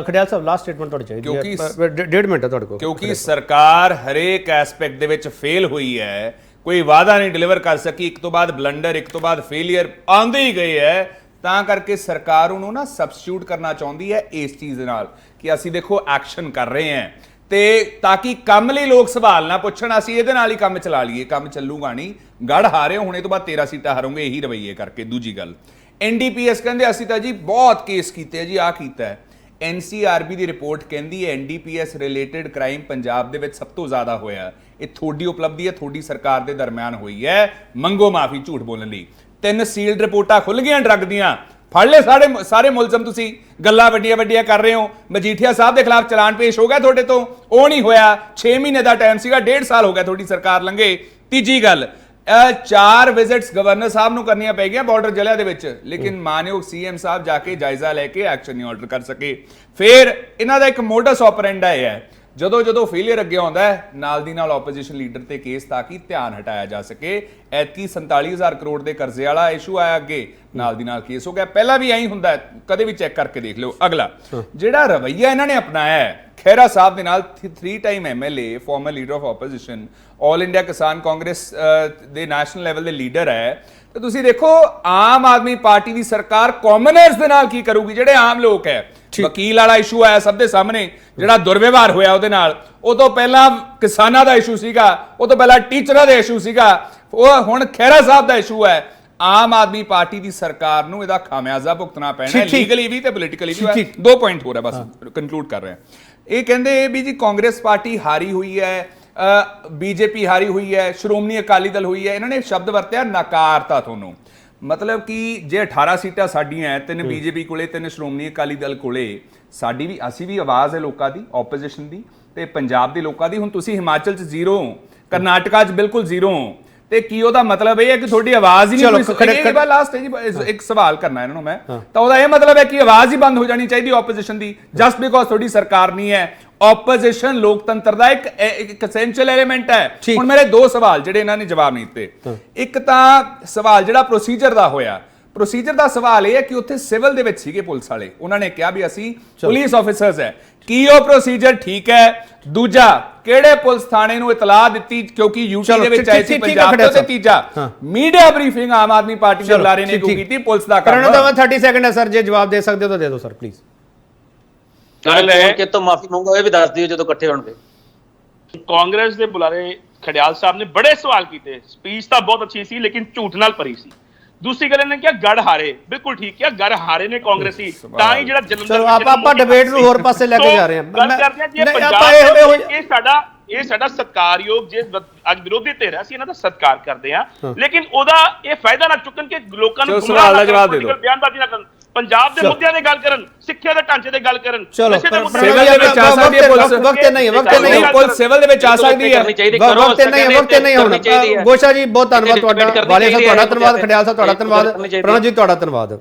Speaker 1: ਖੜਿਆਲ ਸਾਹਿਬ ਲਾਸਟ ਸਟੇਟਮੈਂਟ ਤੁਹਾਡੀ ਚਾਹੀਦੀ ਹੈ, 1.5 ਮਿੰਟ ਹੈ ਤੁਹਾਡੇ ਕੋਲ।
Speaker 9: ਕਿਉਂਕਿ ਸਰਕਾਰ ਹਰੇਕ ਐਸਪੈਕਟ ਦੇ ਵਿੱਚ ਫੇਲ ਹੋਈ ਹੈ, ਕੋਈ ਵਾਅਦਾ ਨਹੀਂ ਡਿਲੀਵਰ ਕਰ ਸਕੀ, ਇੱਕ ਤੋਂ ਬਾਅਦ ਬਲੰਡਰ, ਇੱਕ ਤੋਂ ਬਾਅਦ ਫੇਲੀਅਰ ਆਉਂਦੇ ਹੀ ਗਏ ਹੈ। ਤਾਂ ਕਰਕੇ ਸਰਕਾਰ ਉਹਨੂੰ ਨਾ ਸਬਸਟੀਟਿਊਟ ਕਰਨਾ ਚਾਹੁੰਦੀ ਹੈ ਇਸ ਚੀਜ਼ ਦੇ ਨਾਲ ਕਿ ਅਸੀਂ ਦੇਖੋ ਐਕਸ਼ਨ ਕਰ ਰਹੇ ਹਾਂ, ਤੇ ਤਾਂ ਕਿ ਕੰਮ ਲਈ ਲੋਕ ਸਵਾਲ ਨਾ ਪੁੱਛਣ, ਅਸੀਂ ਇਹਦੇ ਨਾਲ ਹੀ ਕੰਮ ਚਲਾ ਲਈਏ। ਕੰਮ ਚੱਲੂਗਾ ਨਹੀਂ, ਗੜ ਹਾਰੇ ਹੋ, ਹੁਣੇ ਤੋਂ ਬਾਅਦ 13 ਸੀਟਾਂ ਹਾਰੋਗੇ, ਇਹੀ ਰਵੱਈਏ ਕਰਕੇ। ਦੂਜੀ ਗੱਲ, ਐਨਡੀਪੀਐਸ ਕਹਿੰਦੇ ਅਸੀਂ ਤਾਂ ਜੀ ਬਹੁਤ ਕੇਸ ਕੀਤੇ ਜੀ, ਆਹ ਕੀਤਾ ਹੈ। ਐਨਸੀਆਰਬੀ ਦੀ ਰਿਪੋਰਟ ਕਹਿੰਦੀ ਹੈ ਐਨਡੀਪੀਐਸ ਰਿਲੇਟਡ ਕ੍ਰਾਈਮ ਪੰਜਾਬ ਦੇ ਵਿੱਚ ਸਭ ਤੋਂ ਜ਼ਿਆਦਾ ਹੋਇਆ। ਇਹ ਤੁਹਾਡੀ ਉਪਲਬਧੀ ਹੈ, ਤੁਹਾਡੀ ਸਰਕਾਰ ਦੇ ਦਰਮਿਆਨ ਹੋਈ ਹੈ। ਮੰਗੋ ਮਾਫੀ ਝੂਠ ਬੋਲਣ ਲਈ। 3 ਸੀਲਡ ਰਿਪੋਰਟਾਂ ਖੁੱਲ ਗਈਆਂ ਡਰੱਗ ਦੀਆਂ, ਫੜ ਲਏ ਸਾਰੇ ਮੁਲਜ਼ਮ। ਤੁਸੀਂ ਗੱਲਾਂ ਵੱਡੀਆਂ ਕਰ ਰਹੇ ਹੋ। ਮਜੀਠੀਆ ਸਾਹਿਬ ਦੇ ਖਿਲਾਫ ਚਲਾਨ ਪੇਸ਼ ਹੋ ਗਿਆ ਤੁਹਾਡੇ ਤੋਂ, ਉਹ ਨਹੀਂ ਹੋਇਆ। 6 ਮਹੀਨੇ ਦਾ ਟਾਈਮ ਸੀਗਾ, 1.5 ਸਾਲ ਹੋ ਗਿਆ ਤੁਹਾਡੀ ਸਰਕਾਰ ਲੰਘੇ। ਤੀਜੀ ਗੱਲ, 4 ਵਿਜ਼ਿਟਸ ਗਵਰਨਰ ਸਾਹਿਬ ਨੂੰ ਕਰਨੀਆਂ ਪੈ ਗਈਆਂ ਬਾਰਡਰ ਜ਼ਿਲ੍ਹਿਆਂ ਦੇ ਵਿੱਚ, ਲੇਕਿਨ ਮਾਨਯੋਗ ਸੀਐਮ ਸਾਹਿਬ ਜਾ ਕੇ ਜਾਇਜ਼ਾ ਲੈ ਕੇ ਐਕਸ਼ਨ ਨਹੀਂ ਆਰਡਰ ਕਰ ਸਕੇ। ਫਿਰ ਇਹਨਾਂ ਦਾ ਇੱਕ ਮੋਡਸ ਆਪਰੈਂਡਾ ਇਹ ਹੈ, ਜਦੋਂ ਫੇਲੀਅਰ ਅੱਗੇ ਆਉਂਦਾ ਹੈ ਨਾਲ ਦੀ ਨਾਲ ਆਪੋਜੀਸ਼ਨ ਲੀਡਰ ਤੇ ਕੇਸ ਤਾਂ ਕਿ ਧਿਆਨ ਹਟਾਇਆ ਜਾ ਸਕੇ। ਐਤਕੀ 47,000 ਕਰੋੜ ਦੇ ਕਰਜ਼ੇ ਵਾਲਾ ਇਸ਼ੂ ਆਇਆ ਅੱਗੇ, ਨਾਲ ਦੀ ਨਾਲ ਕੇਸ ਹੋ ਗਿਆ। ਪਹਿਲਾਂ ਵੀ ਐਂ ਹੀ ਹੁੰਦਾ, ਕਦੇ ਵੀ ਚੈੱਕ ਕਰਕੇ ਦੇਖ ਲਿਓ। ਅਗਲਾ ਜਿਹੜਾ ਰਵੱਈਆ ਇਹਨਾਂ ਨੇ ਅਪਣਾਇਆ ਹੈ ਖਹਿਰਾ ਸਾਹਿਬ ਦੇ ਨਾਲ, 3 time MLA, farmer leader of opposition, all India ਕਿਸਾਨ ਕਾਂਗਰਸ ਦੇ ਨੈਸ਼ਨਲ ਲੈਵਲ ਦੇ ਲੀਡਰ ਹੈ, ਤੇ ਤੁਸੀਂ ਦੇਖੋ ਆਮ ਆਦਮੀ ਪਾਰਟੀ ਦੀ ਸਰਕਾਰ ਕਾਮਨਰਸ ਦੇ ਨਾਲ ਕੀ ਕਰੂਗੀ, ਜਿਹੜੇ ਆਮ ਲੋਕ ਹੈ। ਵਕੀਲ ਵਾਲਾ ਇਸ਼ੂ ਆਇਆ ਸਭ ਦੇ ਸਾਹਮਣੇ, ਜਿਹੜਾ ਦੁਰਵਿਵਹਾਰ ਹੋਇਆ ਉਹਦੇ ਨਾਲ। ਉਹ ਤੋਂ ਪਹਿਲਾਂ ਕਿਸਾਨਾਂ ਦਾ ਇਸ਼ੂ ਸੀਗਾ, ਉਹ ਤੋਂ ਪਹਿਲਾਂ ਟੀਚਰਾਂ ਦਾ ਇਸ਼ੂ ਸੀਗਾ, ਉਹ ਹੁਣ ਖਹਿਰਾ ਸਾਹਿਬ ਦਾ ਇਸ਼ੂ ਹੈ। ਆਮ ਆਦਮੀ ਪਾਰਟੀ ਦੀ ਸਰਕਾਰ ਨੂੰ ਇਹਦਾ ਖਾਮਿਆਜ਼ਾ ਭੁਗਤਣਾ ਪੈਣਾ ਹੈ, ਲੀਗਲੀ ਵੀ ਤੇ ਪੋਲੀਟੀਕਲੀ ਵੀ। 2 ਪੁਆਇੰਟ ਹੋ ਰਿਹਾ, ਬਸ ਕੰਕਲੂਡ ਕਰ ਰਹੇ ਹਾਂ। ਇਹ ਕਹਿੰਦੇ ਵੀ ਜੀ ਕਾਂਗਰਸ ਪਾਰਟੀ ਹਾਰੀ ਹੋਈ ਹੈ, ਬੀਜੇਪੀ ਹਾਰੀ ਹੋਈ ਹੈ, ਸ਼੍ਰੋਮਣੀ ਅਕਾਲੀ ਦਲ ਹੋਈ ਹੈ। ਇਹਨਾਂ ਨੇ ਸ਼ਬਦ ਵਰਤਿਆ ਨਕਾਰਤਾ ਤੁਹਾਨੂੰ, ਮਤਲਬ ਕਿ ਜੇ 18 ਸੀਟਾਂ ਸਾਡੀਆਂ, 3 ਬੀਜੇਪੀ ਕੋਲੇ, 3 ਸ਼੍ਰੋਮਣੀ ਅਕਾਲੀ ਦਲ ਕੋਲੇ, ਸਾਡੀ ਵੀ, ਅਸੀਂ ਵੀ ਆਵਾਜ਼ ਹੈ ਲੋਕਾਂ ਦੀ, ਆਪੋਜੀਸ਼ਨ ਦੀ ਤੇ ਪੰਜਾਬ ਦੇ ਲੋਕਾਂ ਦੀ। ਹੁਣ ਤੁਸੀਂ ਹਿਮਾਚਲ 'ਚ 0 ਹੋ, ਕਰਨਾਟਕਾ 'ਚ ਬਿਲਕੁਲ 0 ਹੋ, ਤੇ ਕੀ ਉਹਦਾ ਮਤਲਬ ਇਹ ਹੈ ਕਿ ਤੁਹਾਡੀ ਆਵਾਜ਼ ਹੀ ਨਹੀਂ ਕੋਈ। ਲਾਸਟ ਹੈ ਜੀ, ਇੱਕ ਸਵਾਲ ਕਰਨਾ ਇਹਨਾਂ ਨੂੰ ਮੈਂ, ਤਾਂ ਉਹਦਾ ਇਹ ਮਤਲਬ ਹੈ ਕਿ ਆਵਾਜ਼ ਹੀ ਬੰਦ ਹੋ ਜਾਣੀ ਚਾਹੀਦੀ ਆਪੋਜੀਸ਼ਨ ਦੀ, ਜਸਟ ਬਿਕੋਜ਼ ਤੁਹਾਡੀ ਸਰਕਾਰ ਨਹੀਂ ਹੈ। ਆਪੋਜੀਸ਼ਨ ਲੋਕਤੰਤਰ ਦਾ ਇੱਕ ਐਸੈਂਸ਼ੀਅਲ ਐਲੀਮੈਂਟ ਹੈ। ਹੁਣ ਮੇਰੇ 2 ਸਵਾਲ ਜਿਹੜੇ ਇਹਨਾਂ ਨੇ ਜਵਾਬ ਨਹੀਂ ਦਿੱਤੇ। ਇੱਕ ਤਾਂ ਸਵਾਲ ਜਿਹੜਾ ਪ੍ਰੋਸੀਜਰ ਦਾ ਹੋਇਆ, ਪ੍ਰੋਸੀਜਰ ਦਾ ਸਵਾਲ ਇਹ ਹੈ ਕਿ ਉੱਥੇ ਸਿਵਲ ਦੇ ਵਿੱਚ ਸੀਗੇ ਪੁਲਿਸ ਵਾਲੇ, ਉਹਨਾਂ ਨੇ ਕਿਹਾ ਵੀ ਅਸੀਂ ਪੁਲਿਸ ਆਫੀਸਰਸ ਹੈ, ਕੀ ਉਹ ਪ੍ਰੋਸੀਜਰ ਠੀਕ ਹੈ? ਦੂਜਾ, ਕਿਹੜੇ ਪੁਲਿਸ ਥਾਣੇ ਨੂੰ ਇਤਲਾਹ ਦਿੱਤੀ ਕਿਉਂਕਿ ਯੂਟੀ ਦੇ ਵਿੱਚ ਆਏ ਸੀ ਪੰਜਾਬ ਤੋਂ? ਤੇ ਤੀਜਾ, media briefing Aam Aadmi party ਦੇ ਬੁਲਾਰੇ ਨੇ ਕਿਉਂ ਕੀਤੀ? ਪੁਲਿਸ ਦਾ ਕੰਮ ਹੈ।
Speaker 1: 30 ਸੈਕਿੰਡ ਹੈ ਸਰ, ਜੇ ਜਵਾਬ ਦੇ ਸਕਦੇ ਹੋ ਤਾਂ ਦੇ ਦਿਓ ਸਰ ਪਲੀਜ਼।
Speaker 10: ਕਿ ਤੋਂ ਮਾਫੀ ਮੰਗੋ, ਇਹ ਵੀ ਦੱਸ ਦਿਓ ਜਦੋਂ ਇਕੱਠੇ ਹੋਣਗੇ।
Speaker 8: ਕਾਂਗਰਸ ਦੇ ਬੁਲਾਰੇ ਖੜਿਆਲ ਸਾਹਿਬ ਨੇ ਬੜੇ ਸਵਾਲ ਕੀਤੇ। ਸਪੀਚ ਤਾਂ ਬਹੁਤ ਅੱਛੀ ਸੀ ਲੇਕਿਨ ਝੂਠ ਨਾਲ ਭਰੀ ਸੀ। ਦੂਸਰੀ ਗੱਲ ਇਹਨੇ ਕਿਹਾ ਗੜ ਹਾਰੇ, ਬਿਲਕੁਲ ਠੀਕ ਕਿਹਾ, ਗੜ ਹਾਰੇ ਨੇ ਕਾਂਗਰਸੀ, ਤਾਂ ਹੀ ਜਿਹੜਾ ਜਲੰਧਰ।
Speaker 1: ਚਲੋ ਆਪਾਂ ਡਿਬੇਟ ਨੂੰ ਹੋਰ ਪਾਸੇ ਲੈ ਕੇ ਜਾ ਰਹੇ ਹਾਂ।
Speaker 8: ਗੱਲ ਕਰਦੇ ਹਾਂ ਜੀ ਪੰਜਾਬ, ਇਹ ਸਾਡਾ ਸਤਿਕਾਰਯੋਗ, ਜੇ ਅੱਜ ਵਿਰੋਧੀ ਧਿਰ ਹੈ, ਅਸੀਂ ਇਹਨਾਂ ਦਾ ਸਤਿਕਾਰ ਕਰਦੇ ਹਾਂ, ਲੇਕਿਨ ਉਹਦਾ ਇਹ ਫਾਇਦਾ ਨਾ ਚੁੱਕਣ ਕਿ ਲੋਕਾਂ ਨੂੰ ਗੁੰਮਰਾਹ ਨਾ ਕਰਨ, ਬਿਆਨਬਾਜ਼ੀ ਨਾ ਕਰਨ, ਪੰਜਾਬ ਦੇ ਮੁੱਦਿਆਂ ਤੇ ਗੱਲ ਕਰਨ, ਸਿੱਖਿਆ ਦੇ ਢਾਂਚੇ ਤੇ ਗੱਲ ਕਰਨ।
Speaker 1: ਚਲੋ
Speaker 9: ਸਿਵਲ ਦੇ ਵਿੱਚ ਆ ਸਕਦੀ ਹੈ ਪੁਲਿਸ,
Speaker 1: ਵਕਤ ਨਹੀਂ
Speaker 9: ਪੁਲਿਸ ਸਿਵਲ ਦੇ ਵਿੱਚ ਆ ਸਕਦੀ ਹੈ,
Speaker 1: ਵਕਤ ਨਹੀਂ ਹੁਣ। ਗੋਸ਼ਾ ਜੀ ਬਹੁਤ ਧੰਨਵਾਦ ਤੁਹਾਡਾ, ਵਾਲੇ ਸਾਹਿਬ ਤੁਹਾਡਾ ਧੰਨਵਾਦ, ਖੜਿਆਲ ਸਾਹਿਬ ਤੁਹਾਡਾ ਧੰਨਵਾਦ, ਪ੍ਰਣਵ ਜੀ ਤੁਹਾਡਾ ਧੰਨਵਾਦ।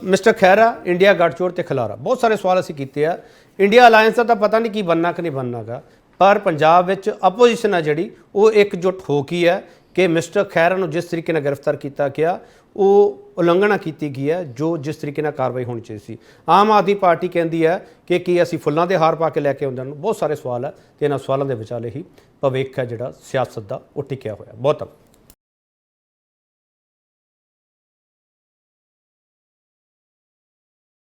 Speaker 1: ਮਿਸਟਰ ਖਹਿਰਾ, ਇੰਡੀਆ ਗੱਠਜੋੜ ਤੇ ਖਿਲਾਰਾ, ਬਹੁਤ ਸਾਰੇ ਸਵਾਲ ਅਸੀਂ ਕੀਤੇ ਆ। ਇੰਡੀਆ ਅਲਾਇੰਸ ਦਾ ਤਾਂ ਪਤਾ ਨਹੀਂ ਕੀ ਬਣਨਾ ਕਿ ਨਹੀਂ ਬਣਨਾਗਾ, ਪਰ ਪੰਜਾਬ ਵਿੱਚ ਆਪੋਜੀਸ਼ਨ ਆ ਜਿਹੜੀ ਉਹ ਇਕਜੁੱਟ ਹੋ ਗਈ ਹੈ ਕਿ ਮਿਸਟਰ ਖਹਿਰਾ ਨੂੰ ਜਿਸ ਤਰੀਕੇ ਨਾਲ ਗ੍ਰਿਫਤਾਰ ਕੀਤਾ ਗਿਆ ਉਹ ਉਲੰਘਣਾ ਕੀਤੀ ਗਈ ਹੈ ਜੋ ਜਿਸ ਤਰੀਕੇ ਨਾਲ ਕਾਰਵਾਈ ਹੋਣੀ ਚਾਹੀਦੀ ਸੀ। ਆਮ ਆਦਮੀ ਪਾਰਟੀ ਕਹਿੰਦੀ ਹੈ ਕਿ ਕੀ ਅਸੀਂ ਫੁੱਲਾਂ ਦੇ ਹਾਰ ਪਾ ਕੇ ਲੈ ਕੇ ਆਉਂਦੇ ਹਨ। ਬਹੁਤ ਸਾਰੇ ਸਵਾਲ ਹੈ ਤੇ ਇਹਨਾਂ ਸਵਾਲਾਂ ਦੇ ਵਿਚਾਲੇ ਹੀ ਭਵਿੱਖ ਹੈ ਜਿਹੜਾ ਸਿਆਸਤ ਦਾ ਉਹ ਟਿਕਿਆ ਹੋਇਆ। ਬਹੁਤ